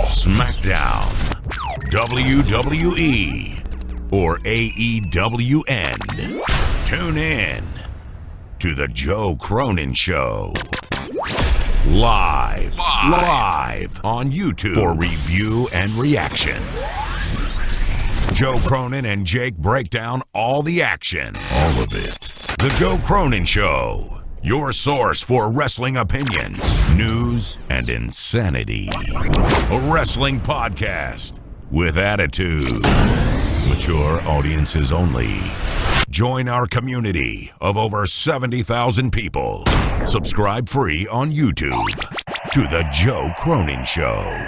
SmackDown, WWE, or AEWN. Tune in to The Joe Cronin Show. Live on YouTube for review and reaction. Joe Cronin and Jake break down all the action. All of it. The Joe Cronin Show. Your source for wrestling opinions, news, and insanity. A wrestling podcast with attitude. Mature audiences only. Join our community of over 70,000 people. Subscribe free on YouTube to The Joe Cronin Show.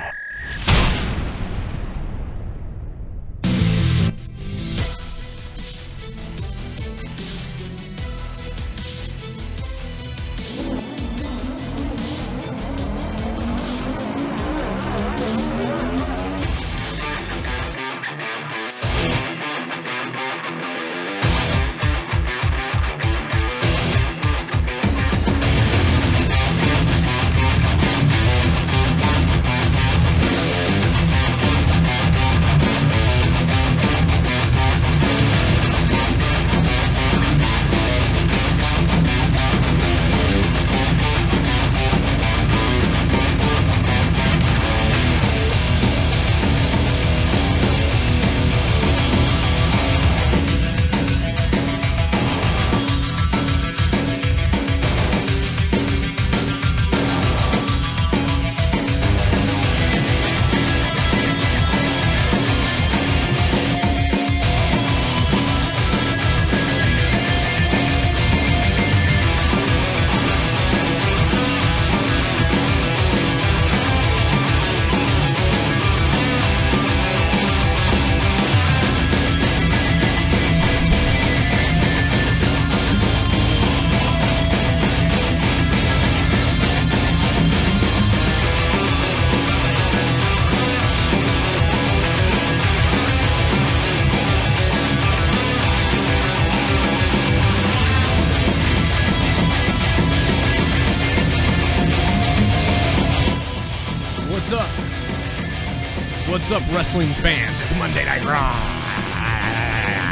What's up, wrestling fans? It's Monday Night Raw.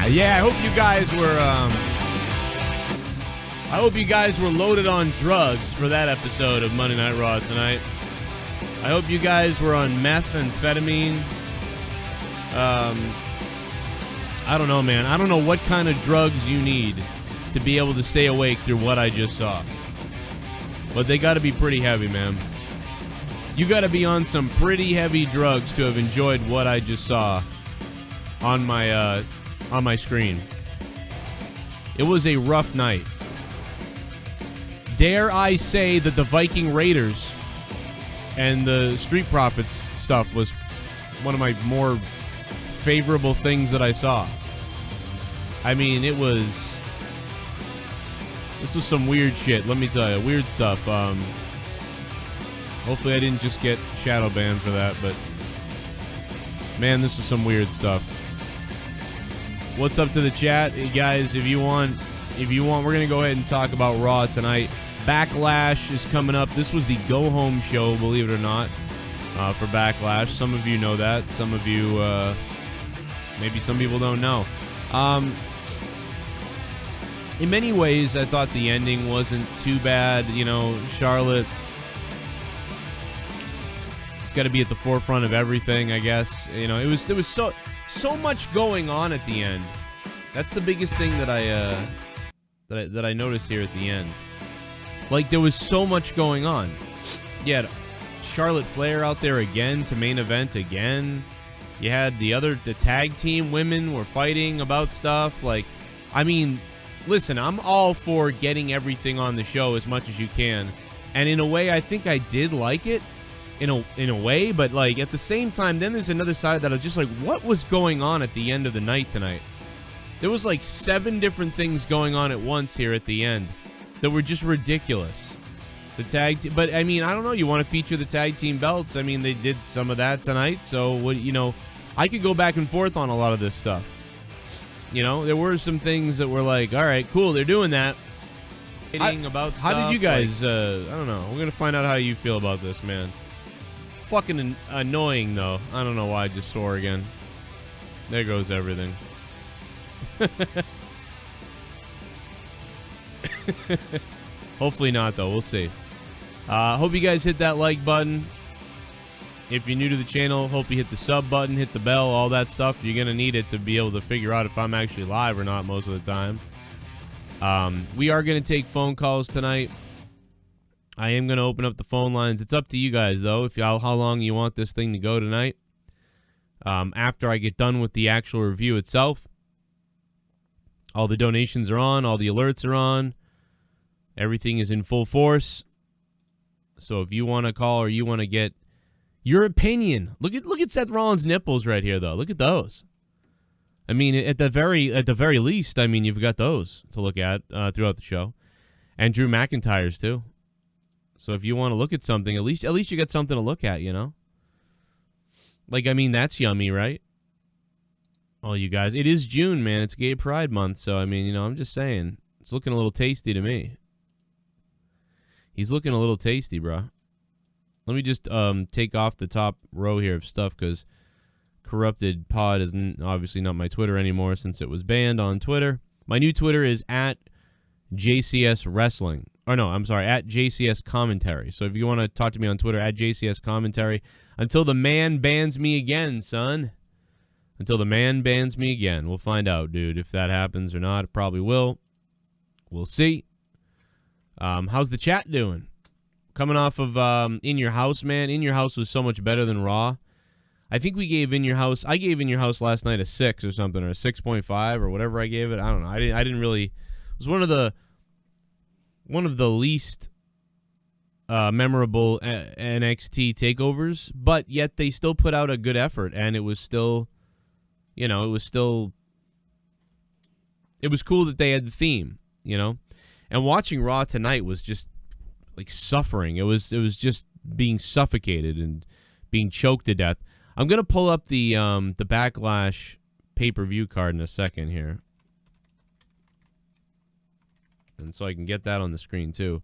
Yeah, I hope you guys were loaded on drugs for that episode of Monday Night Raw tonight. I hope you guys were on methamphetamine. I don't know, man. I don't know what kind of drugs you need to be able to stay awake through what I just saw. But they got to be pretty heavy, man. You got to be on some pretty heavy drugs to have enjoyed what I just saw on my screen. It was a rough night. Dare I say that the Viking Raiders and the Street Profits stuff was one of my more favorable things that I saw. I mean, this was some weird shit, let me tell you. Weird stuff. Hopefully I didn't just get shadow banned for that, but man, this is some weird stuff. What's up to the chat? Hey guys, if you want, we're gonna go ahead and talk about Raw tonight. Backlash is coming up. This was the go-home show, believe it or not, for Backlash. Some of you know that. Some of you, maybe some people don't know. In many ways, I thought the ending wasn't too bad. You know, Charlotte, it's got to be at the forefront of everything, I guess. You know, there was so much going on at the end. That's the biggest thing that I noticed here at the end. Like, there was so much going on. You had Charlotte Flair out there again to main event again. You had the tag team women were fighting about stuff. Like, I mean, listen, I'm all for getting everything on the show as much as you can. And in a way, I think I did like it. In a way, but like at the same time, then there's another side that I was just like, what was going on at the end of the night tonight? There was like 7 different things going on at once here at the end that were just ridiculous. The tag, but I mean, I don't know. You want to feature the tag team belts? I mean, they did some of that tonight. So what, you know, I could go back and forth on a lot of this stuff. You know, there were some things that were like, all right, cool, they're doing that. About how stuff. did you guys? I don't know. We're gonna find out how you feel about this, man. fucking annoying, though. I don't know why I just swore again. There goes everything. Hopefully not, though. We'll see. Hope you guys hit that like button. If you're new to the channel, hope you hit the sub button, hit the bell, all that stuff. You're going to need it to be able to figure out if I'm actually live or not most of the time. We are going to take phone calls tonight. I am going to open up the phone lines. It's up to you guys, though, if how long you want this thing to go tonight. After I get done with the actual review itself, all the donations are on, all the alerts are on. Everything is in full force. So if you want to call or you want to get your opinion, look at Seth Rollins' nipples right here, though. Look at those. I mean, at the very least, I mean, you've got those to look at throughout the show, and Drew McIntyre's too. So if you want to look at something, at least you got something to look at, you know. Like, I mean, that's yummy, right? Oh, you guys, it is June, man. It's Gay Pride Month, so I mean, you know, I'm just saying, it's looking a little tasty to me. He's looking a little tasty, bro. Let me just take off the top row here of stuff because Corrupted Pod is obviously not my Twitter anymore since it was banned on Twitter. My new Twitter is at JCS Wrestling. Or no, I'm sorry, at JCS Commentary. So if you want to talk to me on Twitter, at JCS Commentary. Until the man bans me again, son. Until the man bans me again. We'll find out, dude, if that happens or not. It probably will. We'll see. How's the chat doing? Coming off of In Your House, man. In Your House was so much better than Raw. I think we gave In Your House. I gave In Your House last night a 6 or something, or a 6.5 or whatever I gave it. I don't know. I didn't really. It was one of the least memorable NXT takeovers, but yet they still put out a good effort, and it was still, you know, it was cool that they had the theme, you know. And watching Raw tonight was just like suffering. It was just being suffocated and being choked to death. I'm gonna pull up the Backlash pay-per-view card in a second here, and so I can get that on the screen too,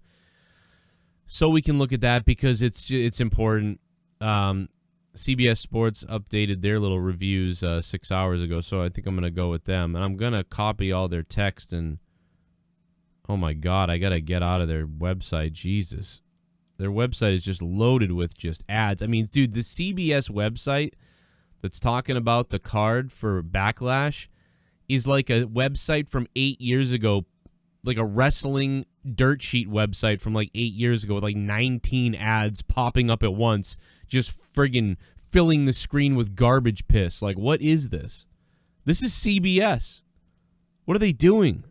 so we can look at that because it's important. CBS Sports updated their little reviews 6 hours ago, so I think I'm gonna go with them, and I'm gonna copy all their text and. Oh, my God, I got to get out of their website. Jesus. Their website is just loaded with just ads. I mean, dude, the CBS website that's talking about the card for Backlash is like a website from 8 years ago, like a wrestling dirt sheet website from like 8 years ago with like 19 ads popping up at once, just friggin' filling the screen with garbage piss. Like, what is this? This is CBS. What are they doing?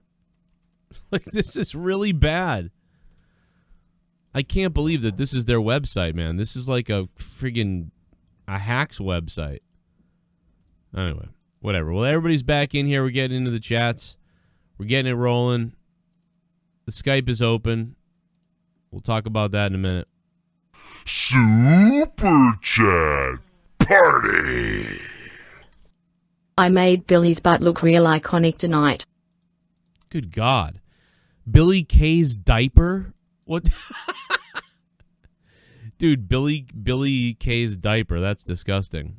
Like, this is really bad. I can't believe that this is their website, man. This is like a friggin' a hack's website. Anyway, whatever. Well, everybody's back in here. We're getting into the chats. We're getting it rolling. The Skype is open. We'll talk about that in a minute. Super Chat Party! I made Billy's butt look real iconic tonight. Good God. Billy K's diaper? What? Dude, Billy K's diaper. That's disgusting.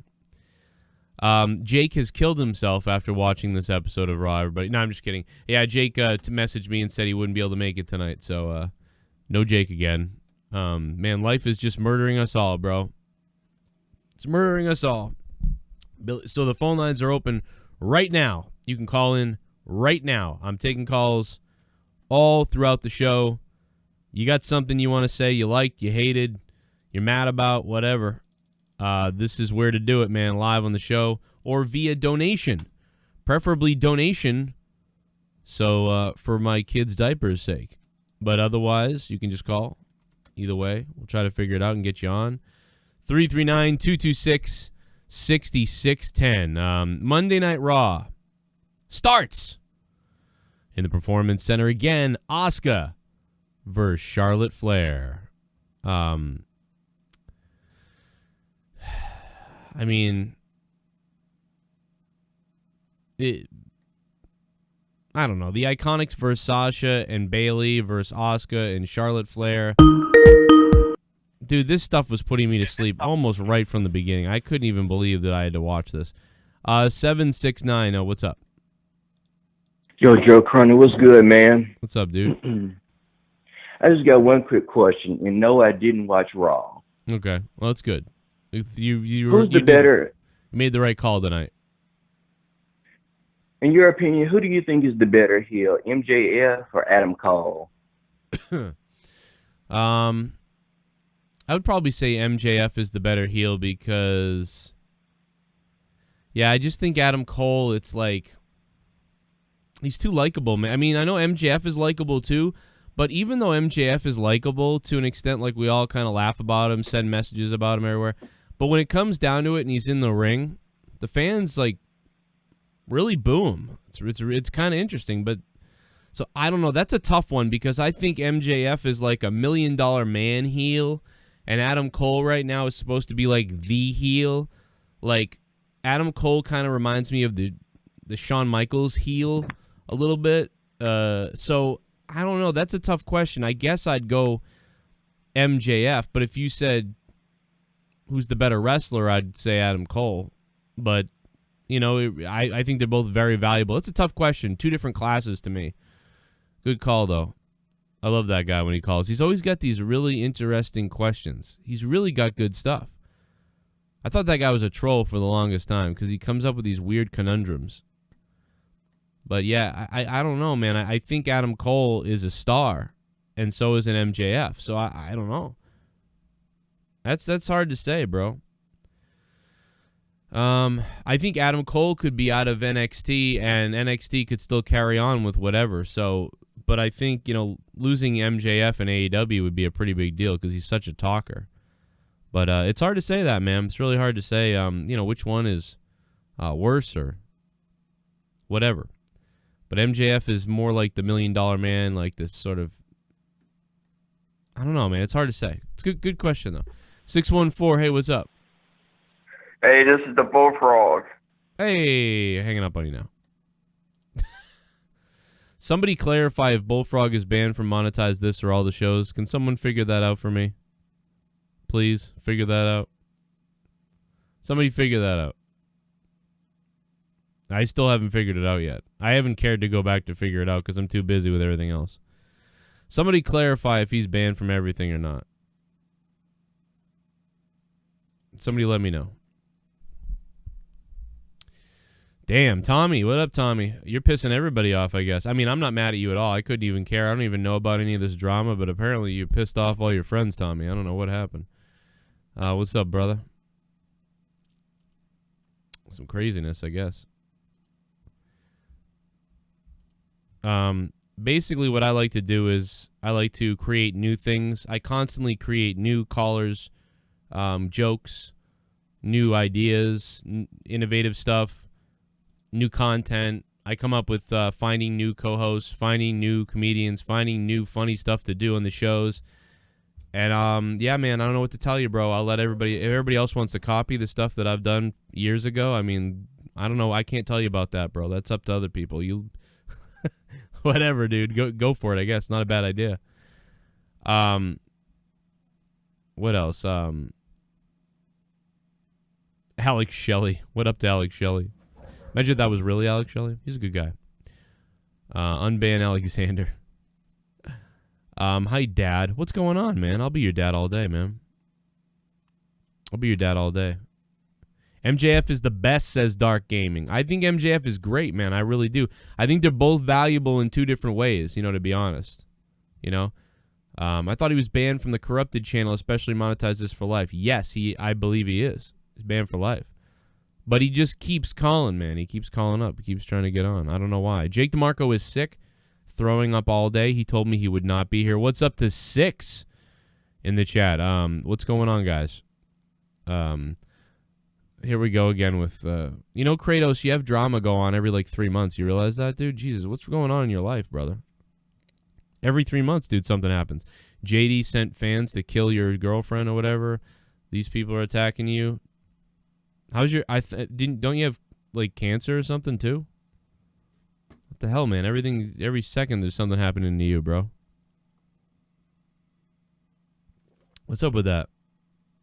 Jake has killed himself after watching this episode of Raw, everybody. No, I'm just kidding. Yeah, Jake messaged me and said he wouldn't be able to make it tonight, so no Jake again. Man, life is just murdering us all, bro. It's murdering us all. So the phone lines are open right now. You can call in right now. I'm taking calls all throughout the show. You got something you want to say, you liked, you hated, you're mad about, whatever. This is where to do it, man, live on the show or via donation. Preferably donation, so for my kids' diapers' sake. But otherwise, you can just call. Either way, we'll try to figure it out and get you on. 339-226-6610. Monday Night Raw starts in the Performance Center again. Asuka versus Charlotte Flair. I mean, I don't know. The Iconics versus Sasha and Bayley versus Asuka and Charlotte Flair. Dude, this stuff was putting me to sleep almost right from the beginning. I couldn't even believe that I had to watch this. 769, what's up? Yo, Joe Cronin, what's good, man? What's up, dude? I just got one quick question, and no, I didn't watch Raw. Okay, well, that's good. Who's the better? You made the right call tonight. In your opinion, who do you think is the better heel, MJF or Adam Cole? I would probably say MJF is the better heel because, yeah, I just think Adam Cole, it's like, he's too likable, man. I mean, I know MJF is likable too, but even though MJF is likable to an extent, like we all kind of laugh about him, send messages about him everywhere, but when it comes down to it and he's in the ring, the fans, like, really boo him. It's kind of interesting, but so I don't know. That's a tough one because I think MJF is like $1 million man heel, and Adam Cole right now is supposed to be like the heel. Like Adam Cole kind of reminds me of the Shawn Michaels heel a little bit. So I don't know. That's a tough question. I guess I'd go MJF, but if you said who's the better wrestler, I'd say Adam Cole. But you know, I think they're both very valuable. It's a tough question. Two different classes to me. Good call, though. I love that guy when he calls. He's always got these really interesting questions. He's really got good stuff. I thought that guy was a troll for the longest time because he comes up with these weird conundrums. But, yeah, I don't know, man. I think Adam Cole is a star, and so is an MJF. So I don't know. That's hard to say, bro. I think Adam Cole could be out of NXT, and NXT could still carry on with whatever. So, but I think, you know, losing MJF and AEW would be a pretty big deal because he's such a talker. But it's hard to say that, man. It's really hard to say, you know, which one is worse or whatever. But MJF is more like the $1 million man, like this sort of, I don't know, man. It's hard to say. It's good question, though. 614, hey, what's up? Hey, this is the Bullfrog. Hey, hanging up on you now. Somebody clarify if Bullfrog is banned from Monetize This or all the shows. Can someone figure that out for me? Please, figure that out. Somebody figure that out. I still haven't figured it out yet. I haven't cared to go back to figure it out because I'm too busy with everything else. Somebody clarify if he's banned from everything or not. Somebody let me know. Damn, Tommy. What up, Tommy? You're pissing everybody off, I guess. I mean, I'm not mad at you at all. I couldn't even care. I don't even know about any of this drama, but apparently you pissed off all your friends, Tommy. I don't know what happened. What's up, brother? Some craziness, I guess. Basically, what I like to do is I like to create new things. I constantly create new callers, jokes, new ideas, innovative stuff. New content. I come up with finding new co-hosts, finding new comedians, finding new funny stuff to do on the shows. And yeah, man, I don't know what to tell you, bro. I'll let everybody. If everybody else wants to copy the stuff that I've done years ago, I mean, I don't know. I can't tell you about that, bro. That's up to other people. You, whatever, dude. Go for it. I guess not a bad idea. What else? Alex Shelley. What up to Alex Shelley? Imagine if that was really Alex Shelley. He's a good guy. Unban Alexander. Hi, Dad. What's going on, man? I'll be your dad all day, man. I'll be your dad all day. MJF is the best, says Dark Gaming. I think MJF is great, man. I really do. I think they're both valuable in two different ways, you know, to be honest. You know? I thought he was banned from the Corrupted channel, especially Monetize This for Life. Yes, I believe he is. He's banned for life. But he just keeps calling, man. He keeps calling up. He keeps trying to get on. I don't know why. Jake DeMarco is sick, throwing up all day. He told me he would not be here. What's up to 6 in the chat? What's going on, guys? Here we go again with, you know, Kratos, you have drama go on every, 3 months. You realize that, dude? Jesus, what's going on in your life, brother? Every 3 months, dude, something happens. JD sent fans to kill your girlfriend or whatever. These people are attacking you. How's your? Don't you have cancer or something too? What the hell, man? Every second there's something happening to you, bro. What's up with that?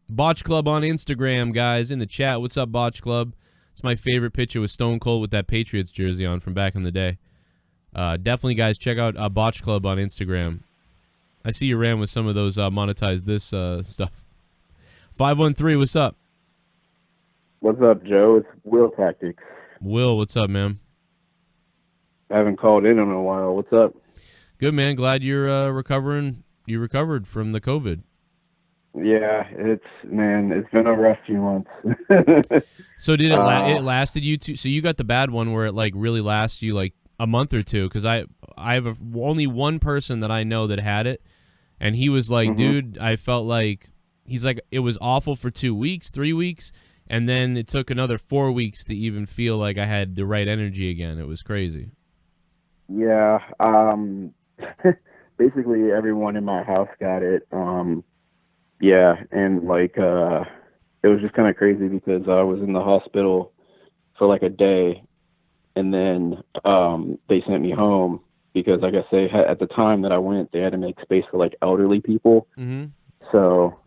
Botch Club on Instagram, guys, in the chat. What's up, Botch Club? It's my favorite picture with Stone Cold with that Patriots jersey on from back in the day. Definitely, guys, check out Botch Club on Instagram. I see you ran with some of those monetize this stuff. 513, what's up? What's up, Joe? It's Will Tactics. Will, what's up, man? I haven't called in a while. What's up? Good, man. Glad you're recovering. You recovered from the COVID. Yeah, it's been a rough few months. So did it lasted you two? So you got the bad one where it like really lasts you like a month or two? Because I have only one person that I know that had it, and he was like, dude, I felt like he's like it was awful for 2 weeks, 3 weeks. And then it took another 4 weeks to even feel like I had the right energy again. It was crazy. Yeah. Basically, everyone in my house got it. Yeah, and like it was just kind of crazy because I was in the hospital for like a day, and then they sent me home because, I guess at the time that I went, they had to make space for like elderly people. Mm-hmm. So.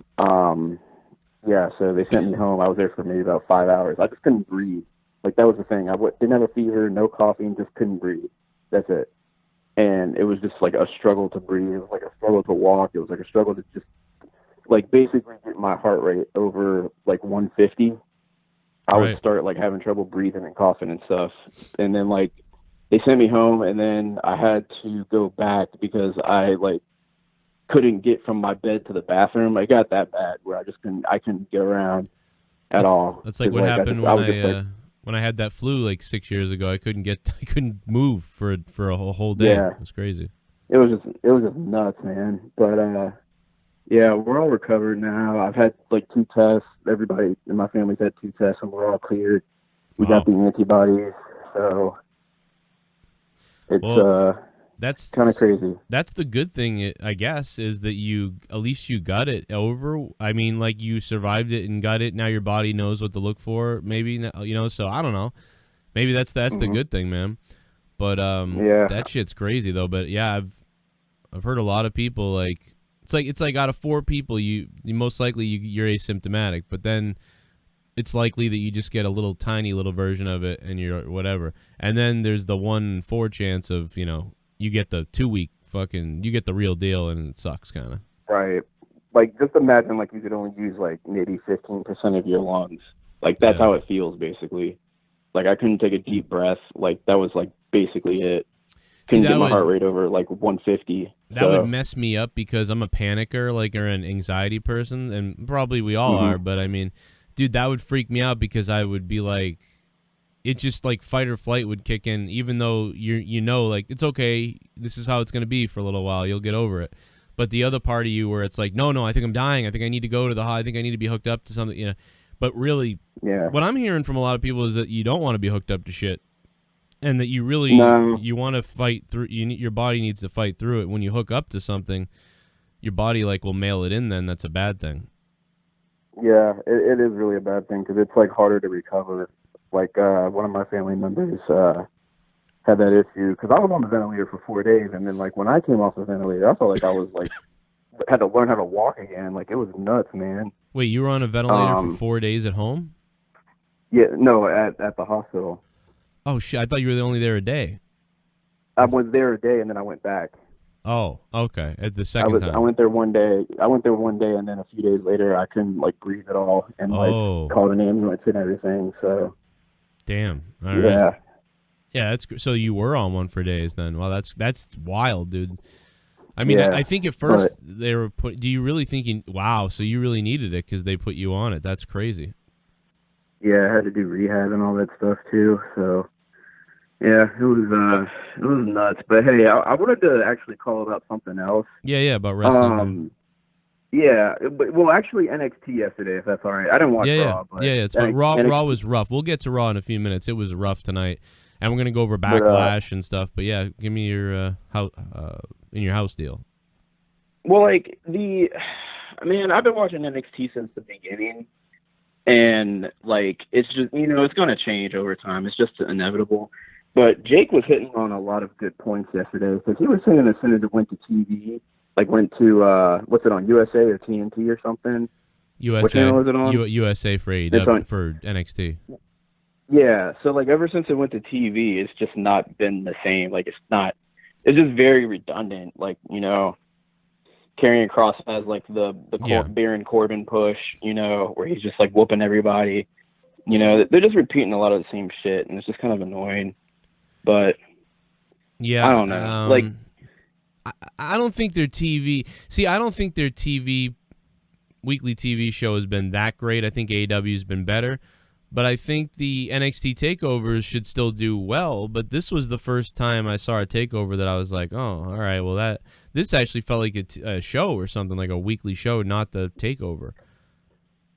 Yeah, so they sent me home. I was there for maybe about 5 hours. I just couldn't breathe. Like, that was the thing. I didn't have a fever, no coughing, just couldn't breathe. That's it. And it was just like a struggle to breathe. It was like a struggle to walk. It was like a struggle to just, like, basically get my heart rate over, like, 150. I would start, like, having trouble breathing and coughing and stuff. And then, like, they sent me home, and then I had to go back because I, like, couldn't get from my bed to the bathroom. I got that bad where I couldn't get around at all. That's like what happened when I had that flu like 6 years ago. I couldn't move for a whole day. Yeah. It was crazy. It was just nuts, man. But yeah, we're all recovered now. I've had like 2 tests. Everybody in my family's had 2 tests, and we're all cleared. We got the antibodies, so it's that's kind of crazy. That's the good thing, I guess, is that at least you got it over. I mean, like you survived it and got it. Now your body knows what to look for. Maybe So I don't know. Maybe that's the good thing, man. But yeah, that shit's crazy though. But yeah, I've heard a lot of people like it's like out of 4 people, you most likely you're asymptomatic, but then it's likely that you just get a tiny little version of it and you're whatever. And then there's the 1 in 4 chance of you get the 2 week you get the real deal, and it sucks kind of. Right. Like, just imagine, like, you could only use, like, maybe 15% of your lungs. Like, that's how it feels, basically. Like, I couldn't take a deep breath. Like, that was, like, basically it. Couldn't get my heart rate over, like, 150. That would mess me up because I'm a panicker, like, or an anxiety person, and probably we all are, but, I mean, dude, that would freak me out because I would be, like, it just like fight or flight would kick in, even though like it's okay, this is how it's going to be for a little while, you'll get over it. But the other part of you where it's like, no, I think I'm dying, I think I need to go to I think I need to be hooked up to something, But really, what I'm hearing from a lot of people is that you don't want to be hooked up to shit, and that you really you want to fight through. Your body needs to fight through it. When you hook up to something, your body like will mail it in. Then that's a bad thing. Yeah, it is really a bad thing because it's like harder to recover. Like, one of my family members had that issue because I was on the ventilator for 4 days, and then, like, when I came off the ventilator, I felt like I was, like, had to learn how to walk again. Like, it was nuts, man. Wait, you were on a ventilator for 4 days at home? Yeah, no, at the hospital. Oh, shit, I thought you were only there a day. I was there a day, and then I went back. Oh, okay, at the second time. I went there one day, and then a few days later, I couldn't, like, breathe at all, and, like, called an ambulance and everything, so... Damn. All right. Yeah, that's so you were on one for days then. Well, that's wild, dude. I mean, I think at first they were do you really think wow, so you really needed it because they put you on it. That's crazy. Yeah, I had to do rehab and all that stuff too. So yeah, it was nuts. But hey, I wanted to actually call about something else. Yeah, about wrestling. Yeah, well, actually, NXT yesterday, if that's all right. I didn't watch Raw. But it's fine. Raw was rough. We'll get to Raw in a few minutes. It was rough tonight, and we're gonna go over Backlash and stuff. But yeah, give me your in your house deal. Well, like I've been watching NXT since the beginning, and like it's just it's gonna change over time. It's just inevitable. But Jake was hitting on a lot of good points yesterday because he was saying as soon as it went to TV. Like went to what's it on USA or TNT or something? What channel is it on? USA for It's AEW, on- for NXT. Yeah, so like ever since it went to TV, it's just not been the same. Like it's just very redundant. Like, you know, Karrion Kross has like the Baron Corbin push, you know, where he's just like whooping everybody. You know, they're just repeating a lot of the same shit, and it's just kind of annoying. But yeah, I don't know. Like, I don't think their TV. See, I don't think their weekly TV show has been that great. I think AEW's been better. But I think the NXT takeovers should still do well. But this was the first time I saw a takeover that I was like, oh, all right, well, this actually felt like a show or something, like a weekly show, not the takeover.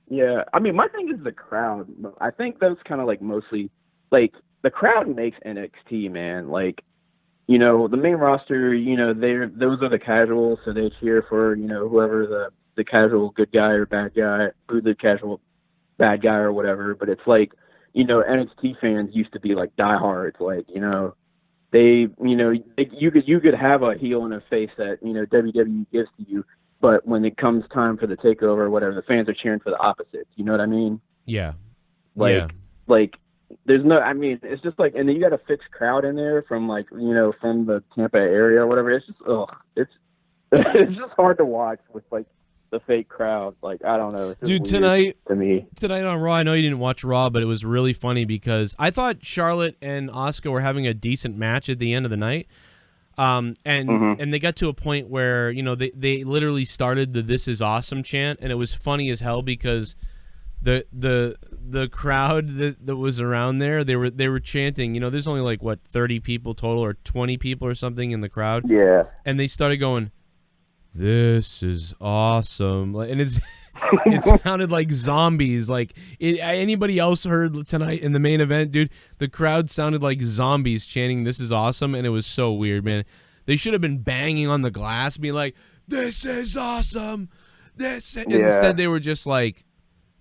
yeah, I mean, my thing is the crowd. I think that's kind of like mostly, like, the crowd makes NXT, man. Like, you know, the main roster, you know, those are the casuals, so they cheer for, you know, whoever the casual good guy or bad guy, who the casual bad guy or whatever. But it's like, you know, NXT fans used to be like diehards. Like, you know, you could have a heel and a face that, you know, WWE gives to you, but when it comes time for the takeover or whatever, the fans are cheering for the opposites. You know what I mean? Yeah. Like there's no, I mean, it's just like, and then you got a fixed crowd in there from like, you know, from the Tampa area or whatever. It's just, it's just hard to watch with like the fake crowd. Like, I don't know. It's just Dude, weird to me. Tonight on Raw, I know you didn't watch Raw, but it was really funny because I thought Charlotte and Asuka were having a decent match at the end of the night. And they got to a point where, you know, they literally started the "This is awesome" chant, and it was funny as hell because the crowd that was around there, they were chanting, you know, there's only like what, 30 people total or 20 people or something in the crowd. Yeah. And they started going, "This is awesome," and it sounded like zombies. Like, anybody else heard tonight in the main event, dude? The crowd sounded like zombies chanting "This is awesome," and it was so weird, man. They should have been banging on the glass, being like, "This is awesome." Instead, they were just like,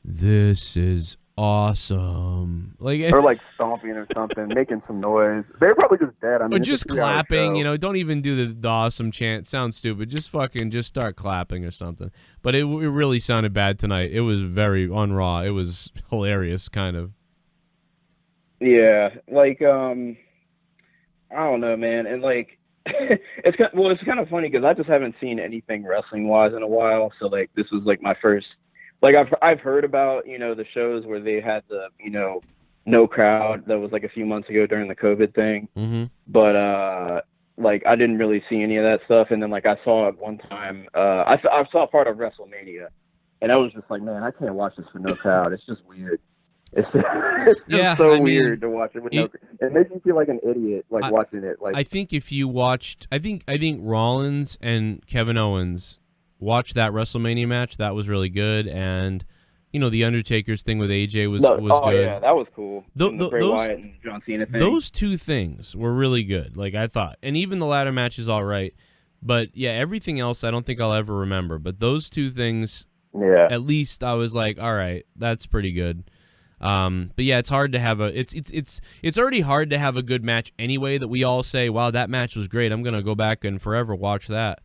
"This is awesome," like, or like stomping or something, making some noise. They're probably just dead. I mean, or just clapping. You know, don't even do the awesome chant. Sounds stupid. Just start clapping or something. But it really sounded bad tonight. It was very on Raw. It was hilarious, kind of. Yeah, like I don't know, man, and like it's kind of funny because I just haven't seen anything wrestling wise in a while. So like this was like my first. Like I've heard about, you know, the shows where they had the, you know, no crowd. That was like a few months ago during the COVID thing. Mm-hmm. But like I didn't really see any of that stuff. And then like I saw it one time. I saw part of WrestleMania, and I was just like, man, I can't watch this for no crowd. It's just weird. It's just weird to watch it with no. It makes you feel like an idiot, like watching it. Like, I think if you watched, I think Rollins and Kevin Owens. Watch that WrestleMania match. That was really good. And, you know, the Undertaker's thing with AJ was good. Yeah, that was cool. The Bray Wyatt and John Cena thing. Those two things were really good, like I thought. And even the ladder match is all right. But, yeah, everything else I don't think I'll ever remember. But those two things, at least I was like, all right, that's pretty good. But, yeah, it's hard to have it's already hard to have a good match anyway that we all say, wow, that match was great. I'm going to go back and forever watch that.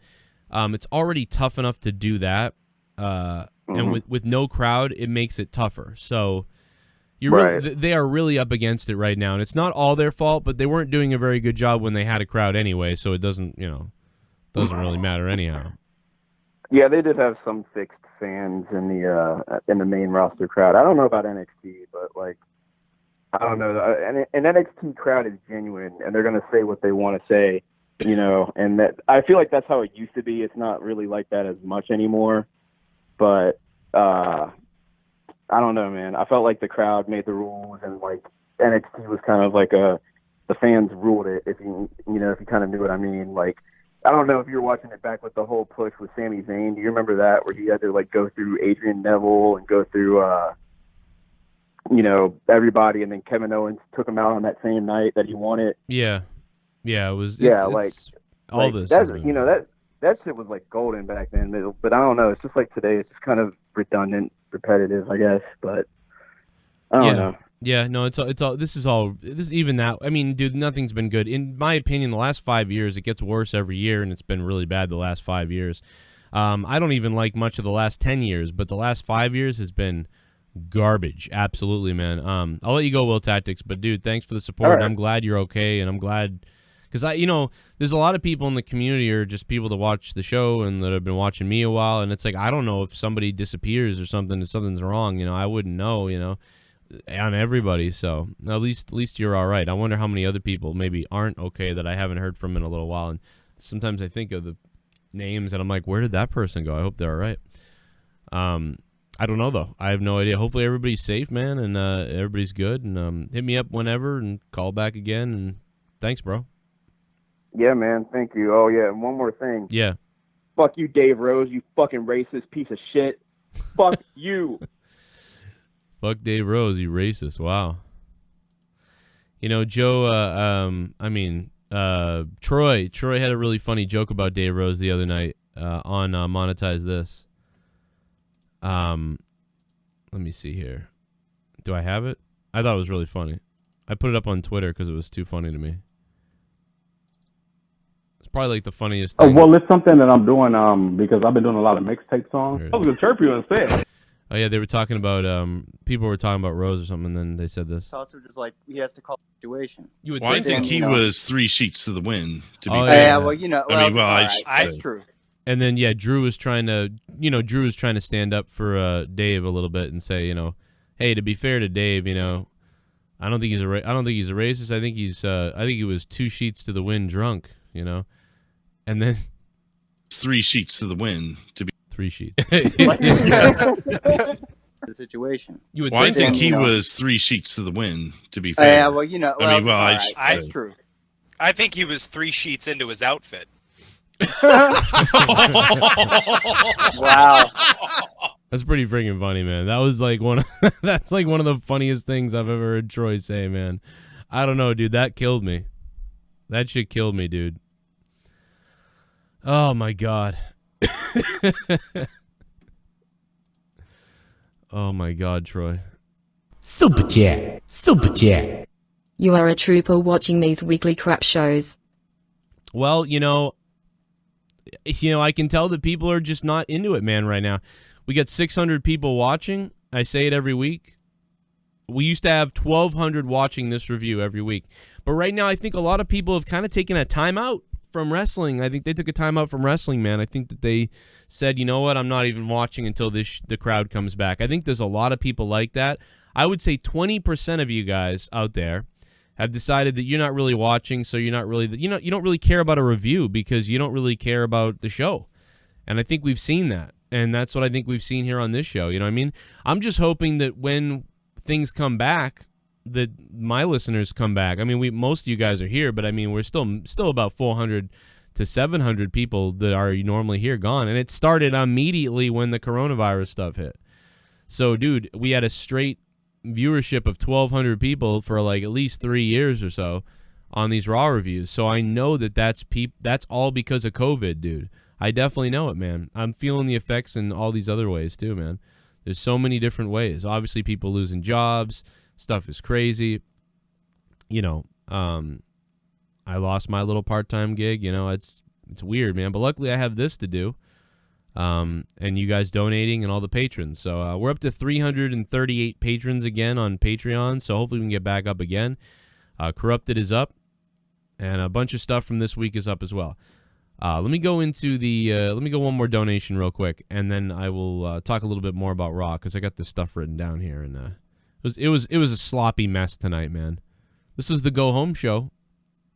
It's already tough enough to do that, and with no crowd, it makes it tougher. So they are really up against it right now, and it's not all their fault, but they weren't doing a very good job when they had a crowd anyway. So it doesn't really matter anyhow. Yeah, they did have some fixed fans in the main roster crowd. I don't know about NXT, but like I don't know. An NXT crowd is genuine, and they're gonna say what they want to say. You know, and that I feel like that's how it used to be. It's not really like that as much anymore. But I don't know, man. I felt like the crowd made the rules, and like NXT was kind of like the fans ruled it. If you kind of knew what I mean. Like, I don't know if you were watching it back with the whole push with Sami Zayn. Do you remember that, where he had to like go through Adrian Neville and go through everybody, and then Kevin Owens took him out on that same night that he won it. Yeah, it was. All this. That shit was like golden back then. But I don't know. It's just like today. It's just kind of redundant, repetitive, I guess. But I don't know. Yeah, no, it's all. This is even that. I mean, dude, nothing's been good in my opinion. The last 5 years, it gets worse every year, and it's been really bad the last 5 years. I don't even like much of the last 10 years, but the last 5 years has been garbage. Absolutely, man. I'll let you go, Will Tactics, but dude, thanks for the support. All right. I'm glad you're okay, and I'm glad because there's a lot of people in the community or just people that watch the show and that have been watching me a while, and it's like I don't know if somebody disappears or something, if something's wrong. I wouldn't know. On everybody. So at least you're all right. I wonder how many other people maybe aren't okay that I haven't heard from in a little while. And sometimes I think of the names and I'm like, where did that person go? I hope they're all right. I don't know though. I have no idea. Hopefully everybody's safe, man, and everybody's good. And hit me up whenever and call back again. And thanks, bro. Yeah, man. Thank you. Oh, yeah. And one more thing. Yeah. Fuck you, Dave Rose, you fucking racist piece of shit. Fuck you. Fuck Dave Rose, you racist. Wow. Joe, Troy had a really funny joke about Dave Rose the other night on Monetize This. Let me see here. Do I have it? I thought it was really funny. I put it up on Twitter because it was too funny to me. It's probably like the funniest thing. Oh, well, it's something that I'm doing because I've been doing a lot of mixtape songs. I was going to chirp you instead. Oh, yeah, they were talking about, people were talking about Rose or something, and then they said this. It's also just like he has to call the situation. You would I think he was 3 sheets to the wind, to be fair. Yeah, well, that's true. And then, Drew was trying to stand up for Dave a little bit and say, hey, to be fair to Dave, I don't think he's a racist. I think he was 2 sheets to the wind drunk, and then 3 sheets to the wind, to be 3 sheets. The situation. You would I think he was 3 sheets to the wind, to be fair. Yeah, well, that's true. I think he was 3 sheets into his outfit. Wow. That's pretty freaking funny, man. That was like that's like one of the funniest things I've ever heard Troy say, man. I don't know, dude. That killed me. That shit killed me, dude. Oh my God. Oh my God, Troy. Super chat. You are a trooper watching these weekly crap shows. Well, I can tell that people are just not into it, man, right now. We got 600 people watching. I say it every week. We used to have 1,200 watching this review every week. But right now, I think a lot of people have kind of taken a time out from wrestling. I think they took a time out from wrestling, man. I think that they said, you know what, I'm not even watching until the crowd comes back. I think there's a lot of people like that. I would say 20% of you guys out there have decided that you're not really watching, so you're not really, you don't really care about a review because you don't really care about the show. And I think we've seen that. And that's what I think we've seen here on this show. You know what I mean? I'm just hoping that when things come back, that my listeners come back. I mean, most of you guys are here, but I mean, we're still about 400 to 700 people that are normally here gone. And it started immediately when the coronavirus stuff hit. So, dude, we had a straight viewership of 1,200 people for like at least 3 years or so on these Raw reviews. So I know that that's all because of COVID, dude. I definitely know it, man. I'm feeling the effects in all these other ways too, man. There's so many different ways. Obviously, people losing jobs. Stuff is crazy. I lost my little part-time gig. It's weird, man. But luckily, I have this to do. And you guys donating and all the patrons. So we're up to 338 patrons again on Patreon. So hopefully we can get back up again. Corrupted is up. And a bunch of stuff from this week is up as well. Let me go one more donation real quick, and then I will talk a little bit more about Raw because I got this stuff written down here, and it was a sloppy mess tonight, man. This was the go home show.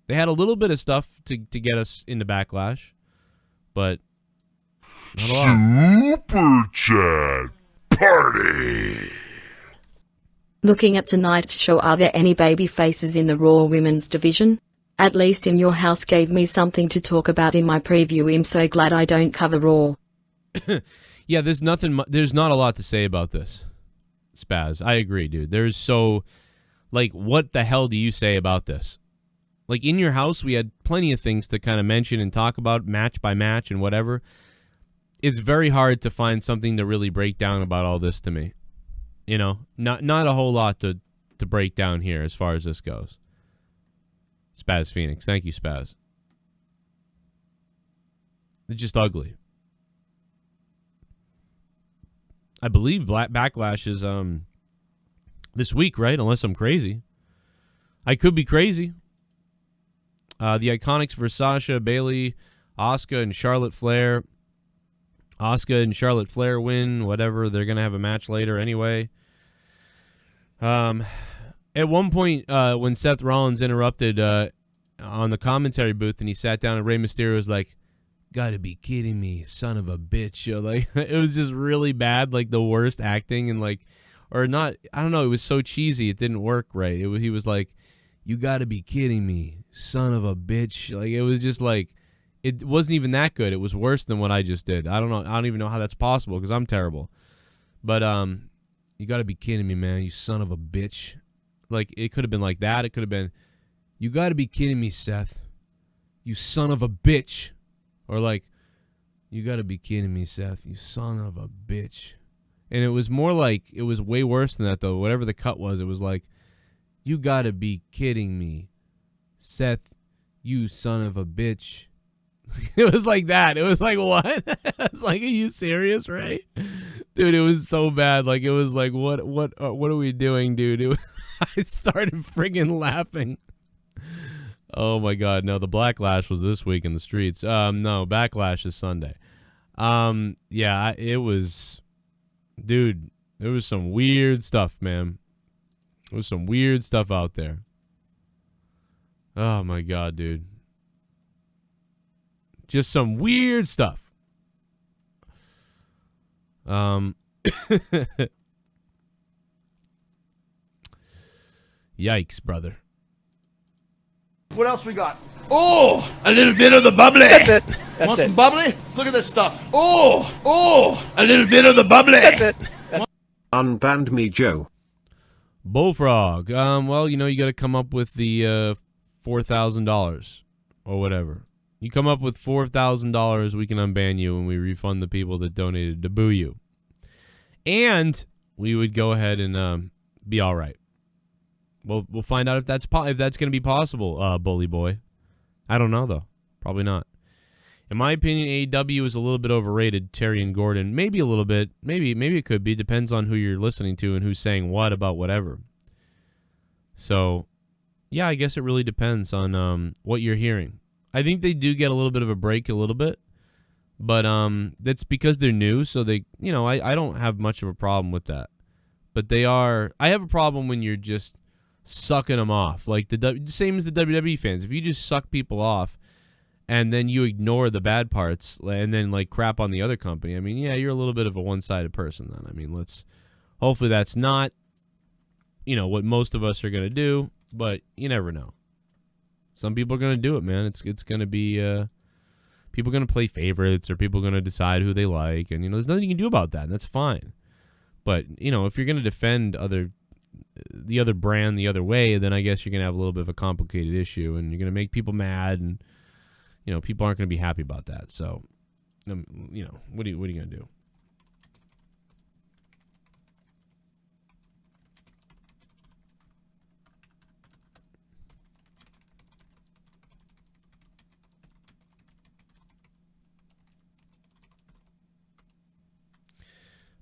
They had a little bit of stuff to get us into Backlash, but not a lot. Super Chat Party. Looking at tonight's show, are there any baby faces in the Raw Women's division? At least In Your House gave me something to talk about in my preview. I'm so glad I don't cover Raw. Yeah, there's not a lot to say about this, Spaz. I agree, dude. What the hell do you say about this? Like, In Your House, we had plenty of things to kind of mention and talk about match by match and whatever. It's very hard to find something to really break down about all this to me. Not a whole lot to break down here as far as this goes. Spaz Phoenix. Thank you, Spaz. It's just ugly. I believe Backlash is this week, right? Unless I'm crazy. I could be crazy. The Iconics versus Sasha, Bayley, Asuka, and Charlotte Flair. Asuka and Charlotte Flair win, whatever. They're going to have a match later anyway. At one point, when Seth Rollins interrupted on the commentary booth and he sat down and Rey Mysterio was like, "Gotta be kidding me, son of a bitch." Like, it was just really bad, like the worst acting and like, or not, I don't know, it was so cheesy, it didn't work right. He was like, "You gotta be kidding me, son of a bitch." Like, it was just like, it wasn't even that good. It was worse than what I just did. I don't know. I don't even know how that's possible because I'm terrible. But you got to be kidding me, man. You son of a bitch. Like, it could have been like that. It could have been, "You got to be kidding me, Seth. You son of a bitch." Or like, "You got to be kidding me, Seth. You son of a bitch." And it was more like, it was way worse than that, though. Whatever the cut was, it was like, "You got to be kidding me, Seth. You son of a bitch." It was like that. It was like, what? It's like, are you serious, right? Dude, it was so bad. Like, it was like, what are we doing, dude? I started friggin' laughing. Oh my God. No, the Backlash was this week in the streets. No, Backlash is Sunday. Yeah, it was, dude, there was some weird stuff, man. There was some weird stuff out there. Oh my God, dude. Just some weird stuff. Yikes, brother. What else we got? Oh, A little bit of the bubbly. that's it. Want some bubbly? Look at this stuff. Oh, A little bit of the bubbly. that's it. Unbanned me, Joe. Bullfrog. Well, you got to come up with the $4,000 or whatever. You come up with $4,000, we can unban you and we refund the people that donated to boo you. And we would go ahead and be all right. We'll find out if that's going to be possible, Bully Boy. I don't know, though. Probably not. In my opinion, AEW is a little bit overrated, Terry and Gordon. Maybe a little bit. Maybe it could be. Depends on who you're listening to and who's saying what about whatever. So, yeah, I guess it really depends on what you're hearing. I think they do get a little bit of a break, a little bit. But that's because they're new, so they, I don't have much of a problem with that. But I have a problem when you're just sucking them off. Like the same as the WWE fans. If you just suck people off and then you ignore the bad parts and then like crap on the other company, I mean, yeah, you're a little bit of a one-sided person then. I mean, hopefully that's not, what most of us are going to do, but you never know. Some people are going to do it, man. It's going to be people are going to play favorites or people are going to decide who they like, and there's nothing you can do about that, and that's fine. But, if you're going to defend the other brand the other way, then I guess you're going to have a little bit of a complicated issue, and you're going to make people mad, and people aren't going to be happy about that. So, what are you going to do?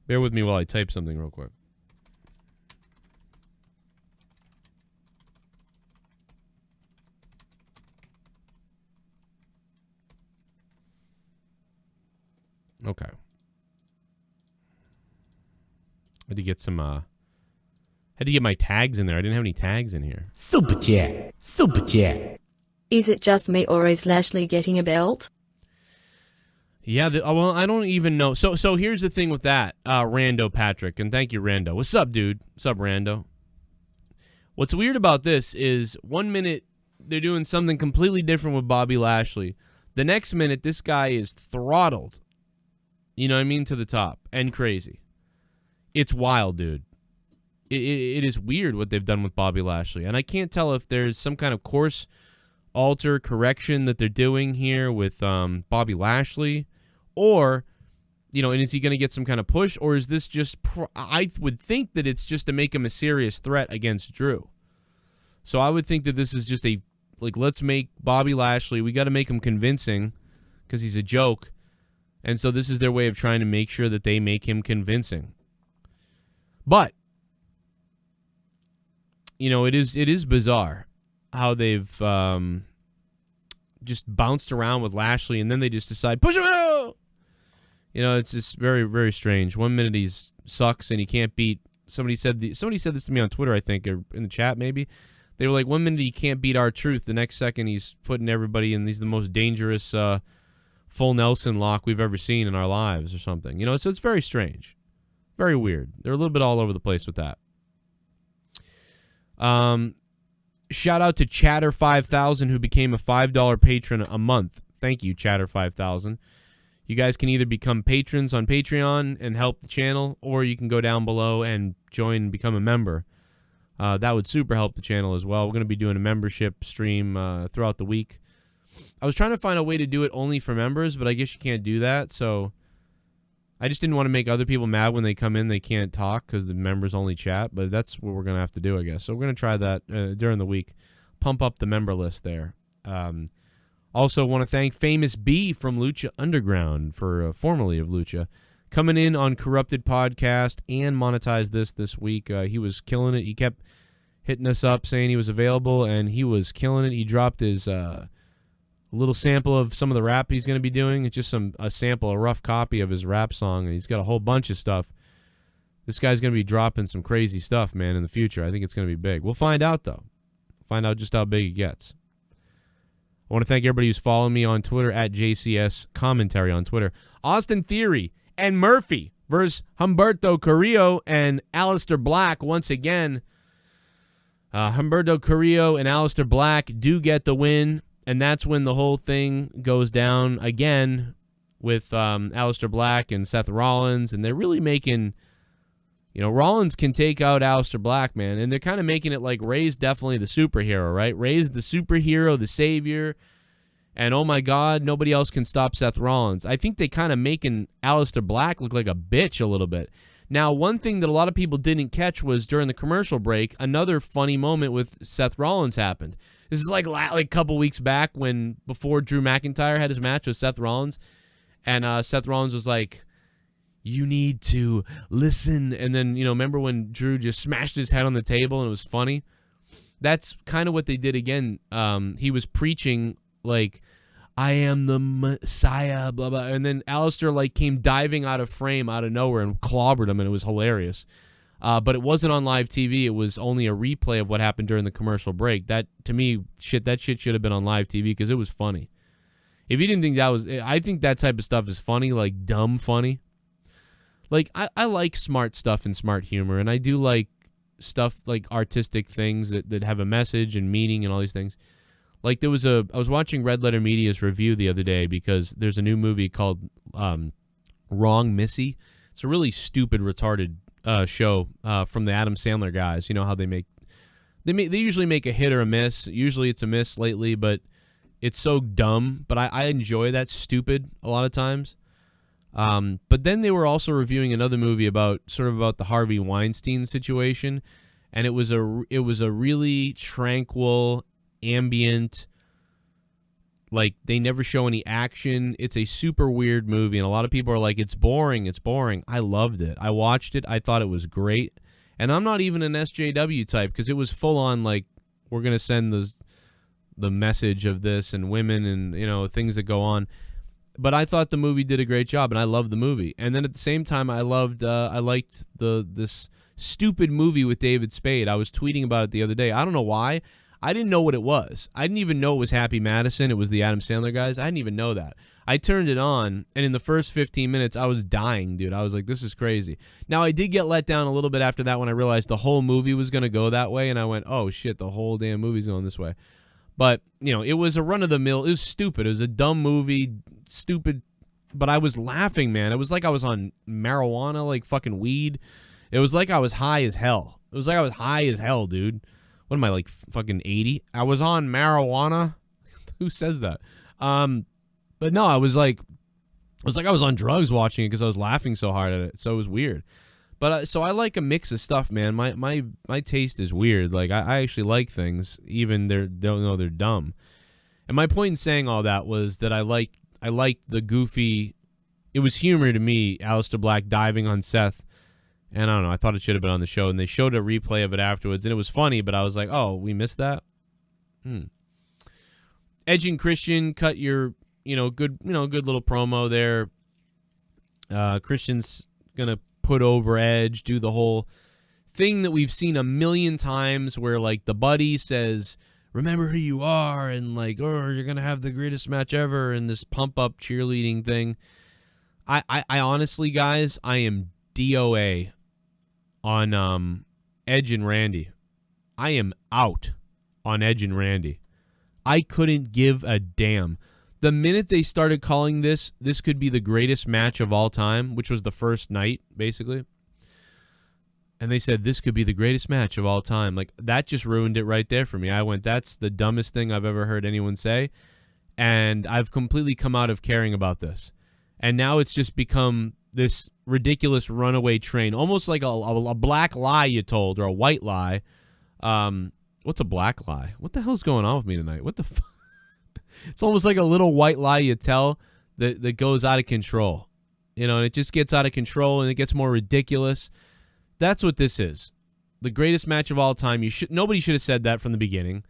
Bear with me while I type something real quick. Okay. Had to get my tags in there. I didn't have any tags in here. Super chat. Super chat. Is it just me or is Lashley getting a belt? Yeah, well, I don't even know. So here's the thing with that, Rando Patrick, and thank you, Rando. What's up, dude? What's up, Rando? What's weird about this is 1 minute they're doing something completely different with Bobby Lashley. The next minute, this guy is throttled. You know what I mean? To the top and crazy. It's wild, dude. It is weird what they've done with Bobby Lashley, and I can't tell if there's some kind of course alter correction that they're doing here with Bobby Lashley. Or, and is he going to get some kind of push? Or is this just, I would think that it's just to make him a serious threat against Drew. So I would think that this is just let's make Bobby Lashley, we got to make him convincing because he's a joke. And so this is their way of trying to make sure that they make him convincing. But you know, it is bizarre how they've just bounced around with Lashley, and then they just decide push him out. You know, it's just very, very strange. 1 minute he sucks and he can't beat. Somebody said this to me on Twitter, I think, or in the chat maybe. They were like, 1 minute he can't beat R-Truth, the next second he's putting everybody in. He's the most dangerous full Nelson lock we've ever seen in our lives or something. You know, so it's very strange, very weird. They're a little bit all over the place with that. Shout out to Chatter5000 who became a $5 patron a month. Thank you, Chatter5000. You guys can either become patrons on Patreon and help the channel, or you can go down below and join and become a member. That would super help the channel as well. We're going to be doing a membership stream throughout the week. I was trying to find a way to do it only for members, but I guess you can't do that. So I just didn't want to make other people mad when they come in. They can't talk because the members only chat, but that's what we're going to have to do, I guess. So we're going to try that during the week. Pump up the member list there. Also want to thank Famous B from Lucha Underground, for formerly of Lucha, coming in on Corrupted Podcast and monetized this week. He was killing it. He kept hitting us up saying he was available, and he was killing it. He dropped his little sample of some of the rap he's going to be doing. It's just a sample, a rough copy of his rap song, and he's got a whole bunch of stuff. This guy's going to be dropping some crazy stuff, man, in the future. I think it's going to be big. We'll find out, though. Find out just how big it gets. I want to thank everybody who's following me on Twitter at JCS Commentary on Twitter. Austin Theory and Murphy versus Humberto Carrillo and Aleister Black once again. Humberto Carrillo and Aleister Black do get the win, and that's when the whole thing goes down again with Aleister Black and Seth Rollins, and they're really making, you know, Rollins can take out Aleister Black, man, and they're kind of making it like Ray's definitely the superhero, right? Ray's the superhero, the savior, and oh my God, nobody else can stop Seth Rollins. I think they kind of making Aleister Black look like a bitch a little bit. Now, one thing that a lot of people didn't catch was during the commercial break, another funny moment with Seth Rollins happened. This is like a couple weeks back before Drew McIntyre had his match with Seth Rollins, and Seth Rollins was like, you need to listen. And then, you know, remember when Drew just smashed his head on the table and it was funny? That's kind of what they did again. He was preaching like, I am the Messiah, blah, blah. And then Aleister like came diving out of frame out of nowhere and clobbered him, and it was hilarious. But it wasn't on live TV. It was only a replay of what happened during the commercial break. That, to me, that shit should have been on live TV because it was funny. If you didn't think that was, I think that type of stuff is funny, like dumb funny. Like, I like smart stuff and smart humor, and I do like stuff like artistic things that have a message and meaning and all these things. Like, I was watching Red Letter Media's review the other day because there's a new movie called Wrong Missy. It's a really stupid, retarded show from the Adam Sandler guys. You know how they usually make a hit or a miss. Usually it's a miss lately, but it's so dumb. But I enjoy that stupid a lot of times. But then they were also reviewing another movie about the Harvey Weinstein situation, and it was a really tranquil, ambient, like they never show any action. It's a super weird movie, and a lot of people are like, it's boring. I loved it. I watched it. I thought it was great. And I'm not even an SJW type because it was full on like, we're going to send the message of this and women and, you know, things that go on. But I thought the movie did a great job, and I loved the movie. And then at the same time, I liked this stupid movie with David Spade. I was tweeting about it the other day. I don't know why. I didn't know what it was. I didn't even know it was Happy Madison. It was the Adam Sandler guys. I didn't even know that. I turned it on, and in the first 15 minutes, I was dying, dude. I was like, this is crazy. Now, I did get let down a little bit after that when I realized the whole movie was going to go that way, and I went, oh, shit, the whole damn movie's going this way. But, you know, it was a run-of-the-mill. It was stupid. It was a dumb movie, stupid. But I was laughing, man. It was like I was on marijuana, like fucking weed. It was like I was high as hell. It was like I was high as hell, dude. What am I, like fucking 80? I was on marijuana? Who says that? But no, I was like I was on drugs watching it because I was laughing so hard at it. So it was weird. But so I like a mix of stuff, man. My taste is weird. Like I actually like things, even don't know they're dumb. And my point in saying all that was that I liked the goofy. It was humor to me. Aleister Black diving on Seth And I don't know, I thought it should have been on the show, and they showed a replay of it afterwards, and it was funny, but I was like, oh, we missed that? Edge and Christian cut your, good little promo there. Christian's going to put over Edge, do the whole thing that we've seen a million times where, like, the buddy says, remember who you are, and, like, oh, you're going to have the greatest match ever, and this pump-up cheerleading thing. I honestly, guys, I am DOA on Edge and Randy. I am out on Edge and Randy. I couldn't give a damn. The minute they started calling this could be the greatest match of all time, which was the first night, basically. And they said, this could be the greatest match of all time. Like, that just ruined it right there for me. I went, that's the dumbest thing I've ever heard anyone say. And I've completely come out of caring about this. And now it's just become this ridiculous runaway train, almost like a black lie you told, or a white lie. What's a black lie? What the hell's going on with me tonight? What the fuck? It's almost like a little white lie you tell that goes out of control. And it just gets out of control, and it gets more ridiculous. That's what this is. The greatest match of all time. Nobody should have said that from the beginning.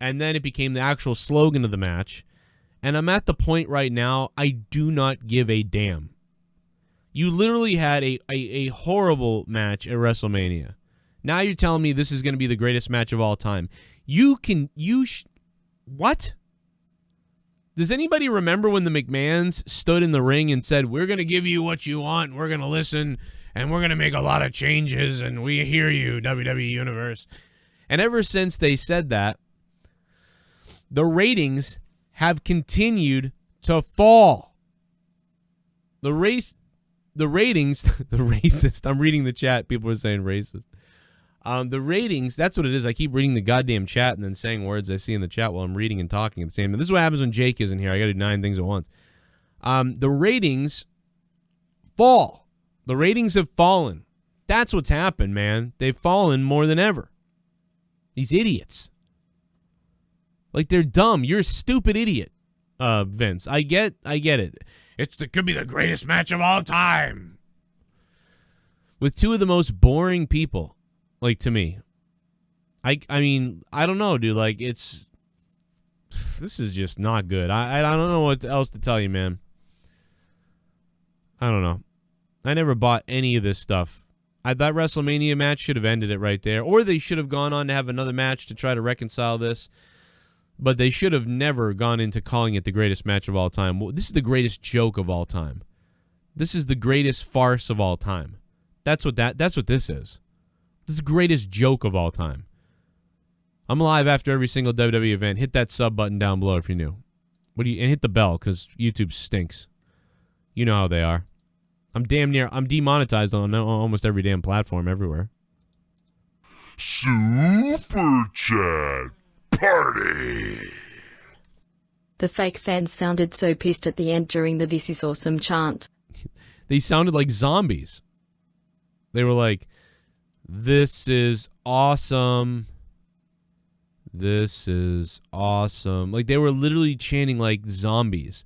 And then it became the actual slogan of the match. And I'm at the point right now, I do not give a damn. You literally had a horrible match at WrestleMania. Now you're telling me this is going to be the greatest match of all time. What? Does anybody remember when the McMahons stood in the ring and said, we're going to give you what you want, we're going to listen, and we're going to make a lot of changes, and we hear you, WWE Universe. And ever since they said that, the ratings have continued to fall. The ratings, the racist, I'm reading the chat, people are saying racist. The ratings, that's what it is. I keep reading the goddamn chat and then saying words I see in the chat while I'm reading and talking at the same time. This is what happens when Jake isn't here. I got to do 9 things at once. The ratings fall. The ratings have fallen. That's what's happened, man. They've fallen more than ever. These idiots. Like, they're dumb. You're a stupid idiot, Vince. I get it. It could be the greatest match of all time. With 2 of the most boring people. Like, to me. I mean, I don't know, dude. Like, this is just not good. I don't know what else to tell you, man. I don't know. I never bought any of this stuff. That WrestleMania match should have ended it right there. Or they should have gone on to have another match to try to reconcile this. But they should have never gone into calling it the greatest match of all time. This is the greatest joke of all time. This is the greatest farce of all time. That's what this is. This is the greatest joke of all time. I'm live after every single WWE event. Hit that sub button down below if you're new. And hit the bell, because YouTube stinks. You know how they are. I'm demonetized on almost every damn platform everywhere. Super Chat Party. The fake fans sounded so pissed at the end during the "This is awesome" chant. They sounded like zombies. They were like, "This is awesome. This is awesome." Like, they were literally chanting like zombies.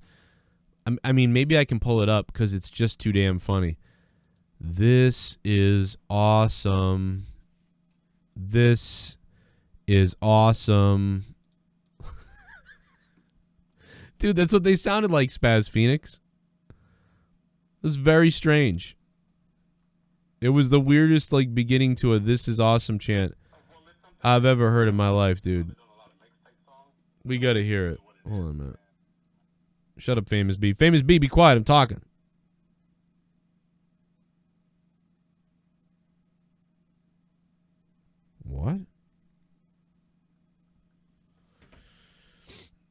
I mean, maybe I can pull it up because it's just too damn funny. This is awesome. This is awesome. Dude, that's what they sounded like, Spaz Phoenix. It was very strange. It was the weirdest, like, beginning to a "This is awesome" chant I've ever heard in my life, dude. We gotta hear it. Hold on a minute. Shut up, Famous B. Famous B, be quiet. I'm talking. What?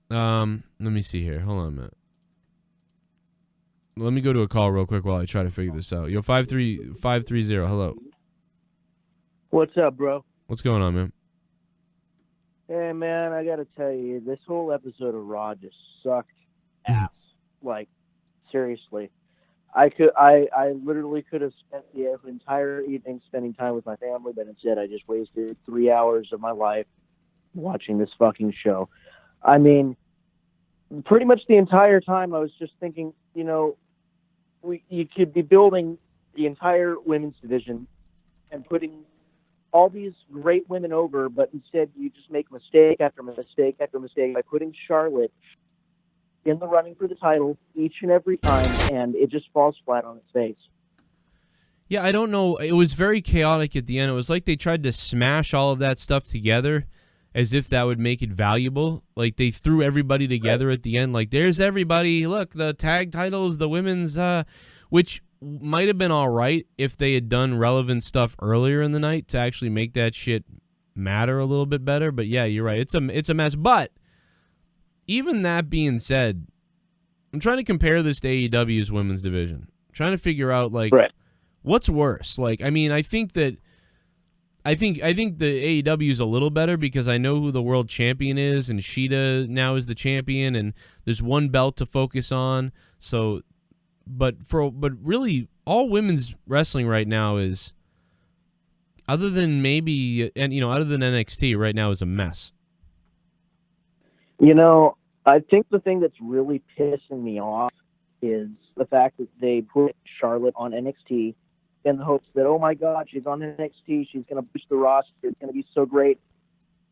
Let me see here. Hold on a minute. Let me go to a call real quick while I try to figure this out. Yo, 53530. Hello. What's up, bro? What's going on, man? Hey, man, I gotta tell you, this whole episode of Raw just sucked ass. Like, seriously. I literally could have spent the entire evening spending time with my family, but instead I just wasted 3 hours of my life watching this fucking show. I mean, pretty much the entire time I was just thinking, you know, you could be building the entire women's division and putting all these great women over, but instead you just make mistake after mistake after mistake by putting Charlotte in the running for the title each and every time, and it just falls flat on its face. Yeah, I don't know. It was very chaotic at the end. It was like they tried to smash all of that stuff together as if that would make it valuable. Like they threw everybody together at the end. Like, there's everybody. Look, the tag titles, the women's, which might have been all right if they had done relevant stuff earlier in the night to actually make that shit matter a little bit better. But yeah, you're right. It's a mess. But even that being said, I'm trying to compare this to AEW's women's division. I'm trying to figure out, like, what's worse? Like, I mean, I think the AEW is a little better because I know who the world champion is, and Shida now is the champion, and there's one belt to focus on. So, but really, all women's wrestling right now is, other than NXT right now, is a mess. You know, I think the thing that's really pissing me off is the fact that they put Charlotte on NXT in the hopes that, oh my God, she's on NXT, she's going to boost the roster, it's going to be so great,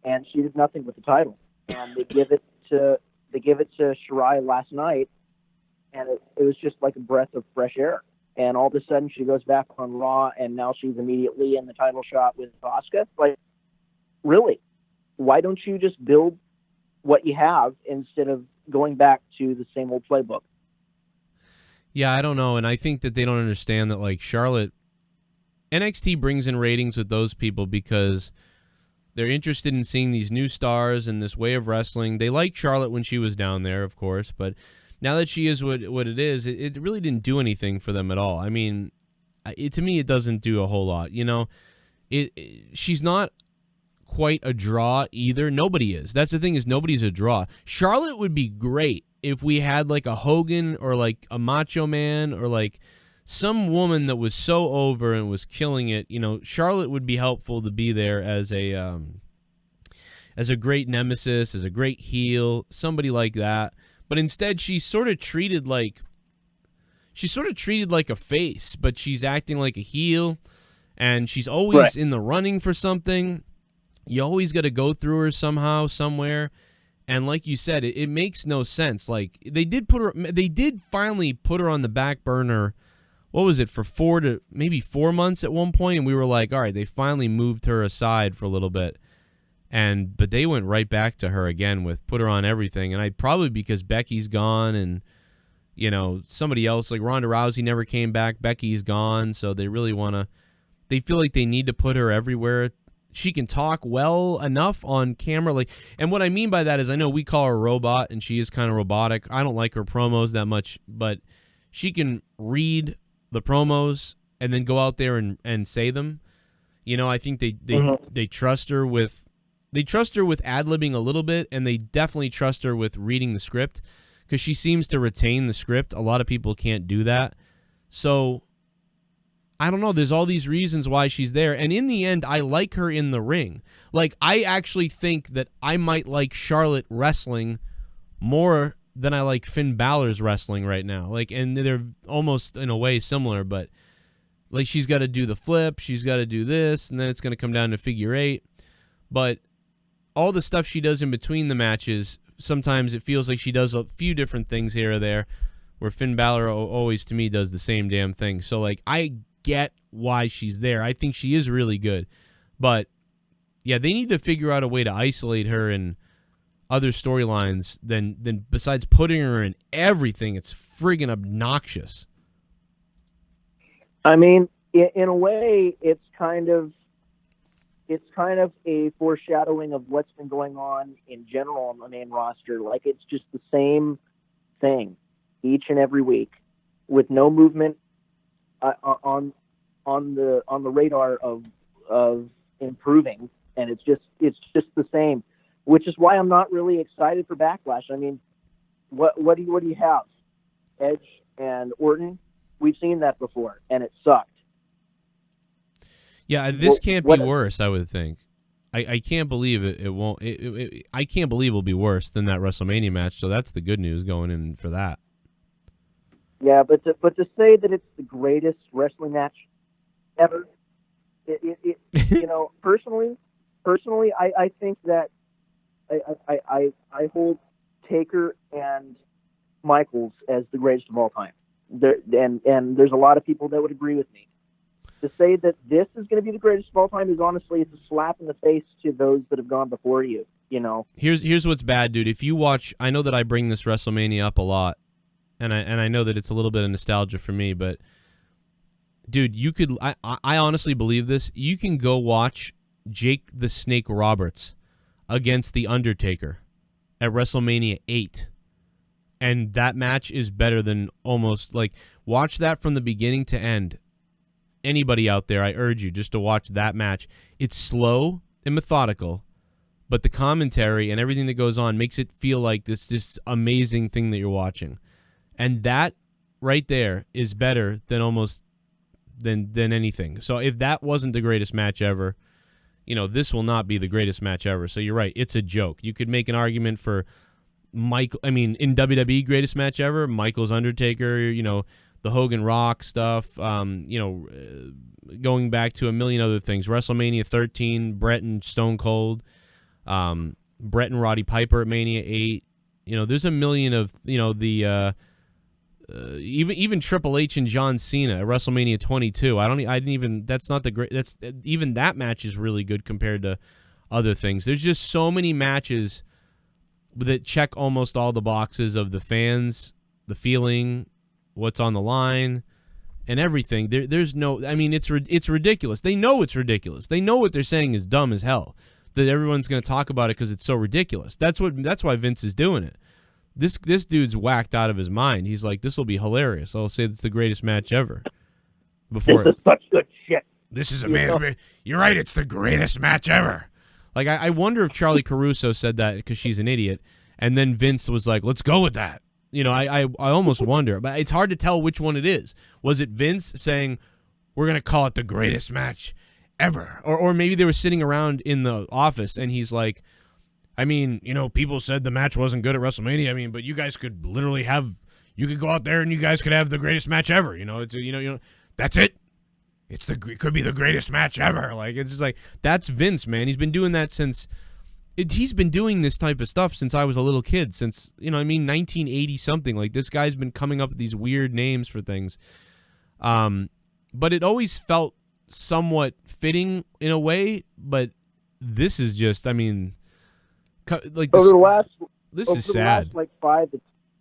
and she did nothing with the title. And they give it to Shirai last night, and it was just like a breath of fresh air. And all of a sudden, she goes back on Raw, and now she's immediately in the title shot with Asuka. Like, really? Why don't you just build what you have instead of going back to the same old playbook? Yeah, I don't know, and I think that they don't understand that, like, Charlotte, NXT brings in ratings with those people because they're interested in seeing these new stars and this way of wrestling. They liked Charlotte when she was down there, of course, but now that she is what it is, it really didn't do anything for them at all. I mean, to me, it doesn't do a whole lot. You know, she's not quite a draw either. Nobody is. That's the thing, is nobody's a draw. Charlotte would be great if we had like a Hogan or like a Macho Man or like some woman that was so over and was killing it. You know, Charlotte would be helpful to be there as a great nemesis, as a great heel, somebody like that. But instead, she's sort of treated like a face, but she's acting like a heel, and she's always in the running for something. You always got to go through her somehow, somewhere. And like you said, it makes no sense. Like, they did finally put her on the back burner. What was it, for 4 months at one point? And we were like, all right, they finally moved her aside for a little bit. But they went right back to her again with put her on everything. And probably because Becky's gone, and, you know, somebody else like Ronda Rousey never came back. Becky's gone. So they really they feel like they need to put her everywhere. She can talk well enough on camera. Like, and what I mean by that is, I know we call her a robot, and she is kind of robotic. I don't like her promos that much, but she can read the promos and then go out there and say them. You know, I think they trust her with ad-libbing a little bit, and they definitely trust her with reading the script because she seems to retain the script. A lot of people can't do that. So I don't know. There's all these reasons why she's there. And in the end, I like her in the ring. Like, I actually think that I might like Charlotte wrestling more than I like Finn Balor's wrestling right now. Like, and they're almost in a way similar, but like, she's got to do the flip, she's got to do this, and then it's going to come down to figure 8. But all the stuff she does in between the matches, sometimes it feels like she does a few different things here or there, where Finn Balor always, to me, does the same damn thing. So, like, I get why she's there. I think she is really good. But, yeah, they need to figure out a way to isolate her in other storylines than besides putting her in everything. It's friggin' obnoxious. I mean, in a way, it's kind of a foreshadowing of what's been going on in general on the main roster. Like, it's just the same thing each and every week with no movement on the radar of improving, and it's just the same, which is why I'm not really excited for Backlash. I mean, what do you have? Edge and Orton? We've seen that before, and it sucked. Yeah, this can't be worse, I would think. I can't believe it won't. I can't believe it'll be worse than that WrestleMania match, so that's the good news going in for that. Yeah, but to say that it's the greatest wrestling match ever, you know, personally, I think that I hold Taker and Michaels as the greatest of all time. And there's a lot of people that would agree with me. To say that this is going to be the greatest of all time is honestly, it's a slap in the face to those that have gone before you. You know. Here's what's bad, dude. If you watch, I know that I bring this WrestleMania up a lot, and I know that it's a little bit of nostalgia for me, but dude, you could. I honestly believe this. You can go watch Jake the Snake Roberts against The Undertaker at WrestleMania 8. And that match is better than almost, like, watch that from the beginning to end. Anybody out there, I urge you just to watch that match. It's slow and methodical, but the commentary and everything that goes on makes it feel like this amazing thing that you're watching. And that right there is better than almost than anything. So if that wasn't the greatest match ever, you know, this will not be the greatest match ever. So you're right, it's a joke. You could make an argument for in WWE greatest match ever, Michaels Undertaker, you know, the Hogan Rock stuff, you know, going back to a million other things. WrestleMania 13, Bret and Stone Cold, Bret and Roddy Piper at Mania 8. You know, there's a million of, you know, the even Triple H and John Cena at WrestleMania 22. That's not the great. That's even that match is really good compared to other things. There's just so many matches that check almost all the boxes of the fans, the feeling, what's on the line, and everything. There's no. I mean, it's ridiculous. They know it's ridiculous. They know what they're saying is dumb as hell. That everyone's going to talk about it because it's so ridiculous. That's why Vince is doing it. This dude's whacked out of his mind. He's like, this will be hilarious. I'll say it's the greatest match ever. This is such good shit. This is amazing. You're right. It's the greatest match ever. Like, I wonder if Charlie Caruso said that because she's an idiot, and then Vince was like, let's go with that. You know, I almost wonder. But it's hard to tell which one it is. Was it Vince saying, we're going to call it the greatest match ever? Or maybe they were sitting around in the office, and he's like, I mean, you know, people said the match wasn't good at WrestleMania. I mean, but you guys could literally you could go out there and you guys could have the greatest match ever. You know, that's it. It could be the greatest match ever. Like, it's just like, that's Vince, man. He's been doing that he's been doing this type of stuff since I was a little kid, since, 1980 something. Like, this guy's been coming up with these weird names for things. But it always felt somewhat fitting in a way, but this is just, I mean, like, this is sad. The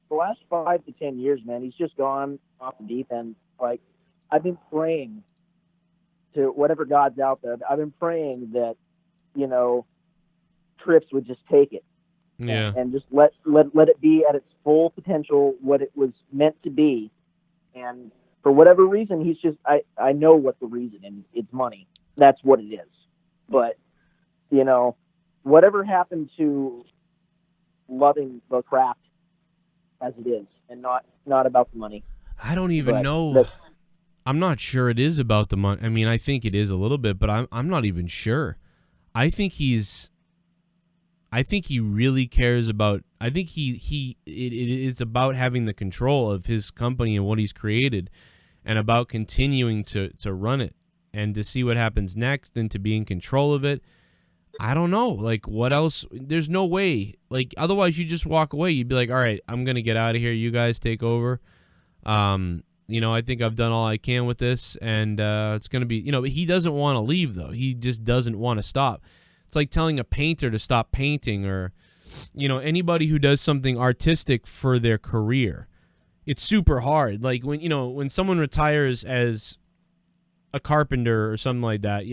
last 5 to 10 years, man, he's just gone off the deep end. Like, I've been praying to whatever God's out there. I've been praying that, Trips would just take it, and just let it be at its full potential, what it was meant to be. And for whatever reason, he's just, I know what the reason, and it's money. That's what it is. But, whatever happened to loving the craft as it is, and not about the money. I don't even know. I'm not sure it is about the money. I mean, I think it is a little bit, but I'm not even sure. I think he really cares about. I think it's about having the control of his company and what he's created, and about continuing to run it and to see what happens next and to be in control of it. I don't know. Like, what else? There's no way. Like, otherwise you just walk away. You'd be like, all right, I'm going to get out of here. You guys take over. I think I've done all I can with this, and it's going to be, he doesn't want to leave, though. He just doesn't want to stop. It's like telling a painter to stop painting, or, anybody who does something artistic for their career. It's super hard. Like, when someone retires as a carpenter or something like that,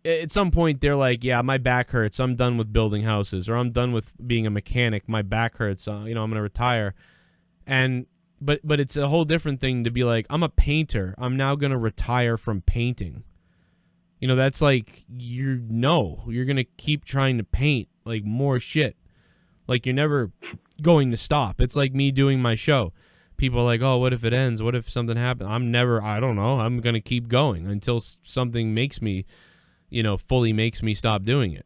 at some point they're like, yeah, my back hurts. I'm done with building houses, or I'm done with being a mechanic. My back hurts. I'm going to retire. But it's a whole different thing to be like, I'm a painter. I'm now going to retire from painting. That's like, you're going to keep trying to paint, like, more shit. Like, you're never going to stop. It's like me doing my show. People are like, oh, what if it ends? What if something happens? I don't know. I'm going to keep going until something makes me, fully makes me stop doing it.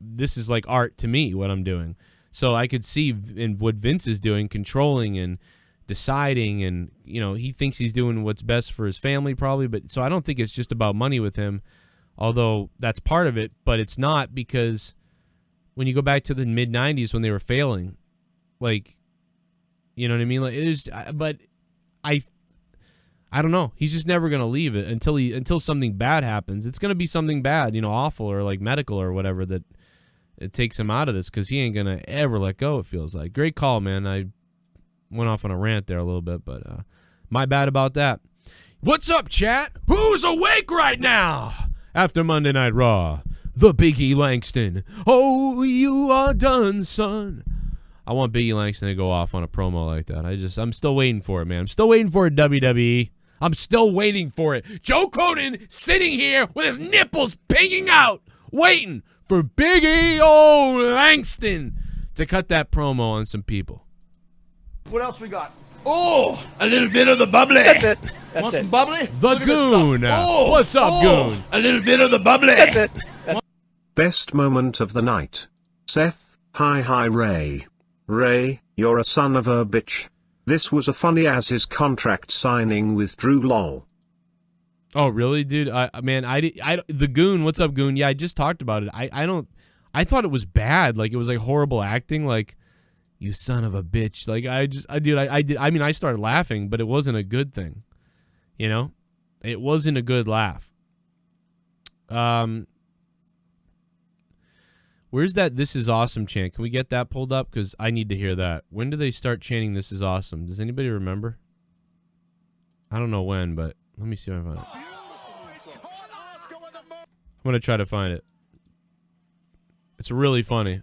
This is like art to me, what I'm doing. So I could see in what Vince is doing, controlling and deciding, and he thinks he's doing what's best for his family probably, but so I don't think it's just about money with him, although that's part of it, but it's not, because when you go back to the mid-90s when they were failing, like, you know what I mean? Like, it is, but I don't know. He's just never going to leave it until something bad happens. It's going to be something bad, awful or like medical or whatever, that it takes him out of this, because he ain't going to ever let go, it feels like. Great call, man. I went off on a rant there a little bit, but my bad about that. What's up, chat? Who's awake right now? After Monday Night Raw, the Big E Langston. Oh, you are done, son. I want Big E Langston to go off on a promo like that. I'm still waiting for it, man. I'm still waiting for it, WWE. I'm still waiting for it. Joe Cronin sitting here with his nipples pinging out, waiting for Big E Langston to cut that promo on some people. What else we got? Oh, a little bit of the bubbly. That's it. Want some bubbly? The Goon. What's up, Goon? A little bit of the bubbly. That's it. Best moment of the night. Seth, hi Ray. Ray, you're a son of a bitch. This was a funny as his contract signing with Drew lol. Oh, really, dude? The Goon, what's up, Goon? Yeah, I just talked about it. I thought it was bad. Like, it was like horrible acting. Like, you son of a bitch. Like, I started laughing, but it wasn't a good thing. It wasn't a good laugh. Where's that "This is awesome" chant? Can we get that pulled up? Because I need to hear that. When do they start chanting "This is awesome"? Does anybody remember? I don't know when, but let me see if I find it. I'm going to try to find it. It's really funny.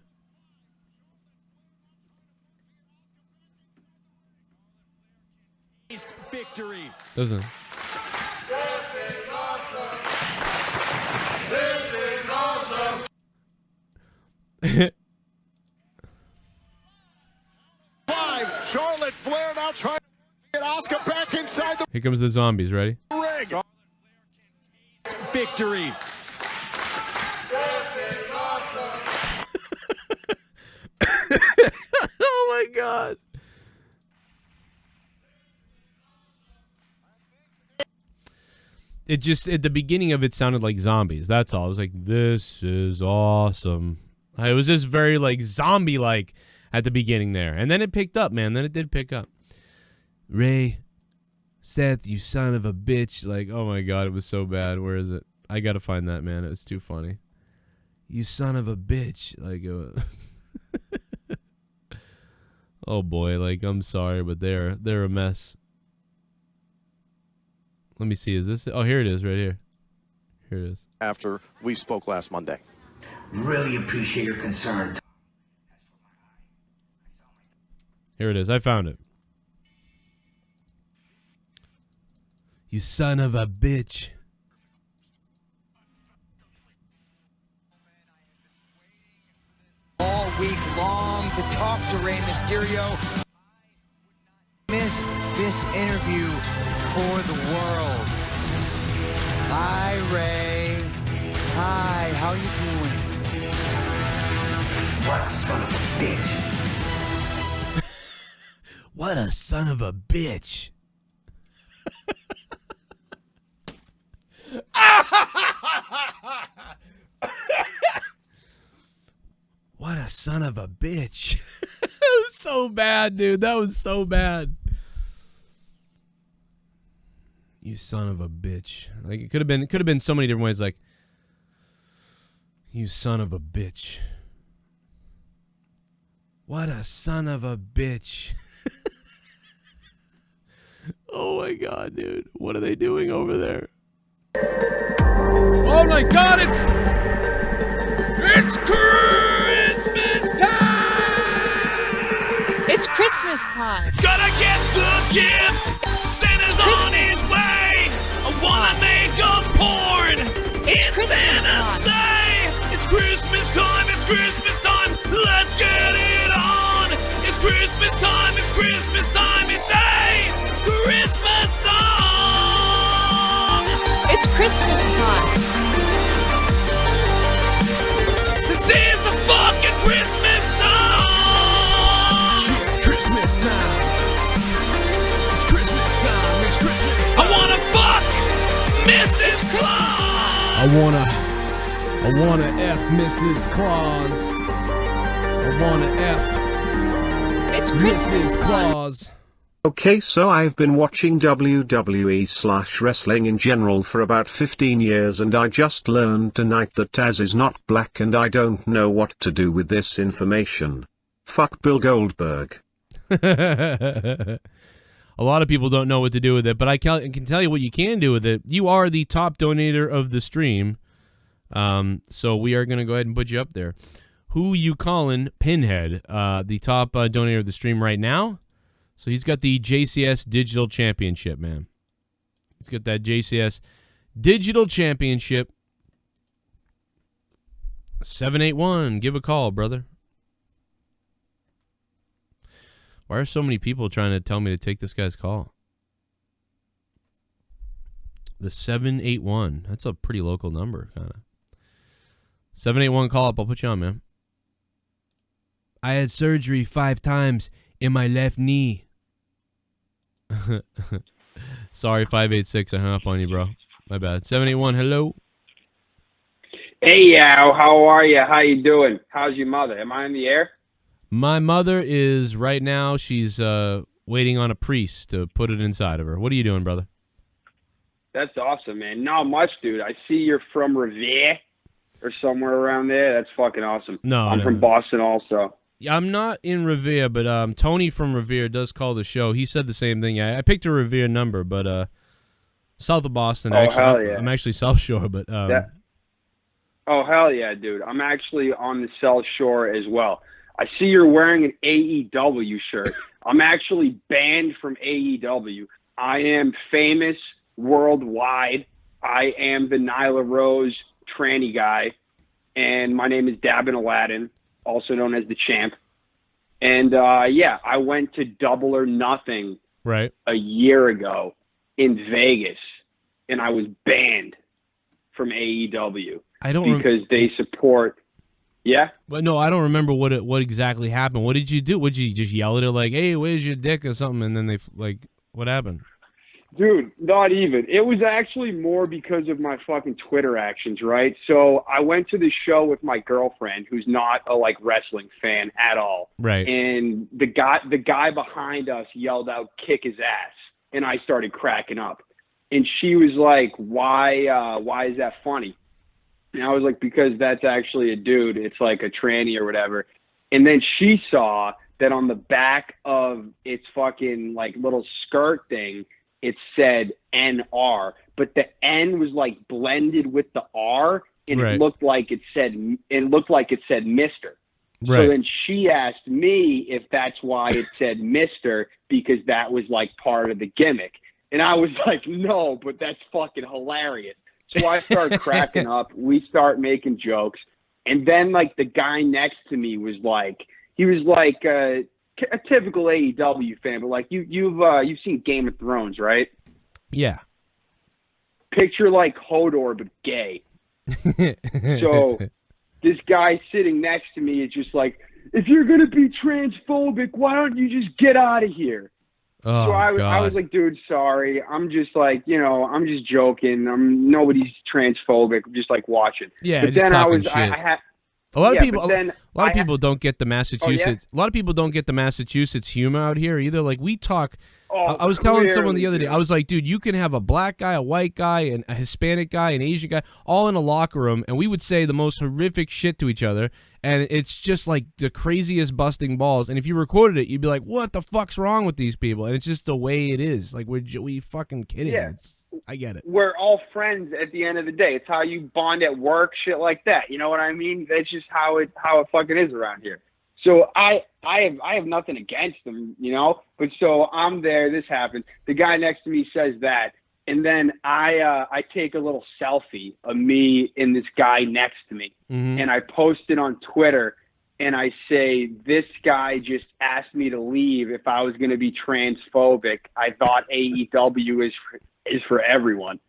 Victory. Doesn't. This is awesome. This is awesome. Charlotte Flair now trying to get Asuka back inside the Here comes the zombies. Ready? ring. Victory. This is awesome. Oh my God. It just, at the beginning of it, sounded like zombies. That's all. It was like, this is awesome. It was just very, like, zombie-like at the beginning there. And then it picked up, man. Then it did pick up. Ray, Seth, you son of a bitch. Like, oh my God, it was so bad. Where is it? I gotta find that, man. It was too funny. You son of a bitch. Like, oh boy, like, I'm sorry, but they're a mess. Let me see. Is this it? Oh, here it is, right here. Here it is. After we spoke last Monday. Really appreciate your concern. Here it is. I found it. You son of a bitch. All week long to talk to Rey Mysterio. Miss this interview for the world. Hi, Ray. Hi, how you doing? What a son of a bitch. What a son of a bitch. What a son of a bitch. That was so bad, dude. That was so bad. You son of a bitch. Like, it could have been so many different ways, like, you son of a bitch. What a son of a bitch. Oh my God, dude. What are they doing over there? Oh my God, it's Christmas time! It's Christmas time. Gotta get the gifts. Santa's on his way. I wanna make a porn. It's Santa's sleigh. It's Christmas time. It's Christmas time. Let's get it on. It's Christmas time. It's Christmas time. It's a Christmas song. It's Christmas time. This is a fucking Christmas song. Christmas time. Mrs. Claus. I wanna F Mrs. Claus. I wanna F It's Mrs. Claus. Okay, so I've been watching WWE/wrestling in general for about 15 years, and I just learned tonight that Taz is not black, and I don't know what to do with this information. Fuck Bill Goldberg. A lot of people don't know what to do with it, but I can tell you what you can do with it. You are the top donator of the stream, so we are going to go ahead and put you up there. Who you calling Pinhead, the top donator of the stream right now? So he's got the JCS Digital Championship, man. He's got that JCS Digital Championship. 781, give a call, brother. Why are so many people trying to tell me to take this guy's call? The 781. That's a pretty local number, kind of. 781, call up. I'll put you on, man. I had surgery 5 times in my left knee. Sorry, 586. I hung up on you, bro. My bad. 781, hello. Hey, Yow. How are you? How you doing? How's your mother? Am I in the air? My mother is right now. She's waiting on a priest to put it inside of her. What are you doing, brother? That's awesome, man. Not much, dude. I see you're from Revere or somewhere around there. That's fucking awesome. No, I'm from Boston also. Yeah, I'm not in Revere, but Tony from Revere does call the show. He said the same thing. I picked a Revere number, but south of Boston. Oh, actually, hell yeah. I'm actually South Shore, but Oh, hell yeah, dude. I'm actually on the South Shore as well. I see you're wearing an AEW shirt. I'm actually banned from AEW. I am famous worldwide. I am the Nyla Rose tranny guy, and my name is Dabin Aladdin, also known as the Champ. And yeah, I went to Double or Nothing a year ago in Vegas, and I was banned from AEW because they support. Yeah, but no, I don't remember what exactly happened. What did you do? Would you just yell at her like, "Hey, where's your dick?" or something? And then they what happened? Dude, not even. It was actually more because of my fucking Twitter actions, right? So I went to the show with my girlfriend, who's not a wrestling fan at all. Right. And the guy behind us yelled out, "Kick his ass," and I started cracking up. And she was like, "Why is that funny?" And I was like, "Because that's actually a dude. It's like a tranny or whatever." And then she saw that on the back of its fucking little skirt thing, it said NR, but the N was blended with the R, and it looked like it said Mr. Right. So then she asked me if that's why it said Mr. because that was part of the gimmick, and I was like, no, but that's fucking hilarious. So I started cracking up. We start making jokes, and then the guy next to me was he was a typical AEW fan, but you've seen Game of Thrones, right? Yeah. Picture Hodor but gay. So this guy sitting next to me is just if you're gonna be transphobic, why don't you just get out of here? Oh, so I was like, dude, sorry. I'm just I'm just joking. Nobody's transphobic. I'm just watching. Yeah, but just then talking shit. I had. A lot of people. But then a lot of people don't get the Massachusetts. A lot of people don't get the Massachusetts humor out here either. We talk. I was telling someone the other day. I was like, dude, you can have a black guy, a white guy, and a Hispanic guy, an Asian guy, all in a locker room, and we would say the most horrific shit to each other, and it's just the craziest busting balls. And if you recorded it, you'd be like, what the fuck's wrong with these people? And it's just the way it is. We fucking kidding. Yeah. I get it. We're all friends at the end of the day. It's how you bond at work, shit like that. You know what I mean? That's just how it fucking is around here. So I have nothing against them, But so I'm there. This happened. The guy next to me says that, and then I take a little selfie of me and this guy next to me, and I post it on Twitter, and I say, this guy just asked me to leave if I was going to be transphobic. I thought AEW is for everyone.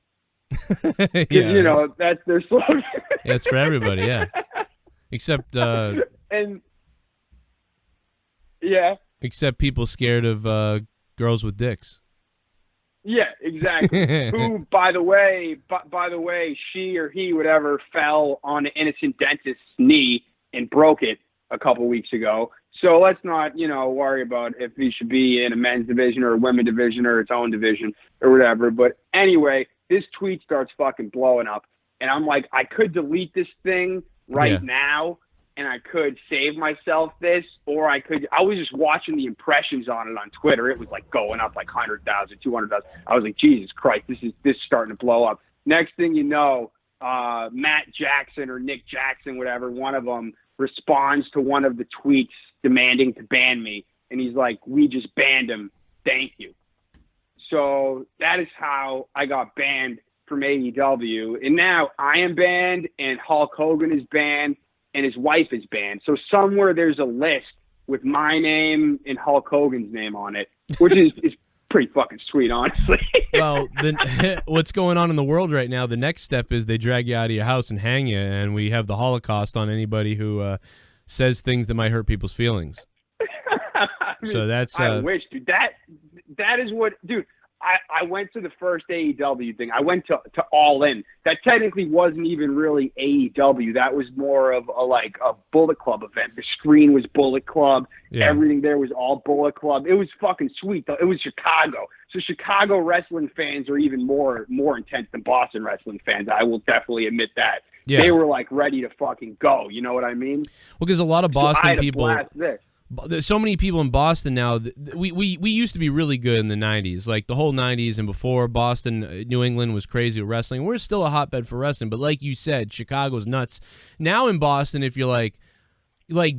Yeah. That's their slogan. Yeah, it's for everybody, yeah. Except and yeah. Except people scared of girls with dicks. Yeah, exactly. Who, by the way, she or he, whatever, fell on an innocent dentist's knee and broke it a couple weeks ago. So let's not, worry about if he should be in a men's division or a women's division or its own division or whatever. But anyway, this tweet starts fucking blowing up. And I'm like, I could delete this thing right now, and I could save myself this, or I was just watching the impressions on it on Twitter. It was like going up like 100,000, 200,000. I was like, Jesus Christ, this is starting to blow up. Next thing you know, Matt Jackson or Nick Jackson, whatever, one of them responds to one of the tweets demanding to ban me. And he's like, we just banned him. Thank you. So that is how I got banned from AEW. And now I am banned, and Hulk Hogan is banned, and his wife is banned. So somewhere there's a list with my name and Hulk Hogan's name on it, which is pretty fucking sweet, honestly. Well, what's going on in the world right now, the next step is they drag you out of your house and hang you, and we have the Holocaust on anybody who says things that might hurt people's feelings. So that's... I wish, dude. That is what... Dude, I went to the first AEW thing. I went to All In. That technically wasn't even really AEW. That was more of a Bullet Club event. The screen was Bullet Club. Yeah. Everything there was all Bullet Club. It was fucking sweet, though. It was Chicago. So Chicago wrestling fans are even more intense than Boston wrestling fans. I will definitely admit that. Yeah. They were ready to fucking go. You know what I mean? Well, because a lot of Boston people... There's so many people in Boston now. We used to be really good in the 90s, like the whole 90s and before. Boston, New England was crazy with wrestling. We're still a hotbed for wrestling, but like you said, Chicago's nuts. Now in Boston, if you're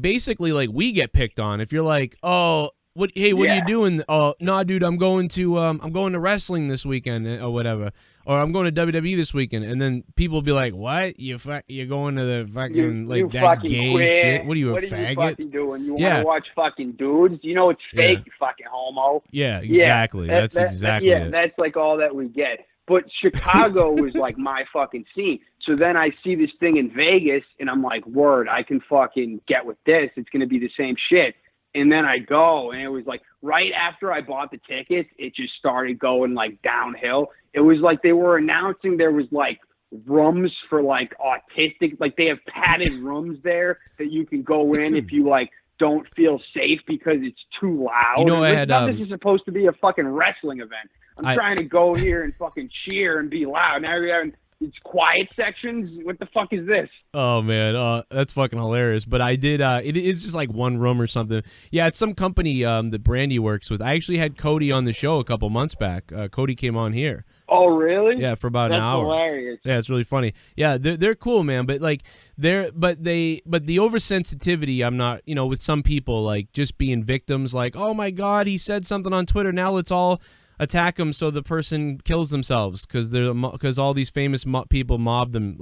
basically we get picked on. If you're like, oh, what are you doing? Oh, nah, dude, I'm going to wrestling this weekend or whatever. Or I'm going to WWE this weekend, and then people will be like, "What? You're going to the fucking that fucking gay quit. Shit? What are you, a faggot? What are you fucking doing? You want to watch fucking dudes? You know it's fake, you fucking homo." Yeah, exactly. That's exactly it. That's all that we get. But Chicago was my fucking scene. So then I see this thing in Vegas, and I'm like, "Word, I can fucking get with this. It's going to be the same shit." And then I go, and it was right after I bought the tickets, it just started going downhill. It was they were announcing there was rooms for autistic, they have padded rooms there that you can go in if you don't feel safe because it's too loud. You know, this is supposed to be a fucking wrestling event. I'm trying to go here and fucking cheer and be loud. Now you're having it's quiet sections. What the fuck is this? Oh man, that's fucking hilarious. But I did. It's just one room or something. Yeah, it's some company that Brandy works with. I actually had Cody on the show a couple months back. Cody came on here. Oh really? Yeah, for about an hour. That's hilarious. Yeah, it's really funny. Yeah, they're cool, man. But the oversensitivity. I'm not. With some people just being victims. Oh my God, he said something on Twitter. Now let's all attack them so the person kills themselves because all these famous people mob them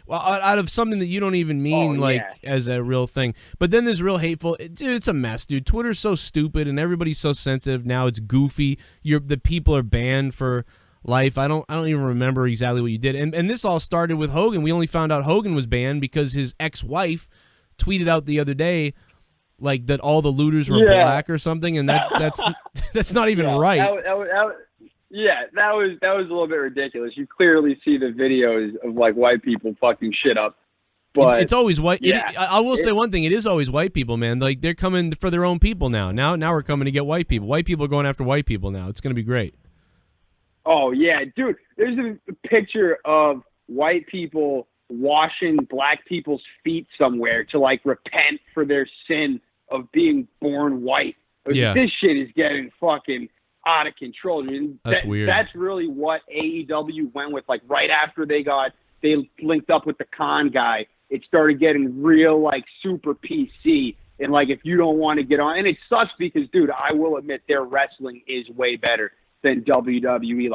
out of something that you don't even mean as a real thing. But then there's real hateful. Dude, it's a mess, dude. Twitter's so stupid and everybody's so sensitive now. It's goofy. The people are banned for life. I don't even remember exactly what you did. And this all started with Hogan. We only found out Hogan was banned because his ex-wife tweeted out the other day that all the looters were black or something, and that's not even right. That was a little bit ridiculous. You clearly see the videos of white people fucking shit up. But it's always white. Yeah, I will say one thing: it is always white people, man. They're coming for their own people now. Now we're coming to get white people. White people are going after white people now. It's going to be great. Oh yeah, dude. There's a picture of white people washing black people's feet somewhere to repent for their sin of being born white. Yeah. This shit is getting fucking out of control. That's weird. That's really what AEW went with. Right after they linked up with the Khan guy, it started getting real super PC. And if you don't want to get on, and it sucks because, dude, I will admit their wrestling is way better than WWE.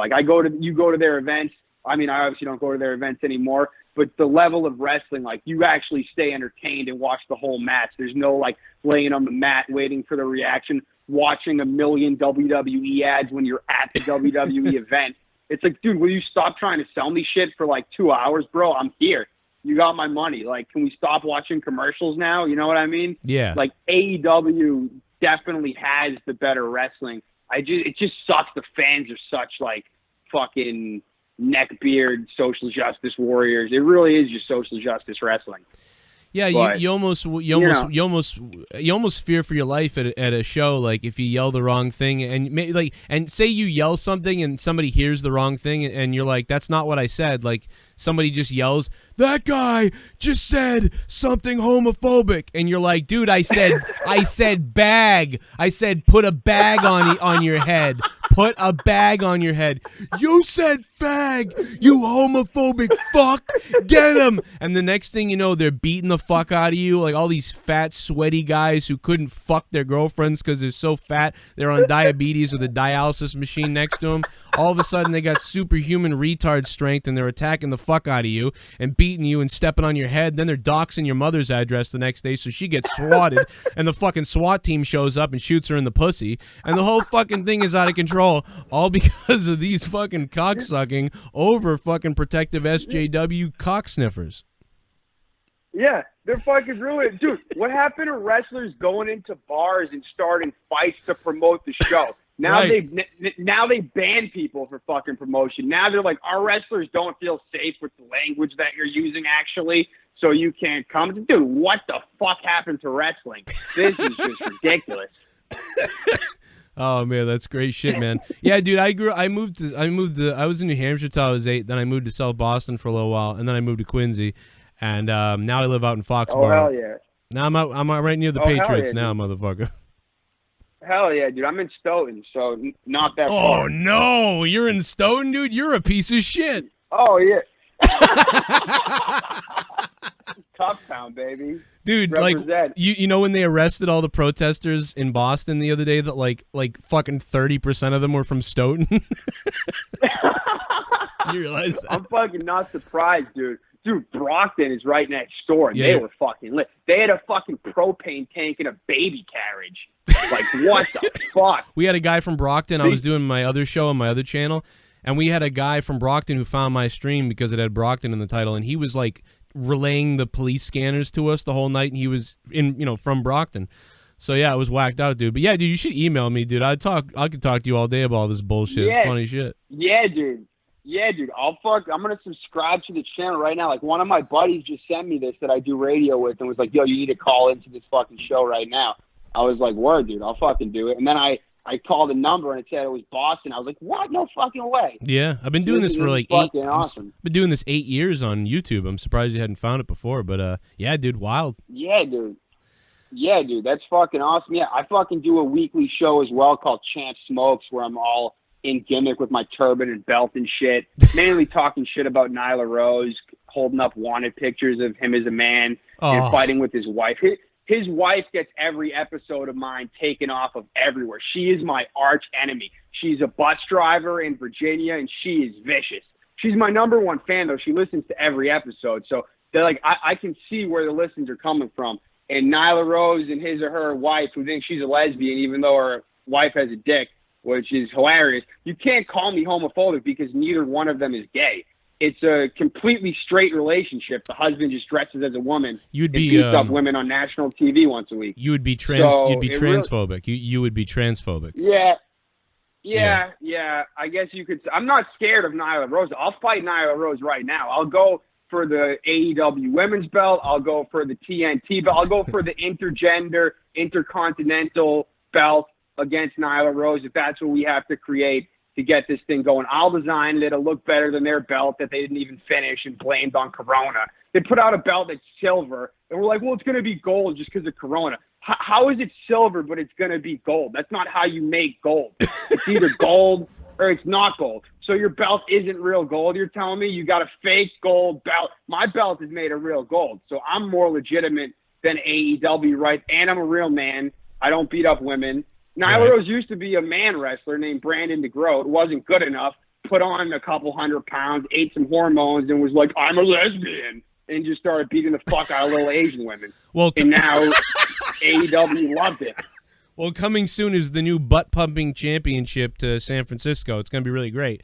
You go to their events. I mean, I obviously don't go to their events anymore, but the level of wrestling, you actually stay entertained and watch the whole match. There's no laying on the mat waiting for the reaction, watching a million WWE ads when you're at the WWE event. It's dude, will you stop trying to sell me shit for 2 hours, bro? I'm here. You got my money. Can we stop watching commercials now? You know what I mean? Yeah. AEW definitely has the better wrestling. it just sucks. The fans are such like fucking neckbeard social justice warriors. It really is just social justice wrestling. Yeah, But, you almost fear for your life at a show, like if you yell the wrong thing and say you yell something and somebody hears the wrong thing and you're like, that's not what I said. Like somebody just yells, that guy just said something homophobic, and you're like, dude, I said bag. I said put a bag on your head. Put a bag on your head. You said fag, you homophobic fuck. Get him. And the next thing you know, they're beating the fuck out of you. Like all these fat, sweaty guys who couldn't fuck their girlfriends because they're so fat. They're on diabetes with a dialysis machine next to them. All of a sudden, they got superhuman retard strength and they're attacking the fuck out of you and beating you and stepping on your head. Then they're doxing your mother's address the next day so she gets swatted and the fucking SWAT team shows up and shoots her in the pussy. And the whole fucking thing is out of control. All because of these fucking cocksucking over fucking protective SJW cocksniffers. Yeah, they're fucking ruined. Dude, what happened to wrestlers going into bars and starting fights to promote the show? Now they ban people for fucking promotion. Now they're like, our wrestlers don't feel safe with the language that you're using actually, so you can't come. Dude, what the fuck happened to wrestling? This is just ridiculous. Oh man, that's great shit, man. Yeah, dude, I was in New Hampshire till I was 8, then I moved to South Boston for a little while, and then I moved to Quincy, and now I live out in Foxborough. Oh hell yeah. Now I'm out right near the Patriots now, motherfucker. Hell yeah, dude. I'm in Stoughton, so not that far. Oh no, you're in Stoughton, dude? You're a piece of shit. Oh yeah. Tough town, baby. Dude, Represent. like you know when they arrested all the protesters in Boston the other day that like fucking 30% of them were from Stoughton? You realize that? I'm fucking not surprised, dude. Dude, Brockton is right next door, and they were fucking lit. They had a fucking propane tank and a baby carriage. Like, what the fuck? We had a guy from Brockton. I was doing my other show on my other channel, and we had a guy from Brockton who found my stream because it had Brockton in the title, and he was like relaying the police scanners to us the whole night, and he was from Brockton. So yeah, it was whacked out, dude. But yeah, dude, you should email me, dude. I could talk to you all day about all this bullshit. Yeah. It's funny shit. Yeah, dude. Yeah, dude. I'm gonna subscribe to the channel right now. Like, one of my buddies just sent me this that I do radio with and was like, yo, you need to call into this fucking show right now. I was like, word, dude, I'll fucking do it. And then I called a number and it said it was Boston. I was like, what? No fucking way. Yeah, I've been doing this for like 8 awesome. Been doing this 8 years on YouTube. I'm surprised you hadn't found it before, but yeah, dude, wild. Yeah, dude. Yeah, dude, that's fucking awesome. Yeah, I fucking do a weekly show as well called Champ Smokes, where I'm all in gimmick with my turban and belt and shit, mainly talking shit about Nyla Rose, holding up wanted pictures of him as a man and fighting with his wife. His wife gets every episode of mine taken off of everywhere. She is my arch enemy. She's a bus driver in Virginia, and she is vicious. She's my #1 fan, though. She listens to every episode. So they're like, I can see where the listens are coming from. And Nyla Rose and his or her wife, who thinks she's a lesbian, even though her wife has a dick, which is hilarious. You can't call me homophobic because neither one of them is gay. It's a completely straight relationship. The husband just dresses as a woman. You'd and be beats up women on national TV once a week. You would be transphobic. You would be transphobic. Yeah. I guess you could. I'm not scared of Nyla Rose. I'll fight Nyla Rose right now. I'll go for the AEW women's belt. I'll go for the TNT belt. I'll go for the intergender, intercontinental belt against Nyla Rose if that's what we have to create to get this thing going. I'll design it. It'll look better than their belt that they didn't even finish and blamed on Corona. They put out a belt that's silver, and we're like, well, it's going to be gold just because of Corona. How is it silver, but it's going to be gold? That's not how you make gold. It's either gold or it's not gold. So your belt isn't real gold. You're telling me you got a fake gold belt. My belt is made of real gold, so I'm more legitimate than AEW, right? And I'm a real man. I don't beat up women. Nyla Rose used to be a man wrestler named Brandon DeGroat. It wasn't good enough. Put on a couple 100 pounds, ate some hormones, and was like, I'm a lesbian. And just started beating the fuck out of little Asian women. And now AEW loved it. Well, coming soon is the new butt-pumping championship to San Francisco. It's going to be really great.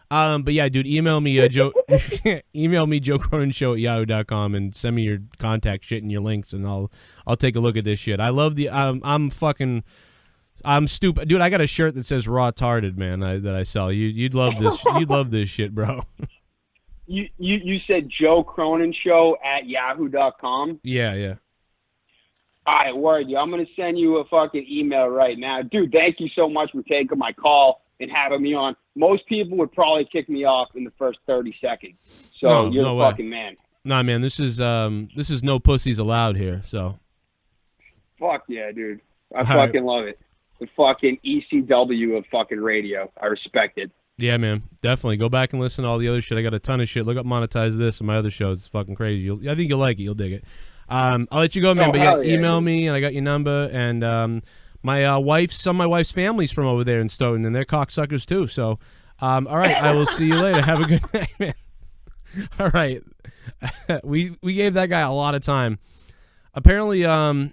But yeah, dude, email me, Joe. Email me, JoeCroninShow@yahoo.com, and send me your contact shit and your links, and I'll take a look at this shit. I love the. I'm fucking I'm stupid, dude. I got a shirt that says "Raw Tarded," man. That I sell. You'd love this. You'd love this shit, bro. You said Joe Cronin Show at yahoo.com? Yeah. All right, word. I'm going to send you a fucking email right now. Dude, thank you so much for taking my call and having me on. Most people would probably kick me off in the first 30 seconds. So you're the fucking man. Nah, man, this is no pussies allowed here, so. Fuck yeah, dude. I fucking love it. The fucking ECW of fucking radio. I respect it. Yeah, man, definitely. Go back and listen to all the other shit. I got a ton of shit. Look up Monetize This and my other shows. It's fucking crazy. I think you'll like it. You'll dig it. I'll let you go, man, but yeah, email me, and I got your number, and my wife's family's from over there in Stoughton, and they're cocksuckers too, so all right, I will see you later. Have a good night, man. All right. we gave that guy a lot of time. Apparently, I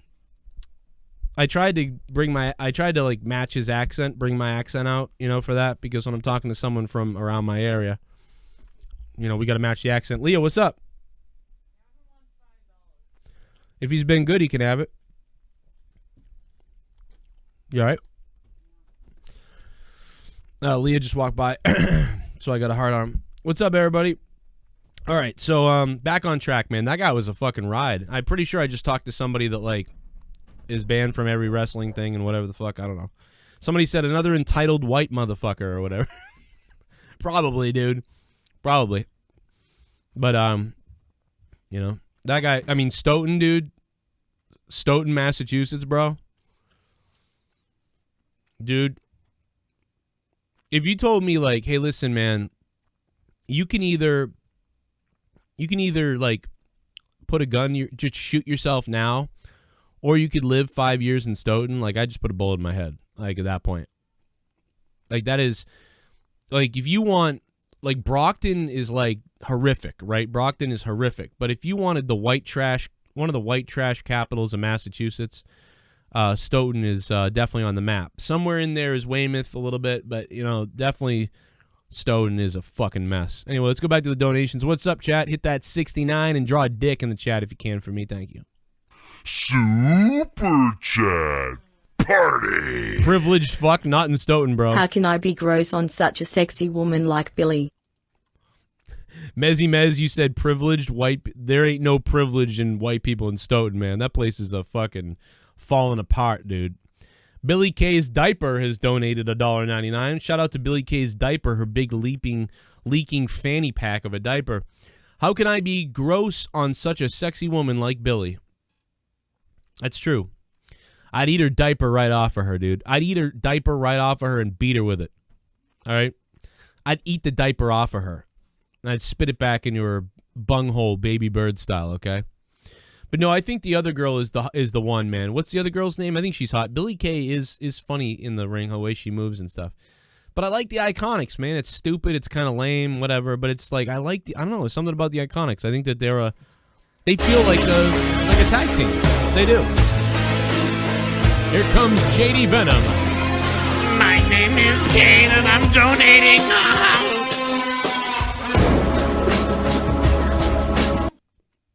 tried to like match his accent, bring my accent out, for that, because when I'm talking to someone from around my area, we got to match the accent. Leo, what's up? If he's been good, he can have it. You all right? Leah just walked by, so I got a hard arm. What's up, everybody? All right, so back on track, man. That guy was a fucking ride. I'm pretty sure I just talked to somebody that, like, is banned from every wrestling thing and whatever the fuck. I don't know. Somebody said another entitled white motherfucker or whatever. Probably, dude. Probably. But, that guy, I mean, Stoughton, dude. Stoughton, Massachusetts, bro. Dude. If you told me, like, hey, listen, man, you can either like, put a gun, just shoot yourself now, or you could live 5 years in Stoughton, like, I just put a bullet in my head, like, at that point. Like, that is, like, if you want, like, Brockton is, like, horrific, right? Brockton is horrific. But if you wanted the white trash, one of the white trash capitals of Massachusetts, Stoughton is definitely on the map. Somewhere in there is Weymouth a little bit, but, definitely Stoughton is a fucking mess. Anyway, let's go back to the donations. What's up, chat? Hit that 69 and draw a dick in the chat if you can for me. Thank you. Super Chat Party. Privileged fuck, not in Stoughton, bro. How can I be gross on such a sexy woman like Billy? Mezzy Mez, you said privileged white. There ain't no privilege in white people in Stoughton, man. That place is a fucking falling apart, dude. Billy K's Diaper has donated $1.99. Shout out to Billy K's Diaper, her big leaking fanny pack of a diaper. How can I be gross on such a sexy woman like Billy? That's true. I'd eat her diaper right off of her, dude. I'd eat her diaper right off of her and beat her with it. All right? I'd eat the diaper off of her. And I'd spit it back into her bunghole baby bird style, okay? But no, I think the other girl is the one, man. What's the other girl's name? I think she's hot. Billy Kay is funny in the ring, the way she moves and stuff. But I like the Iconics, man. It's stupid. It's kind of lame, whatever. But it's like, I don't know. There's something about the Iconics. I think that they feel like a tag team. They do. Here comes JDVenom. My name is Kane and I'm donating.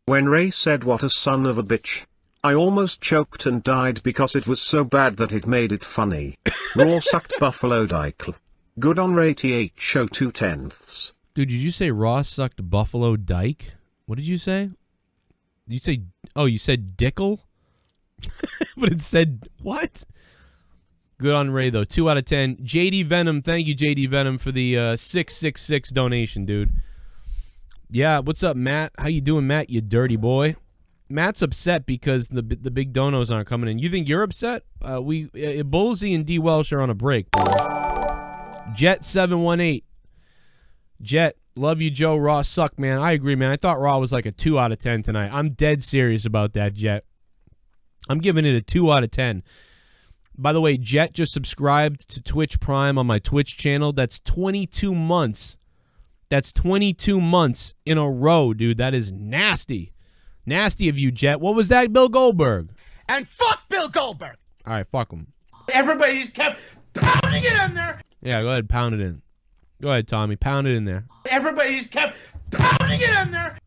When Ray said what a son of a bitch, I almost choked and died because it was so bad that it made it funny. Raw sucked Buffalo Dyke. Good on Ray TH show 2/10. Dude, did you say Raw sucked Buffalo Dyke? What did you say? You said Dickel? But it said what? Good on Ray though. 2 out of 10. JDVenom, thank you JDVenom for the 666 donation, dude. Yeah, what's up, Matt? How you doing, Matt? You dirty boy. Matt's upset because the big donos aren't coming in. You think you're upset? ItsBulzie and Dwelsh are on a break. Jet 718. Jet, love you, Joe. Raw suck, man. I agree, man. I thought Raw was like a 2 out of 10 tonight. I'm dead serious about that, Jet. I'm giving it a 2 out of 10. By the way, Jet just subscribed to Twitch Prime on my Twitch channel. That's 22 months. That's 22 months in a row, dude. That is nasty. Nasty of you, Jet. What was that, Bill Goldberg? And fuck Bill Goldberg. All right, fuck him. Everybody just kept pounding it in there. Yeah, go ahead, pound it in. Go ahead, Tommy, pound it in there. Everybody just kept pounding it in there.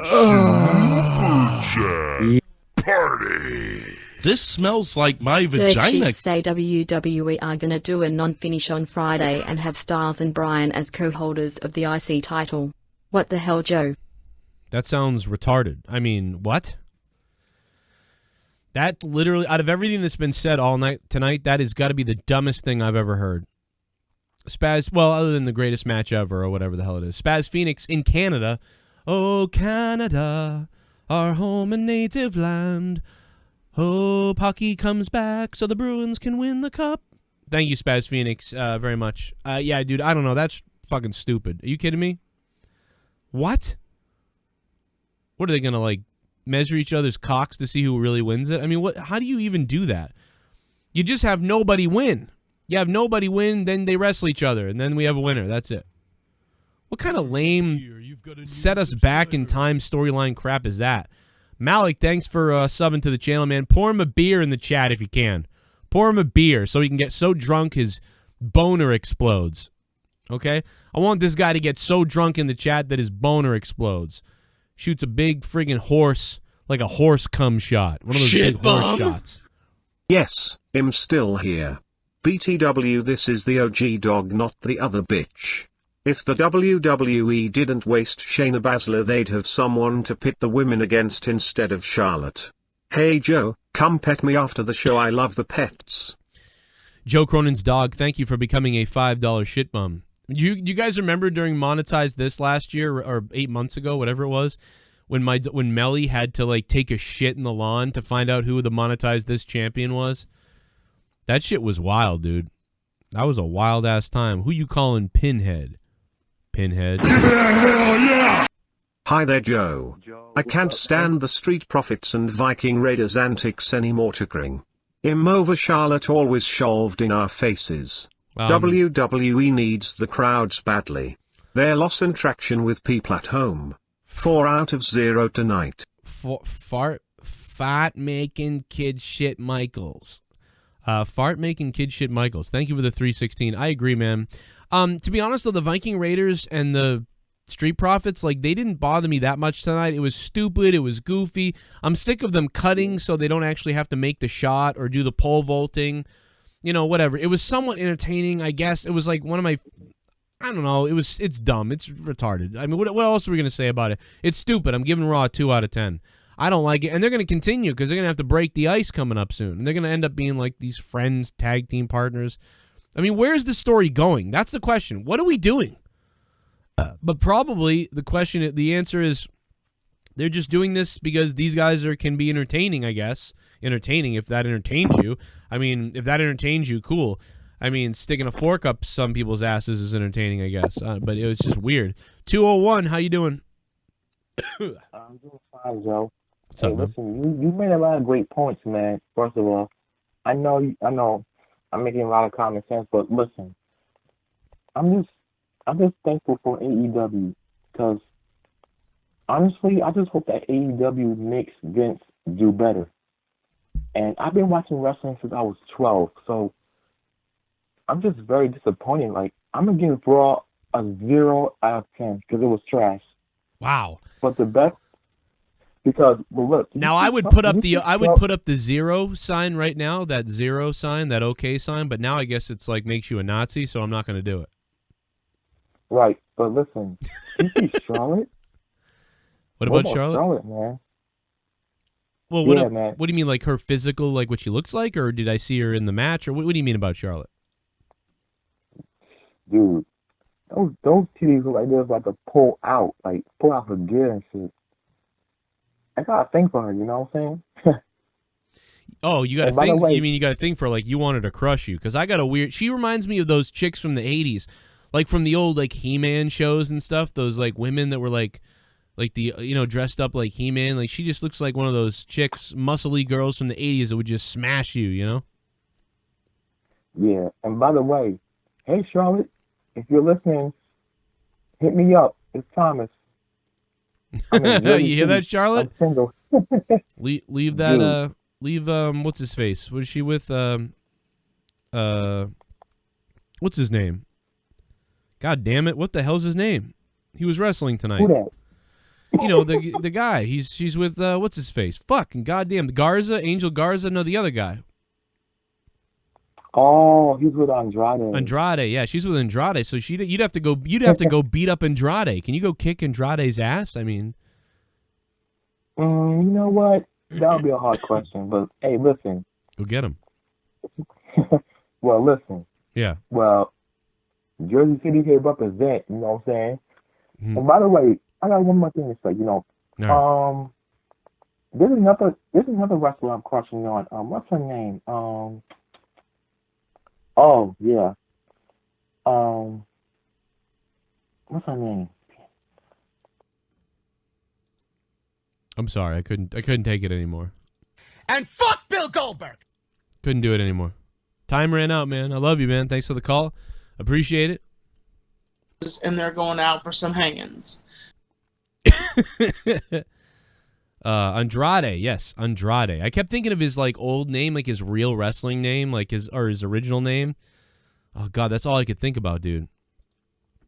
Super Chat Party. This smells like my Dirt vagina. sheets say WWE are gonna do a non-finish on Friday and have Styles and Bryan as co-holders of the IC title. What the hell, Joe? That sounds retarded. I mean, what? That literally, out of everything that's been said all night tonight, that has got to be the dumbest thing I've ever heard. Spaz, well, other than the greatest match ever or whatever the hell it is. Spaz Phoenix in Canada. Oh, Canada, our home and native land. Hope hockey comes back so the Bruins can win the cup. Thank you, Spaz Phoenix, very much. Yeah, dude, I don't know. That's fucking stupid. Are you kidding me? What? What are they going to, like, measure each other's cocks to see who really wins it? I mean, what? How do you even do that? You just have nobody win. You have nobody win, then they wrestle each other, and then we have a winner. That's it. What kind of lame set us back in time storyline crap is that? Malik, thanks for subbing to the channel, man. Pour him a beer in the chat if you can. Pour him a beer so he can get so drunk his boner explodes. Okay? I want this guy to get so drunk in the chat that his boner explodes. Shoots a big friggin' horse, like a horse cum shot. One of those big horse shots. Yes, I'm still here. BTW, this is the OG dog, not the other bitch. If the WWE didn't waste Shayna Baszler, they'd have someone to pit the women against instead of Charlotte. Hey Joe, come pet me after the show, I love the pets. Joe Cronin's dog, thank you for becoming a $5 shit bum. You guys remember during Monetize This last year or 8 months ago, whatever it was, when Melly had to like take a shit in the lawn to find out who the Monetize This champion was? That shit was wild, dude. That was a wild ass time. Who you calling Pinhead? Pinhead. Hell yeah! Hi there, Joe. I can't stand the Street Profits and Viking Raiders antics anymore to cring. Him over Charlotte always shoved in our faces. WWE needs the crowds badly. They're lost traction with people at home. 4 out of 0 tonight. Fart making kid shit Michaels. Fart making kid shit Michaels. Thank you for the 316. I agree, man. To be honest though, the Viking Raiders and the Street Profits, like, they didn't bother me that much tonight. It was stupid. It was goofy. I'm sick of them cutting so they don't actually have to make the shot or do the pole vaulting. You know, whatever. It was somewhat entertaining, I guess. It was like one of my, I don't know. It's dumb. It's retarded. I mean, what else are we going to say about it? It's stupid. I'm giving Raw a 2 out of 10. I don't like it. And they're going to continue because they're going to have to break the ice coming up soon. And they're going to end up being like these friends, tag team partners. I mean, where's the story going? That's the question. What are we doing? But probably the answer is they're just doing this because these guys can be entertaining, I guess. Entertaining, if that entertains you. I mean, if that entertains you, cool. I mean, sticking a fork up some people's asses is entertaining, I guess. But it was just weird. 201, how you doing? I'm doing fine, Joe. What's up, man? Listen, you made a lot of great points, man. First of all, I know I'm making a lot of common sense, but listen, I'm just thankful for AEW because honestly, I just hope that AEW makes Vince do better. And I've been watching wrestling since I was 12, so I'm just very disappointed. Like, I'm gonna give Raw a 0 out of 10 because it was trash. Wow. But the best, because well, look. Now I would put up the 0 sign right now, that 0 sign, that okay sign. But now I guess it's like makes you a Nazi, so I'm not gonna do it. Right, but listen, you see Charlotte. What about Charlotte? Charlotte, man. Well, yeah, man. What do you mean, like her physical, like what she looks like, or did I see her in the match, or what do you mean about Charlotte? Dude, those titties look like they're about to pull out her gear and shit. I got a thing for her, you know what I'm saying? Oh, you got to think. You mean you got to think for like you wanted to crush you? Because I got a weird. She reminds me of those chicks from the '80s, like from the old like He-Man shows and stuff. Those like women that were like the dressed up like He-Man. Like she just looks like one of those chicks, muscly girls from the '80s that would just smash you. You know? Yeah. And by the way, hey Charlotte, if you're listening, hit me up. It's Thomas. You hear that, Charlotte? I'm single. leave that. Leave what's his face? Was she with what's his name? God damn it! What the hell's his name? He was wrestling tonight. Who that? You know, the guy. She's with what's his face? Fucking goddamn Garza, Angel Garza. No, the other guy. Oh, he's with Andrade. Andrade, yeah, she's with Andrade. So you'd have to go beat up Andrade. Can you go kick Andrade's ass? I mean, you know what? That would be a hard question. But hey, listen. Go get him. Well, listen. Yeah. Well, Jersey City here represent. You know what I'm saying? Mm-hmm. And by the way, I got one more thing to say. You know, there's another wrestler I'm crushing on. What's her name? Oh yeah. What's her name? I'm sorry, I couldn't take it anymore. And fuck Bill Goldberg. Couldn't do it anymore. Time ran out, man. I love you, man. Thanks for the call. Appreciate it. And they're going out for some hangings. Andrade, yes, Andrade. I kept thinking of his like old name, like his real wrestling name, like his original name. Oh God, that's all I could think about, dude.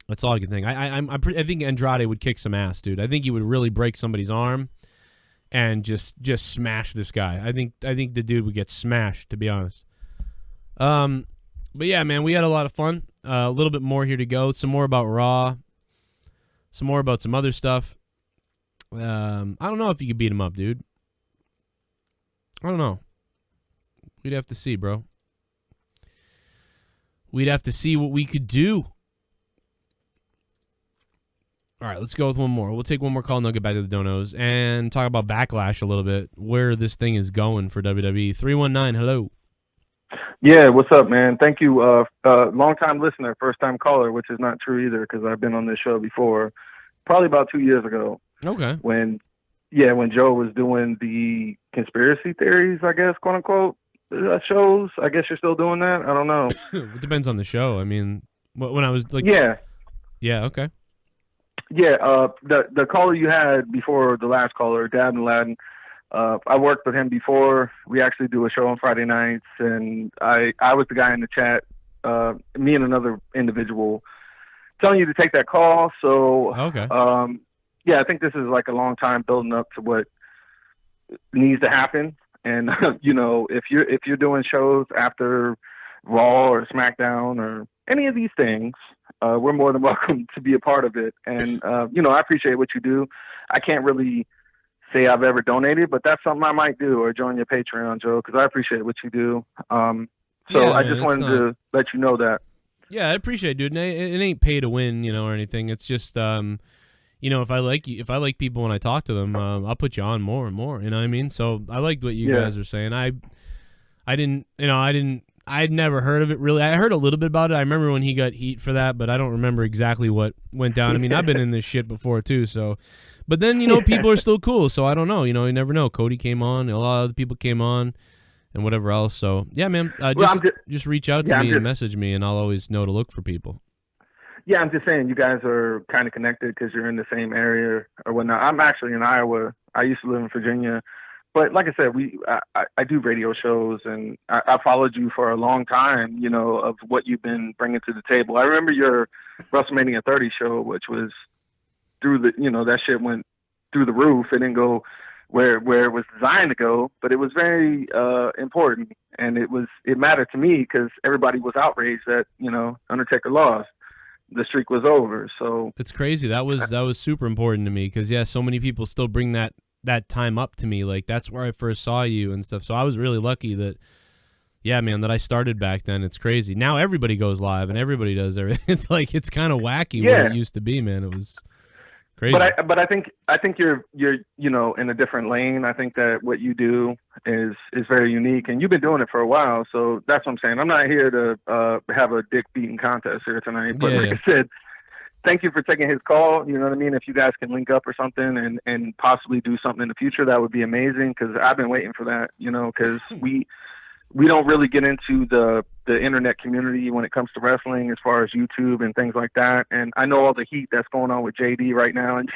That's all I could think. I think Andrade would kick some ass, dude. I think he would really break somebody's arm and just smash this guy. I think the dude would get smashed, to be honest. But yeah, man, we had a lot of fun. A little bit more here to go. Some more about Raw. Some more about some other stuff. I don't know if you could beat him up, dude. I don't know. We'd have to see, bro. We'd have to see what we could do. All right, let's go with one more. We'll take one more call and then get back to the donos and talk about Backlash a little bit, where this thing is going for WWE. 319, hello. Yeah, what's up, man? Thank you. Long-time listener, first-time caller, which is not true either because I've been on this show before, probably about 2 years ago. Okay. When Joe was doing the conspiracy theories, I guess, quote-unquote, shows. I guess you're still doing that? I don't know. It depends on the show. I mean, when I was like... Yeah. Yeah, okay. Yeah, the caller you had before the last caller, Dad and Laden, I worked with him before. We actually do a show on Friday nights, and I was the guy in the chat, me and another individual, telling you to take that call. So, okay. Yeah, I think this is like a long time building up to what needs to happen. And you know, if you're doing shows after Raw or SmackDown or any of these things, we're more than welcome to be a part of it. And you know, I appreciate what you do. I can't really say I've ever donated, but that's something I might do, or join your Patreon, Joe, because I appreciate what you do. So yeah, I just wanted to let you know that. Yeah, I appreciate it, dude. It ain't pay to win, you know, or anything. It's just, you know, if I like people when I talk to them, I'll put you on more and more. You know what I mean? So I liked what you guys are saying. I'd never heard of it really. I heard a little bit about it. I remember when he got heat for that, but I don't remember exactly what went down. I mean, I've been in this shit before too, so. But then, you know, people are still cool, so I don't know. You know, you never know. Cody came on, a lot of other people came on, and whatever else. So yeah, man, just reach out to me and message me, and I'll always know to look for people. Yeah, I'm just saying you guys are kind of connected because you're in the same area or whatnot. I'm actually in Iowa. I used to live in Virginia. But like I said, I do radio shows, and I followed you for a long time, you know, of what you've been bringing to the table. I remember your WrestleMania 30 show, which was that shit went through the roof. It didn't go where it was designed to go, but it was very important, and it mattered to me because everybody was outraged that, you know, Undertaker lost. The streak was over. So it's crazy. That was super important to me because so many people still bring that time up to me. Like, that's where I first saw you and stuff. So I was really lucky that, that I started back then. It's crazy. Now everybody goes live and everybody does everything. It's like, it's kind of wacky where it used to be, man. It was crazy. But I think you're, you know, in a different lane. I think that what you do is very unique, and you've been doing it for a while. So that's what I'm saying. I'm not here to have a dick beating contest here tonight, but I said, thank you for taking his call. You know what I mean? If you guys can link up or something and possibly do something in the future, that would be amazing, because I've been waiting for that, you know, because we don't really get into the internet community when it comes to wrestling as far as YouTube and things like that. And I know all the heat that's going on with JD right now. And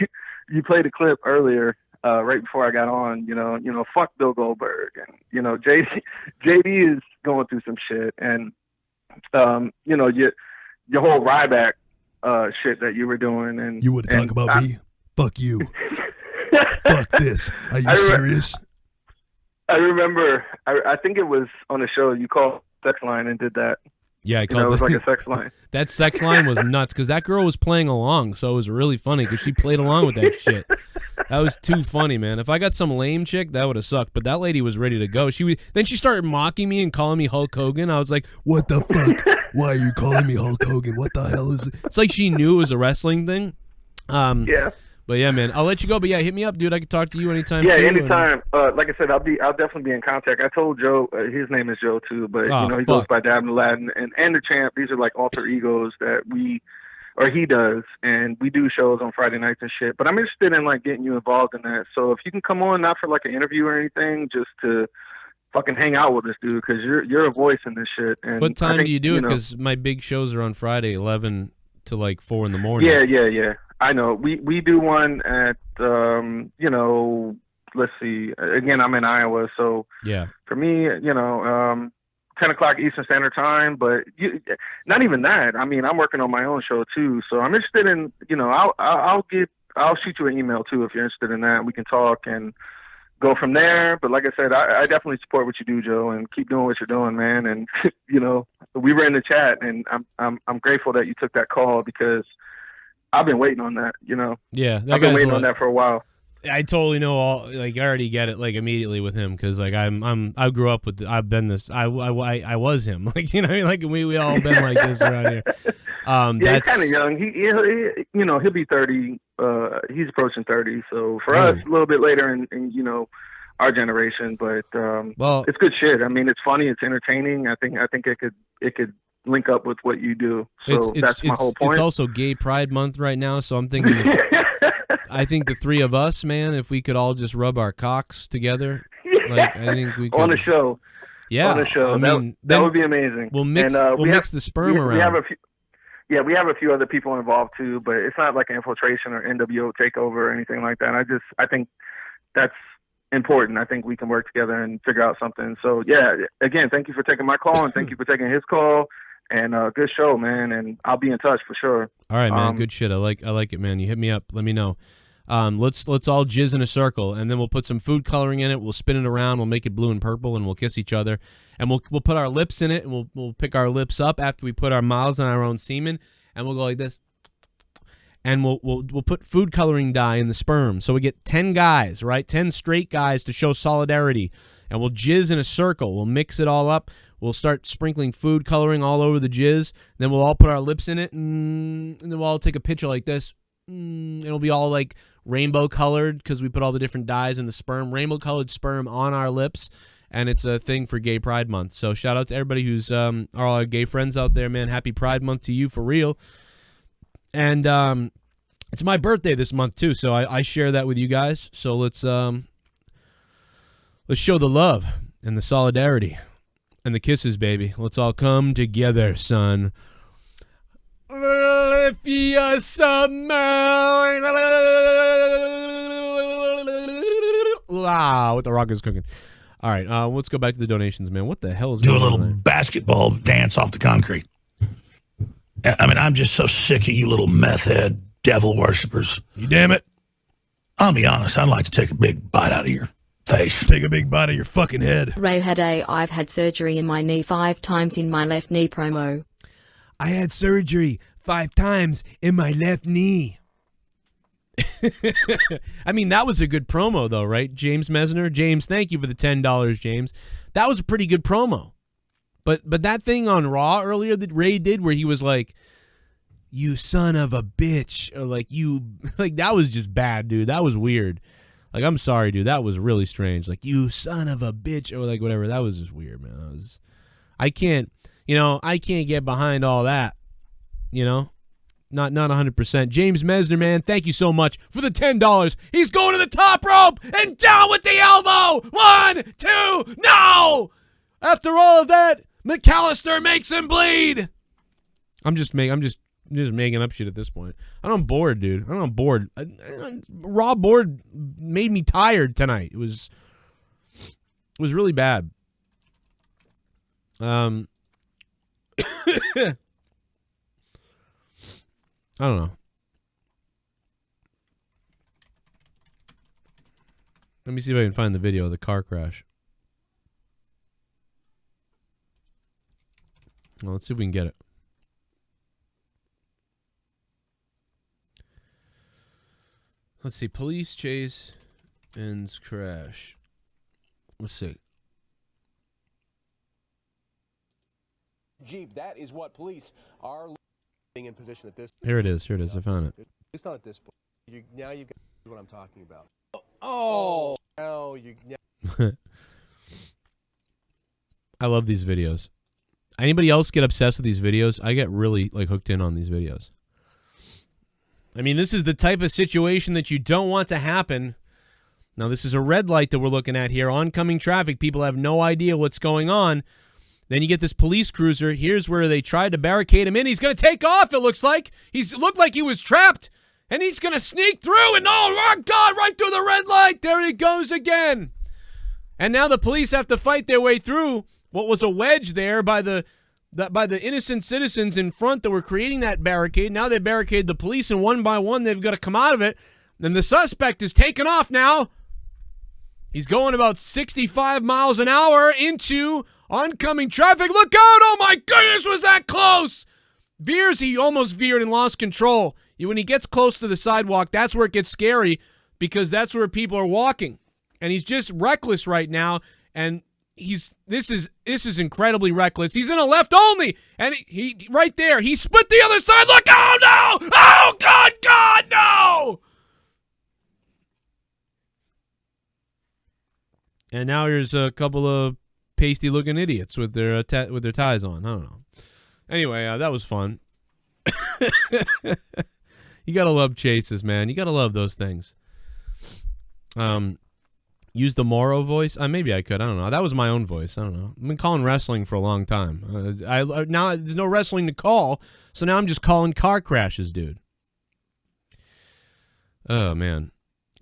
you played a clip earlier right before I got on, you know, fuck Bill Goldberg. And, you know, JD is going through some shit. And, you know, your whole Ryback shit that you were doing, and you want to talk about me? Fuck you. fuck this. Are you serious? I remember. I think it was on the show you called sex line and did that. Yeah, it was like a sex line. That sex line was nuts because that girl was playing along, so it was really funny because she played along with that shit. That was too funny, man. If I got some lame chick, that would have sucked. But that lady was ready to go. Then she started mocking me and calling me Hulk Hogan. I was like, "What the fuck? Why are you calling me Hulk Hogan? What the hell is it?" It's like she knew it was a wrestling thing. Yeah. But yeah, man, I'll let you go. But yeah, hit me up, dude. I can talk to you anytime. Yeah, too, anytime. Like I said, I'll definitely be in contact. I told Joe, his name is Joe too, but he goes by Dabin Aladdin and the Champ. These are like alter egos that he does, and we do shows on Friday nights and shit. But I'm interested in like getting you involved in that. So if you can come on, not for like an interview or anything, just to fucking hang out with us, dude, because you're a voice in this shit. And what time do you do it? Because my big shows are on Friday, 11 to like 4 in the morning. Yeah. I know. We do one at let's see. Again, I'm in Iowa, so yeah. For me, 10 o'clock Eastern Standard Time, but not even that. I mean, I'm working on my own show too, so I'm interested in. I'll shoot you an email too if you're interested in that. We can talk and go from there. But like I said, I definitely support what you do, Joe, and keep doing what you're doing, man. And we were in the chat, and I'm grateful that you took that call because I've been waiting on that, Yeah, I've been waiting on that for a while. I totally know I already get it immediately with him because I grew up with I've been this I was him we all been like this around here. He's kind of young. He'll be 30. He's approaching 30. So for us, a little bit later in our generation, but it's good shit. I mean, it's funny, it's entertaining. I think it could link up with what you do. So that's my whole point. It's also Gay Pride Month right now, so I'm thinking I think the three of us, man, if we could all just rub our cocks together, I think we could. On the show. Yeah. On the show. I mean, that would be amazing. We'll mix the sperm around. We have a few other people involved too, but it's not like an infiltration or NWO takeover or anything like that. I think that's important. I think we can work together and figure out something. So yeah, again, thank you for taking my call and thank you for taking his call. And good show, man. And I'll be in touch for sure. All right, man. Good shit. I like it, man. You hit me up. Let me know. Let's all jizz in a circle, and then we'll put some food coloring in it. We'll spin it around. We'll make it blue and purple, and we'll kiss each other. And we'll put our lips in it, and we'll pick our lips up after we put our mouths on our own semen, and we'll go like this. And we'll put food coloring dye in the sperm. So we get 10 guys, right? 10 straight guys to show solidarity. And we'll jizz in a circle. We'll mix it all up. We'll start sprinkling food coloring all over the jizz. Then we'll all put our lips in it. And then we'll all take a picture like this. It'll be all like rainbow colored because we put all the different dyes in the sperm. Rainbow colored sperm on our lips. And it's a thing for Gay Pride Month. So shout out to everybody who's all our gay friends out there, man. Happy Pride Month to you for real. And it's my birthday this month too, so I share that with you guys. So let's show the love and the solidarity and the kisses, baby. Let's all come together, son. If you smell what the rock is cooking. All right, let's go back to the donations, man. What the hell is going on? Do a little basketball dance off the concrete. I mean, I'm just so sick of you little meth head devil worshippers. You damn it. I'll be honest, I'd like to take a big bite out of your face. Take a big bite of your fucking head. Ray had I've had surgery in my knee 5 times in my left knee promo. I had surgery 5 times in my left knee. I mean, that was a good promo though, right? James Metzler. James, thank you for the $10, James. That was a pretty good promo. But that thing on Raw earlier that Ray did where he was like, you son of a bitch, or like that was just bad, dude. That was weird. Like, I'm sorry, dude. That was really strange. Like, you son of a bitch, or like whatever. That was just weird, man. I can't get behind all that. Not 100%. James Metzler, man, thank you so much for the $10. He's going to the top rope and down with the elbow. 1, 2, no! After all of that, McAllister makes him bleed. I'm just making up shit at this point. I'm bored, dude. I'm bored. Raw board made me tired tonight. It was really bad. I don't know. Let me see if I can find the video of the car crash. Well, let's see if we can get it. Let's see. Police chase ends crash. Let's see. Jeep, that is what police are in position at this. Here it is. Here it is. I found it. It's not at this point. Now you've got what I'm talking about. Oh, now you. I love these videos. Anybody else get obsessed with these videos? I get really like hooked in on these videos. I mean, this is the type of situation that you don't want to happen. Now, this is a red light that we're looking at here. Oncoming traffic. People have no idea what's going on. Then you get this police cruiser. Here's where they tried to barricade him in. He's going to take off, it looks like. Looked like he was trapped. And he's going to sneak through. And oh, my God, right through the red light. There he goes again. And now the police have to fight their way through what was a wedge there by the innocent citizens in front that were creating that barricade. Now they barricade the police, and one by one they've got to come out of it. And the suspect is taking off now. He's going about 65 miles an hour into oncoming traffic. Look out! Oh my goodness, was that close? He almost veered and lost control. When he gets close to the sidewalk, that's where it gets scary because that's where people are walking. And he's just reckless right now, and this is incredibly reckless. He's in a left only, and he right there. He split the other side. Look! Oh no! Oh God, no! And now here's a couple of pasty-looking idiots with their ties on. I don't know. Anyway, that was fun. You gotta love chases, man. You gotta love those things. Use the Morrow voice? Maybe I could. I don't know. That was my own voice. I don't know. I've been calling wrestling for a long time. Now there's no wrestling to call, so now I'm just calling car crashes, dude. Oh, man.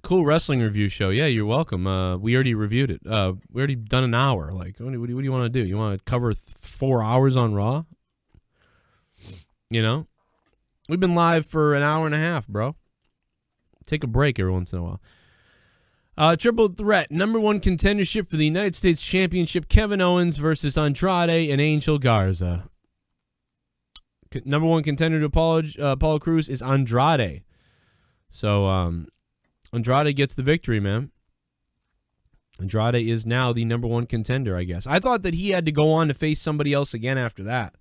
Cool wrestling review show. Yeah, you're welcome. We already reviewed it. We already done an hour. Like, what do you want to do? You want to cover 4 hours on Raw? You know? We've been live for an hour and a half, bro. Take a break every once in a while. Triple threat, number 1 contendership for the United States Championship, Kevin Owens versus Andrade and Angel Garza. Number 1 contender to Apollo Crews is Andrade. So, Andrade gets the victory, man. Andrade is now the number 1 contender, I guess. I thought that he had to go on to face somebody else again after that.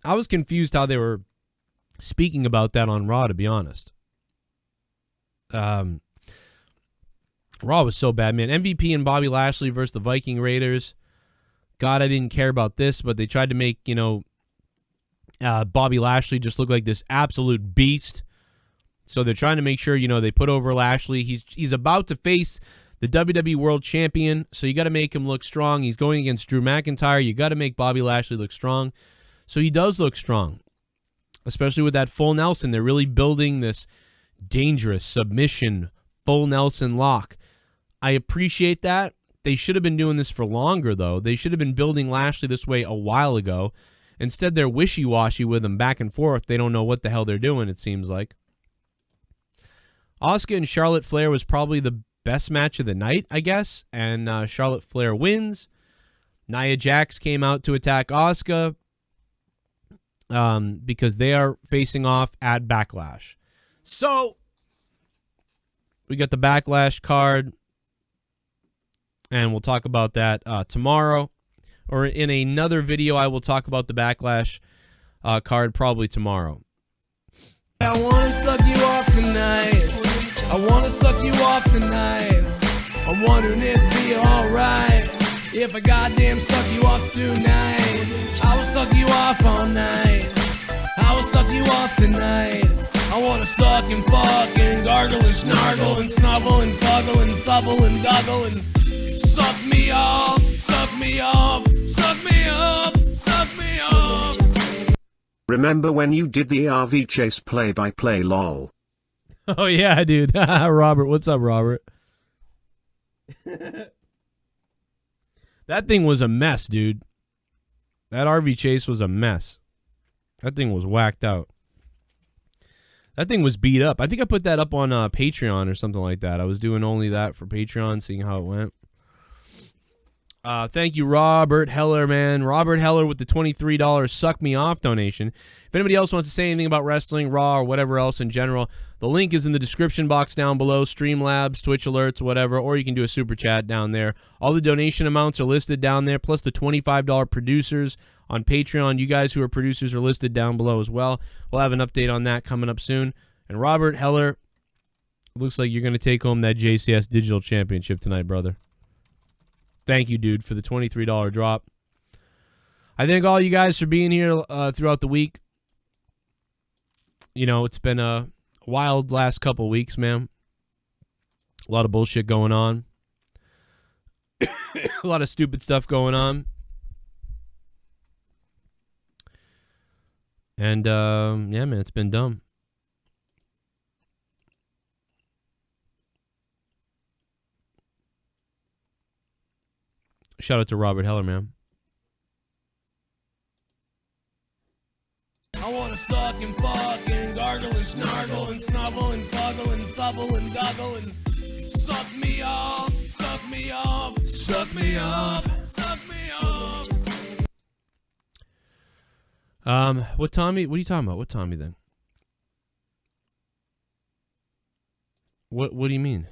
I was confused how they were speaking about that on Raw, to be honest. Raw was so bad, man. MVP and Bobby Lashley versus the Viking Raiders. God, I didn't care about this, but they tried to make, Bobby Lashley just look like this absolute beast. So they're trying to make sure, they put over Lashley. He's about to face the WWE World Champion, so you got to make him look strong. He's going against Drew McIntyre. You got to make Bobby Lashley look strong. So he does look strong, especially with that full Nelson. They're really building this dangerous submission full Nelson lock. I appreciate that. They should have been doing this for longer, though. They should have been building Lashley this way a while ago. Instead, they're wishy-washy with him back and forth. They don't know what the hell they're doing, it seems like. Asuka and Charlotte Flair was probably the best match of the night, I guess. And Charlotte Flair wins. Nia Jax came out to attack Asuka because they are facing off at Backlash. So we got the Backlash card, and we'll talk about that tomorrow. Or in another video, I will talk about the Backlash card probably tomorrow. I wanna suck you off tonight. I wanna suck you off tonight. I'm wondering if it'd be alright if I goddamn suck you off tonight. I will suck you off all night. I will suck you off tonight. I wanna suck and fuck and gargle and snargle and snuggle and fuggle and fubble and guggle and suck me off, suck me off, suck me up, suck me off. Remember when you did the RV chase play-by-play lol? Oh, yeah, dude. Robert, what's up, Robert? That thing was a mess, dude. That RV chase was a mess. That thing was whacked out. That thing was beat up. I think I put that up on Patreon or something like that. I was doing only that for Patreon, seeing how it went. Thank you, Robert Heller, man. Robert Heller with the $23 Suck Me Off donation. If anybody else wants to say anything about wrestling, Raw, or whatever else in general, the link is in the description box down below, Streamlabs, Twitch alerts, whatever, or you can do a super chat down there. All the donation amounts are listed down there, plus the $25 producers on Patreon. You guys who are producers are listed down below as well. We'll have an update on that coming up soon. And Robert Heller, looks like you're going to take home that JCS Digital Championship tonight, brother. Thank you, dude, for the $23 drop. I thank all you guys for being here throughout the week. You know, it's been a wild last couple weeks, man. A lot of bullshit going on. A lot of stupid stuff going on. And, yeah, man, it's been dumb. Shout out to Robert Heller, man. I wanna suck and fuck and gargle and snargle and snubble and fuggle and stubble and guggle and suck me off, suck me off, suck me off, suck me off. What Tommy? What are you talking about? What Tommy then? What do you mean?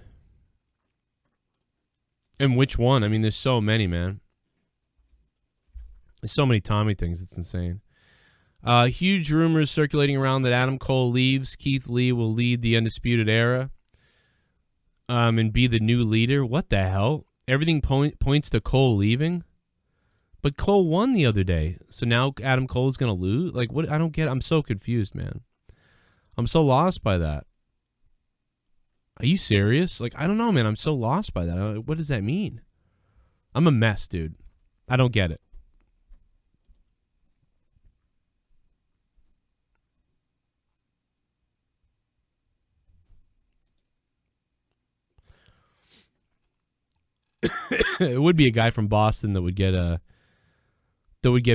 And which one? I mean, there's so many, man. There's so many Tommy things. It's insane. Huge rumors circulating around that Adam Cole leaves. Keith Lee will lead the Undisputed Era and be the new leader. What the hell? Everything points to Cole leaving? But Cole won the other day. So now Adam Cole's going to lose? Like, what? I don't get it. I'm so confused, man. I'm so lost by that. Are you serious? Like, I don't know, man. I'm so lost by that. What does that mean? I'm a mess, dude. I don't get it. It would be a guy from Boston that would get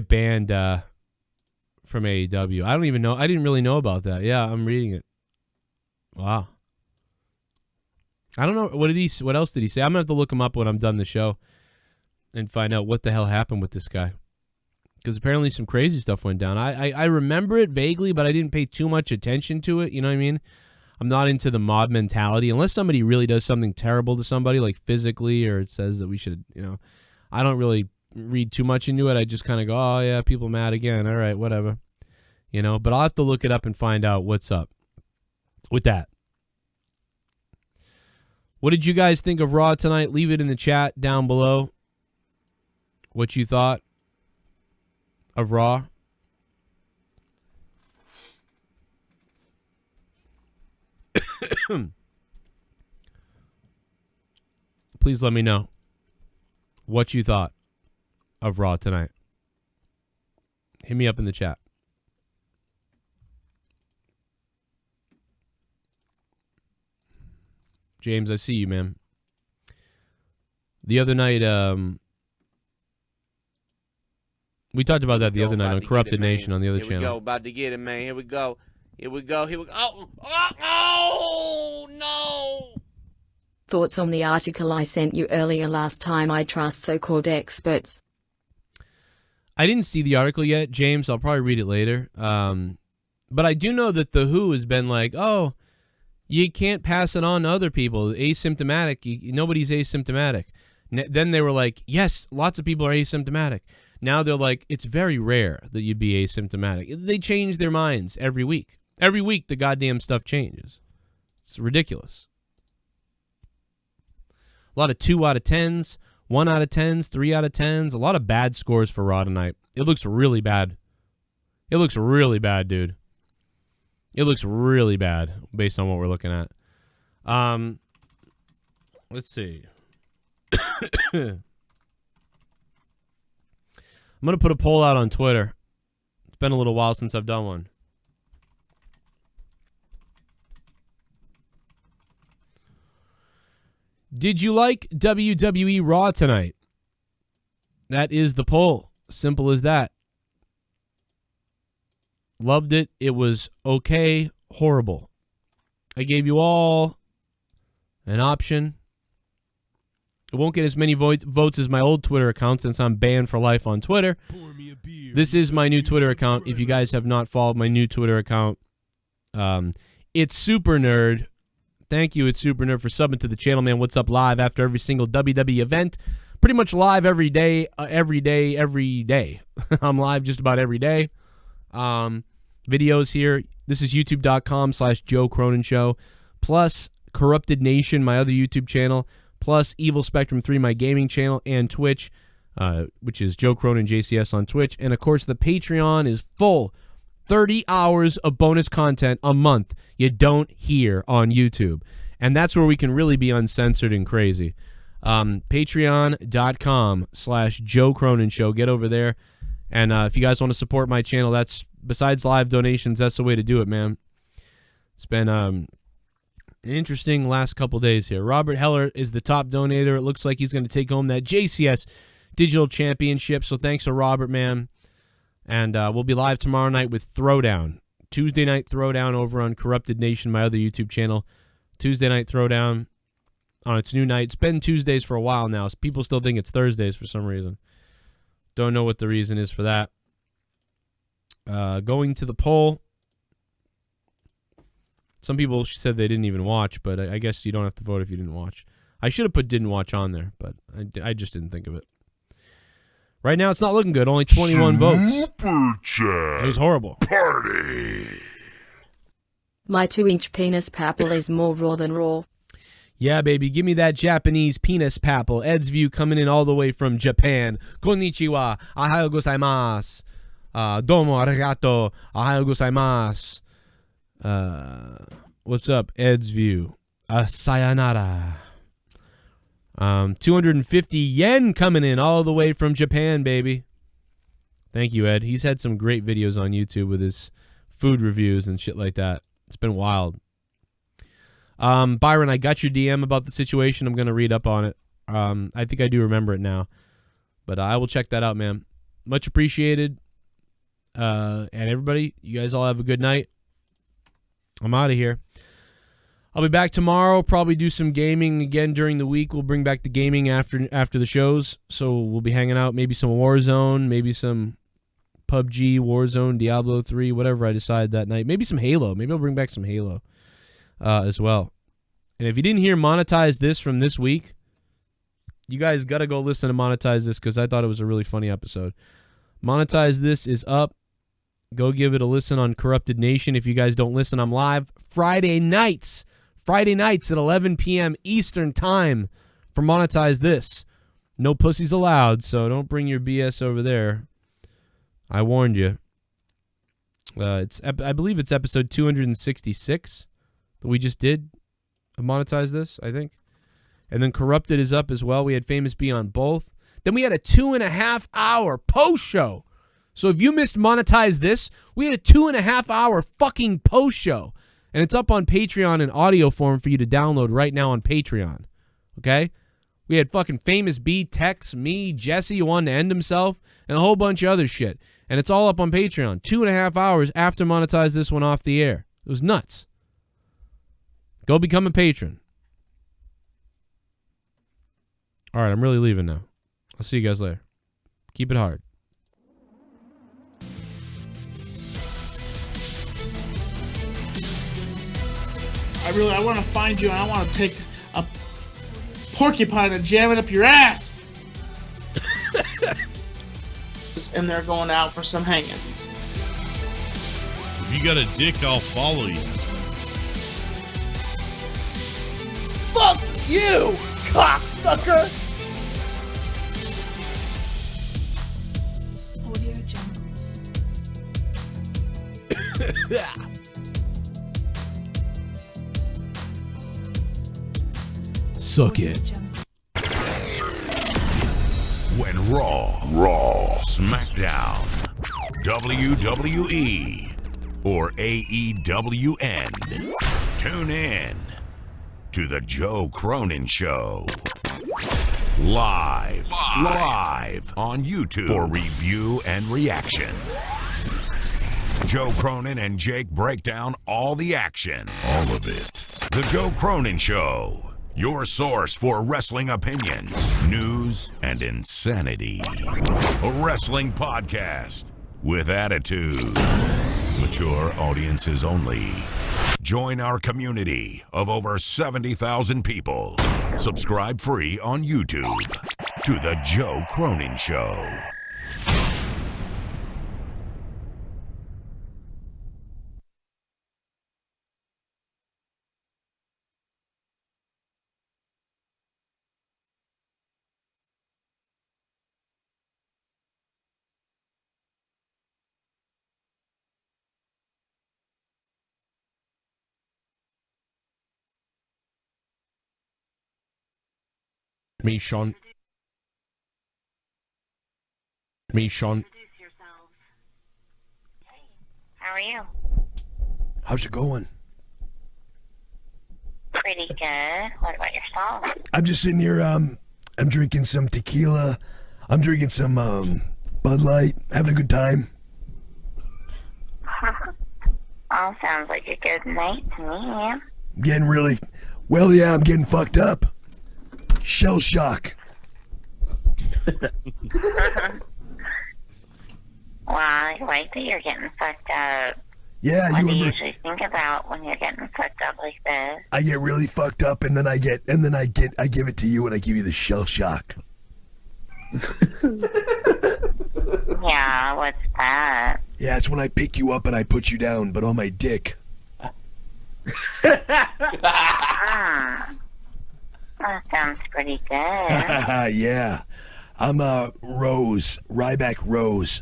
banned from AEW. I don't even know. I didn't really know about that. Yeah, I'm reading it. Wow. I don't know. What else did he say? I'm gonna have to look him up when I'm done the show and find out what the hell happened with this guy. Because apparently some crazy stuff went down. I remember it vaguely, but I didn't pay too much attention to it. You know what I mean? I'm not into the mob mentality. Unless somebody really does something terrible to somebody, like physically, or it says that we should, you know. I don't really read too much into it. I just kind of go, oh, yeah, people mad again. All right, whatever. You know, but I'll have to look it up and find out what's up with that. What did you guys think of Raw tonight? Leave it in the chat down below. What you thought of Raw. Please let me know what you thought of Raw tonight. Hit me up in the chat. James, I see you, man. The other night, we talked about that the other night on Corrupted Nation on the other channel. Here we go, about to get it, man. Here we go. Here we go. Here we go. Oh, no. Thoughts on the article I sent you earlier last time? I trust so-called experts. I didn't see the article yet, James. I'll probably read it later. But I do know that The Who has been like, oh, you can't pass it on to other people. Asymptomatic. Nobody's asymptomatic. Then they were like, yes, lots of people are asymptomatic. Now they're like, it's very rare that you'd be asymptomatic. They change their minds every week. Every week, the goddamn stuff changes. It's ridiculous. A lot of 2 out of 10s, 1 out of 10s, 3 out of 10s. A lot of bad scores for Raw tonight. It looks really bad. It looks really bad, dude. It looks really bad based on what we're looking at. Let's see. I'm going to put a poll out on Twitter. It's been a little while since I've done one. Did you like WWE Raw tonight? That is the poll. Simple as that. Loved it. It was okay. Horrible. I gave you all an option. It won't get as many votes as my old Twitter account since I'm banned for life on Twitter. This is my new Twitter account. If you guys have not followed my new Twitter account, it's Super Nerd. Thank you, It's Super Nerd, for subbing to the channel, man. What's up live after every single WWE event. Pretty much live every day, every day. I'm live just about every day. Videos here. This is youtube.com/Joe Cronin Show. Plus Corrupted Nation, my other YouTube channel. Plus Evil Spectrum 3, my gaming channel. And Twitch, which is Joe Cronin JCS on Twitch. And, of course, the Patreon is full. 30 hours of bonus content a month you don't hear on YouTube. And that's where we can really be uncensored and crazy. Patreon.com/Joe Cronin Show. Get over there. And if you guys want to support my channel, that's, besides live donations, that's the way to do it, man. It's been an interesting last couple days here. Robert Heller is the top donator. It looks like he's going to take home that JCS Digital Championship. So thanks to Robert, man. And we'll be live tomorrow night with Throwdown. Tuesday Night Throwdown over on Corrupted Nation, my other YouTube channel. Tuesday Night Throwdown on its new night. It's been Tuesdays for a while now. So people still think it's Thursdays for some reason. Don't know what the reason is for that. Going to the poll. Some people said they didn't even watch, but I guess you don't have to vote if you didn't watch. I should have put didn't watch on there, but I just didn't think of it. Right now, it's not looking good. Only 21 votes. Super chat. It was horrible. Party. My 2-inch penis papple is more raw than raw. Yeah, baby. Give me that Japanese penis papple. Ed's View coming in all the way from Japan. Konnichiwa. Ohayo gozaimasu. Domo arigato. Ohayo gozaimasu. What's up, Ed's View? Sayonara. 250 yen coming in all the way from Japan, baby. Thank you, Ed. He's had some great videos on YouTube with his food reviews and shit like that. It's been wild. Byron, I got your DM about the situation. I'm going to read up on it. I think I do remember it now. But I will check that out, man. Much appreciated. And everybody, you guys all have a good night. I'm out of here. I'll be back tomorrow, probably do some gaming again during the week. We'll bring back the gaming after the shows. So we'll be hanging out, maybe some Warzone, maybe some PUBG, Warzone, Diablo 3, whatever I decide that night. Maybe some Halo. Maybe I'll bring back some Halo as well. And if you didn't hear Monetize This from this week, you guys got to go listen to Monetize This because I thought it was a really funny episode. Monetize This is up. Go give it a listen on Corrupted Nation. If you guys don't listen, I'm live Friday nights at 11 p.m. Eastern Time for Monetize This. No pussies allowed, so don't bring your BS over there. I warned you. I believe it's episode 266 that we just did. Monetize This, I think. And then Corrupted is up as well. We had Famous B on both. Then we had a 2.5-hour post show. So if you missed Monetize This, we had a 2.5-hour fucking post show. And it's up on Patreon in audio form for you to download right now on Patreon. Okay? We had fucking Famous B, Tex, me, Jesse, who wanted to end himself, and a whole bunch of other shit. And it's all up on Patreon. 2.5 hours after Monetize This went off the air. It was nuts. Go become a patron. All right, I'm really leaving now. I'll see you guys later. Keep it hard. I want to find you and I want to take a porcupine and jam it up your ass. And they're going out for some hangings. If you got a dick, I'll follow you. Fuck you, cocksucker! Suck it. When Raw, SmackDown, WWE, or AEWN, tune in to the Joe Cronin Show. Live on YouTube for review and reaction. Joe Cronin and Jake break down all the action. All of it. The Joe Cronin Show. Your source for wrestling opinions, news, and insanity. A wrestling podcast with attitude. Mature audiences only. Join our community of over 70,000 people. Subscribe free on YouTube to The Joe Cronin Show. Me, Sean. How are you? How's it going? Pretty good. What about yourself? I'm just sitting here, I'm drinking some tequila. I'm drinking some, Bud Light, having a good time. All sounds like a good night to me. Getting really, well, yeah, I'm getting fucked up. Shell shock. Well, I like that you're getting fucked up. Yeah, what do you usually think about when you're getting fucked up like this? I get really fucked up, and then I give it to you, and I give you the shell shock. Yeah, what's that? Yeah, it's when I pick you up and I put you down, but on my dick. That sounds pretty good. Yeah. I'm Rose. Ryback Rose.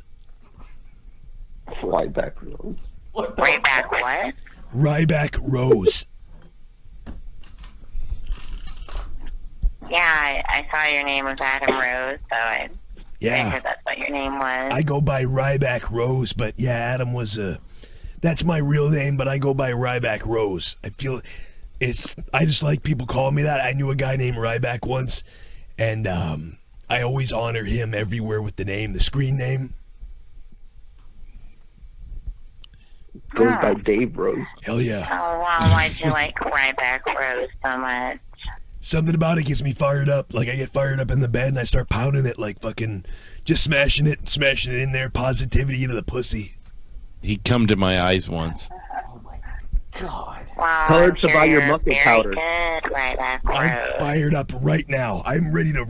Ryback Rose? Ryback what? Ryback Rose. Yeah, I saw your name was Adam Rose, so I figured that's what your name was. I go by Ryback Rose, but yeah, Adam was that's my real name, but I go by Ryback Rose. I feel I just like people calling me that. I knew a guy named Ryback once, and I always honor him everywhere with the name, the screen name. Goes by Dave Rose. Hell yeah. Oh, wow, why'd you like Ryback Rose so much? Something about it gets me fired up. Like, I get fired up in the bed and I start pounding it, like fucking just smashing it in there, positivity into the pussy. He come to my eyes once. Wow, Tell her I'm to sure buy your you're muffin very powder. Good, Ryback Rose. I'm fired up right now. I'm ready to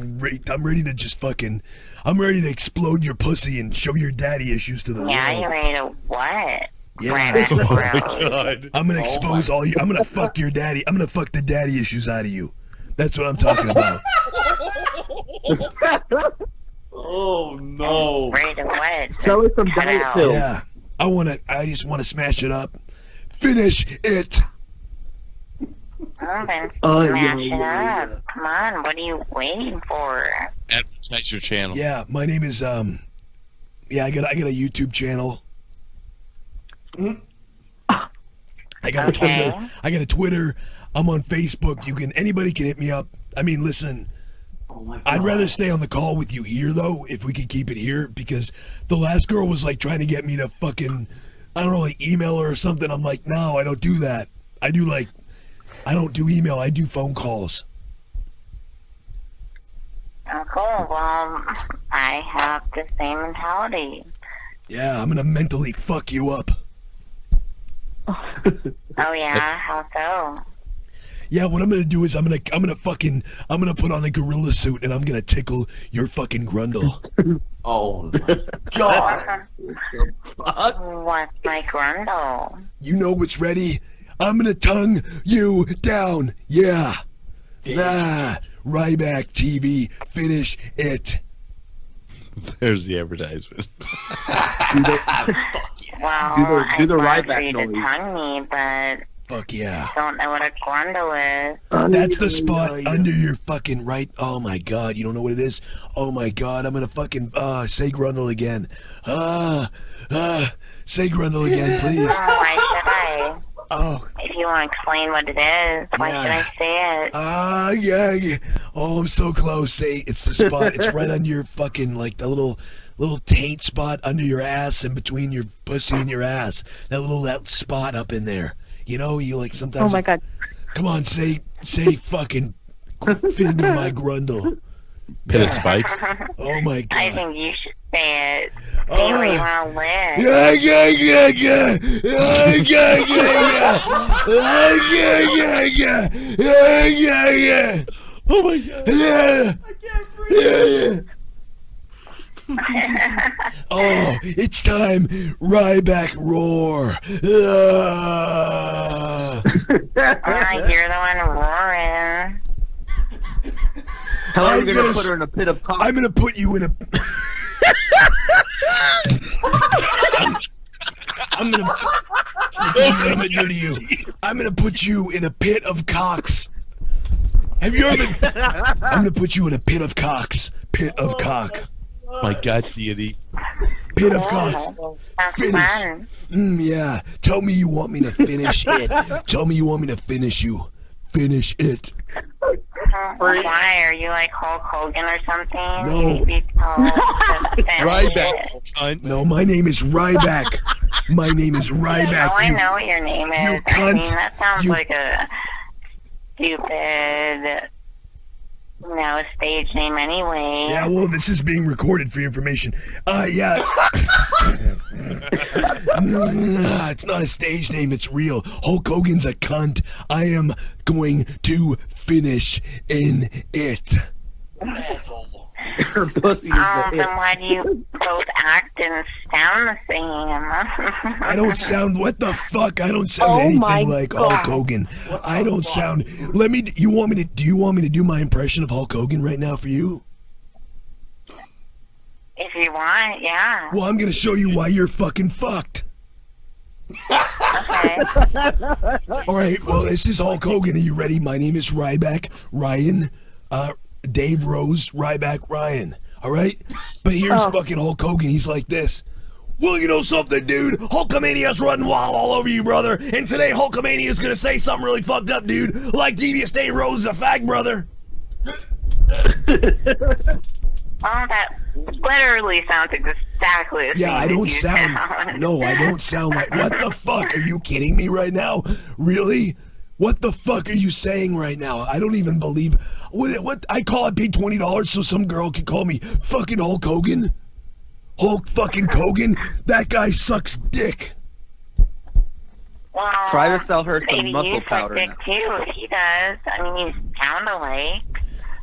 explode your pussy and show your daddy issues to the world. Yeah, you're ready to what? Yeah. Ryback Oh my Rose. God. I'm gonna expose all you. I'm gonna fuck your daddy. I'm gonna fuck the daddy issues out of you. That's what I'm talking about. Oh no! Ready to what? Tell her some Cut diet out. pills. Yeah. I just wanna smash it up. Finish it. Then Oh, smash yeah. it up. Come on, what are you waiting for? Advertise your channel. Yeah, my name is I got a YouTube channel. I got a Twitter. I got a Twitter. I'm on Facebook. Anybody can hit me up. I mean, listen. I'd rather stay on the call with you here though, if we could keep it here, because the last girl was like trying to get me to fucking, I don't know, like email her or something. I'm like, no, I don't do that. I don't do email. I do phone calls. Oh, cool. Well, I have the same mentality. Yeah, I'm gonna mentally fuck you up. Oh yeah, how so? Yeah, what I'm gonna do is I'm gonna put on a gorilla suit and I'm gonna tickle your fucking grundle. Oh my god! What's my grundle? You know what's ready? I'm gonna tongue you down. Yeah. Ryback TV. Finish it. There's the advertisement. Well, do the I'd Ryback love for you to noise. tongue me, but Fuck yeah. don't know what a grundle is. That's the spot under your fucking right. Oh my god, you don't know what it is? Oh my god, I'm gonna fucking say grundle again. Say grundle again, please. Oh, why should I? Oh. If you want to explain what it is, why should I say it? Yeah. Oh, I'm so close. Say it's the spot. It's right under your fucking, like, the little little taint spot under your ass and between your pussy and your ass. That spot up in there. You know, you like sometimes. Oh my God. Come on, say fucking finger my grundle. Pit of spikes. Oh my God. I think you should say it. Say where you want to live. Oh my God. Yeah. Oh, it's time. Ryback roar. You're the one roaring. How are you gonna put her in a pit of cock? I'm gonna put you in a. I'm gonna do to you. I'm gonna put you in a pit of cocks. Have you ever been? I'm gonna put you in a pit of cocks. Pit of cock. My God, deity. Pit of cocks. Finish. Yeah. Tell me you want me to finish it. Tell me you want me to finish you. Finish it. Why? Are you like Hulk Hogan or something? No. Ryback. No, my name is Ryback. My name is Ryback. Oh, I know what your name is. You cunt. I mean, that sounds like a stupid, stage name anyway. Yeah, well, this is being recorded for your information. Yeah. It's not a stage name, it's real. Hulk Hogan's a cunt. I am going to finish in it. Her pussy is then why do you both act and sound the same? I don't sound. What the fuck? I don't sound anything like Hulk Hogan. I don't sound. Do you want me to do my impression of Hulk Hogan right now for you? If you want, yeah. Well, I'm gonna show you why you're fucking fucked. Okay. All right. Well, this is Hulk Hogan. Are you ready? My name is Ryback Ryan. Dave Rose, Ryback Ryan. All right? But here's fucking Hulk Hogan. He's like this. Well, you know something, dude? Hulkamania's running wild all over you, brother. And today Hulkamania's gonna say something really fucked up, dude. Like Devious Dave Rose is a fag, brother. Oh, that literally sounds exactly the same. Yeah, I don't sound. No, I don't sound like. What the fuck? Are you kidding me right now? Really? What the fuck are you saying right now? I don't even believe. What? I paid $20 so some girl can call me fucking Hulk Hogan? Hulk fucking Hogan? That guy sucks dick. Well, try to sell her some maybe muscle you powder. Dick too, if he does. I mean, you sound alike.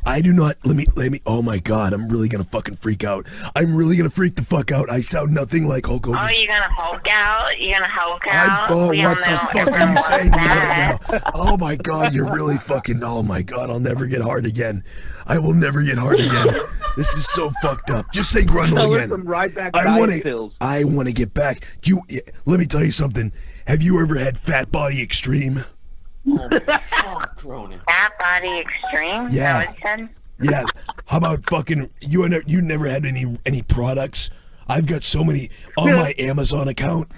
I do not. Let me. Oh my God! I'm really gonna fucking freak out. I'm really gonna freak the fuck out. I sound nothing like Hulk Hogan. Oh, you're gonna Hulk out? You're gonna Hulk out? What the fuck are you saying to me right now? Oh my God! You're really fucking. Oh my God! I'll never get hard again. I will never get hard again. This is so fucked up. Just say Grundle again. I want to get back. Let me tell you something. Have you ever had Fat Body Extreme? Fat Body Extreme? Yeah. Is that what it said? Yeah. How about fucking you never had any products? I've got so many on my Amazon account.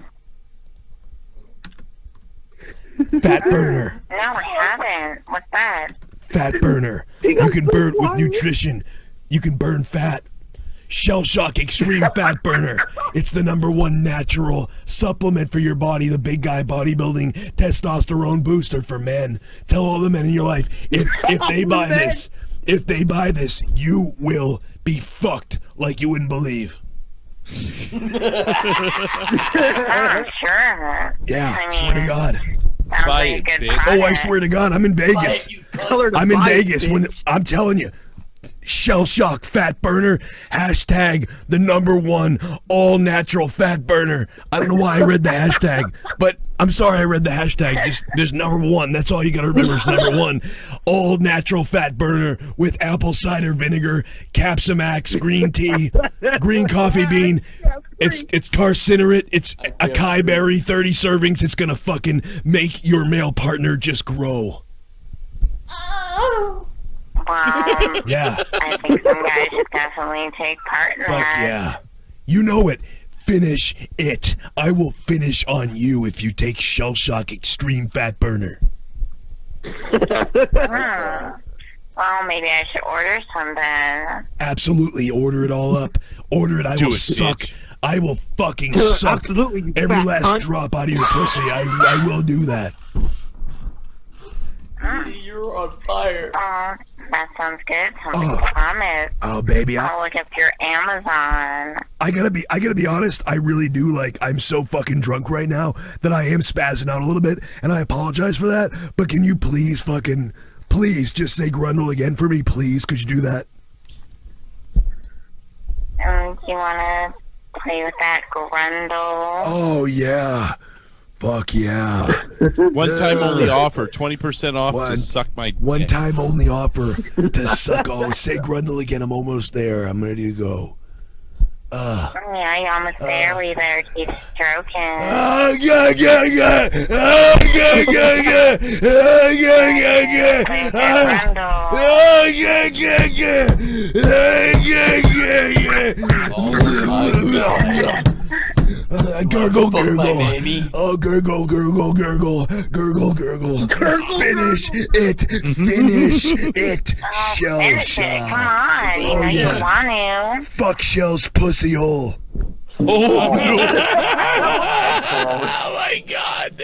Fat Burner. No, I haven't. What's that? Fat Burner. You can burn with nutrition. You can burn fat. Shell Shock Extreme Fat Burner. It's the #1 natural supplement for your body, the big guy bodybuilding testosterone booster for men. Tell all the men in your life, if they buy this, you will be fucked like you wouldn't believe. I'm sure. Yeah, I swear to God. Sounds like a good product. Oh, I swear to God, I'm in Vegas. I'm in Vegas when I'm telling you. Shell Shock Fat Burner, hashtag the #1 all natural fat burner. I don't know why I read the hashtag, but I'm sorry I read the hashtag. Just there's #1. That's all you gotta remember is #1 all natural fat burner with apple cider vinegar, Capsamax, green tea, green coffee bean. It's carcinerate. It's acai berry, 30 servings. It's gonna fucking make your male partner just grow. Yeah. I think some guys should definitely take part in Fuck that. yeah. You know it. Finish it. I will finish on you if you take Shell Shock Extreme Fat Burner. Well, maybe I should order some then. Absolutely. Order it all up. Order it. I will suck. I will fucking suck Absolutely, every last drop out of your pussy. I will do that. You're on fire. That sounds good. Something to promise. Oh, baby. I'll look up your Amazon. I gotta be honest, I really do, I'm so fucking drunk right now that I am spazzing out a little bit, and I apologize for that, but can you please just say Grundle again for me, please? Could you do that? Do you want to play with that Grundle? Oh, yeah. Fuck yeah. One time only offer, 20% off to suck my One dick. time only offer to suck. Oh, say Grundle again. I'm almost there. I'm ready to go. Yeah, you're almost there. We better keep stroking. Gurgle, gurgle. Oh, gurgle, gurgle, gurgle, gurgle, gurgle. Finish it. Finish it. Shell Finish it. Come on. You know you want to. Fuck Shell's pussy hole. Oh, no. Oh my God.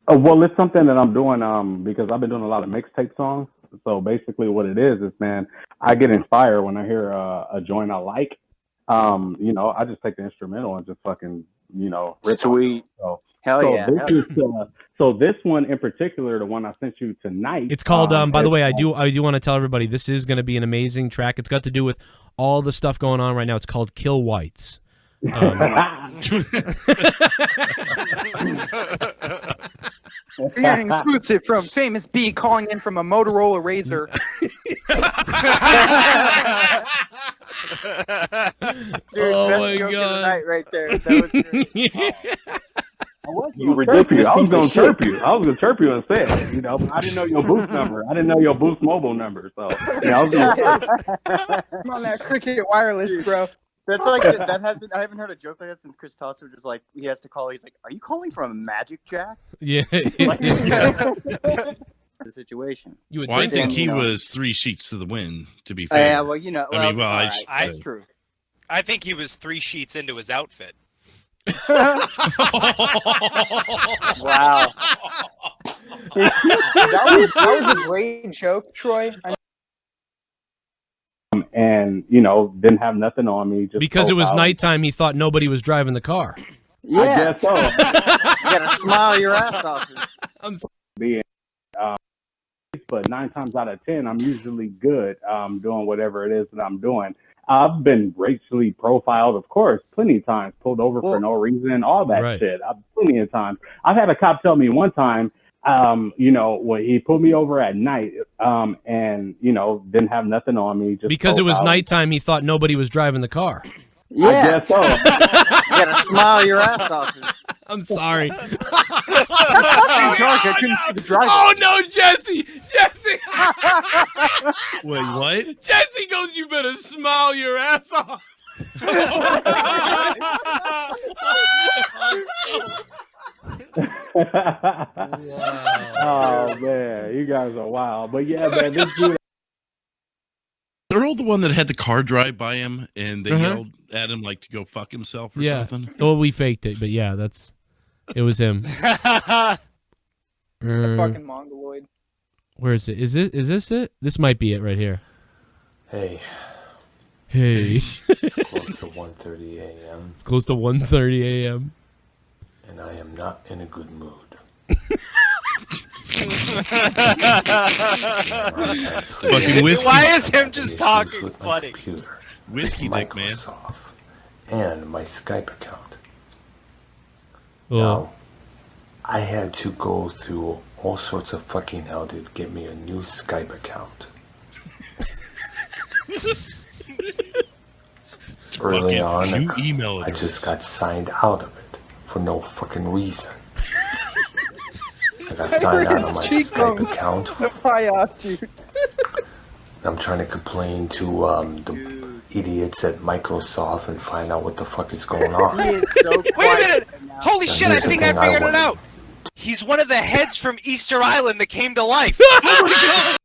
Oh, well, it's something that I'm doing because I've been doing a lot of mixtape songs. So basically what it is, man, I get inspired when I hear a joint I like. You know, I just take the instrumental and just fucking, you know, rip Sweet. it. Hell So yeah. this is, so this one in particular, the one I sent you tonight. It's called. By the way, I do want to tell everybody this is going to be an amazing track. It's got to do with all the stuff going on right now. It's called "Kill Whites." Hearing exclusive from Famous B calling in from a Motorola Razr. Dude, Oh best my joke of the God. night right there. That was great. You ridiculous. I was gonna chirp you. I was gonna chirp you instead. You know, but I didn't know your boost number. I didn't know your boost mobile number. So yeah, I was gonna I'm on that Cricket Wireless, bro. That's like that hasn't. I haven't heard a joke like that since Chris Tosser was like he has to call. He's like, "Are you calling from a Magic Jack?" Yeah. Like, the situation. You would think he was 3 sheets to the wind. To be fair. Yeah, well, you know. I mean, well, all I right, should that's say. true. I think he was 3 sheets into his outfit. Wow. that was a great joke, Troy. and you know, didn't have nothing on me. Just Because it was profiled. nighttime, he thought nobody was driving the car. Yeah. I guess so. You gotta smile your ass off. Being, but 9 times out of 10, I'm usually good doing whatever it is that I'm doing. I've been racially profiled, of course, plenty of times, pulled over for no reason, all that shit. Plenty of times. I've had a cop tell me one time, you know, when he pulled me over at night, and you know, didn't have nothing on me. Just Because it was profiled. nighttime, he thought nobody was driving the car. Yeah. I guess so. You gotta smile your ass off. I'm sorry. Oh no, Jesse! Jesse! Wait, what? Jesse goes, "You better smile your ass off." Oh man, you guys are wild. But yeah, man, this dude. Earl, the one that had the car drive by him, and they Uh-huh. yelled at him like to go fuck himself or Yeah. something. Well, we faked it, but yeah, it was him. Fucking mongoloid. Where is it? Is this it? This might be it right here. Hey. Hey. It's close to 1:30 a.m. It's close to 1:30 a.m. and I am not in a good mood. Fucking whiskey. Why is him just talking funny? Whiskey dick, man. And my Skype account. Oh. Now, I had to go through all sorts of fucking hell to get me a new Skype account. Early on, New email I just got signed out of it for no fucking reason. I got signed out of my Skype account. Fly off, dude. I'm trying to complain to idiots at Microsoft and find out what the fuck is going on. He is so Wait a quiet minute! right now. Holy Now, shit, I here's the think I thing I figured it wonder. out! He's one of the heads from Easter Island that came to life. Oh my god!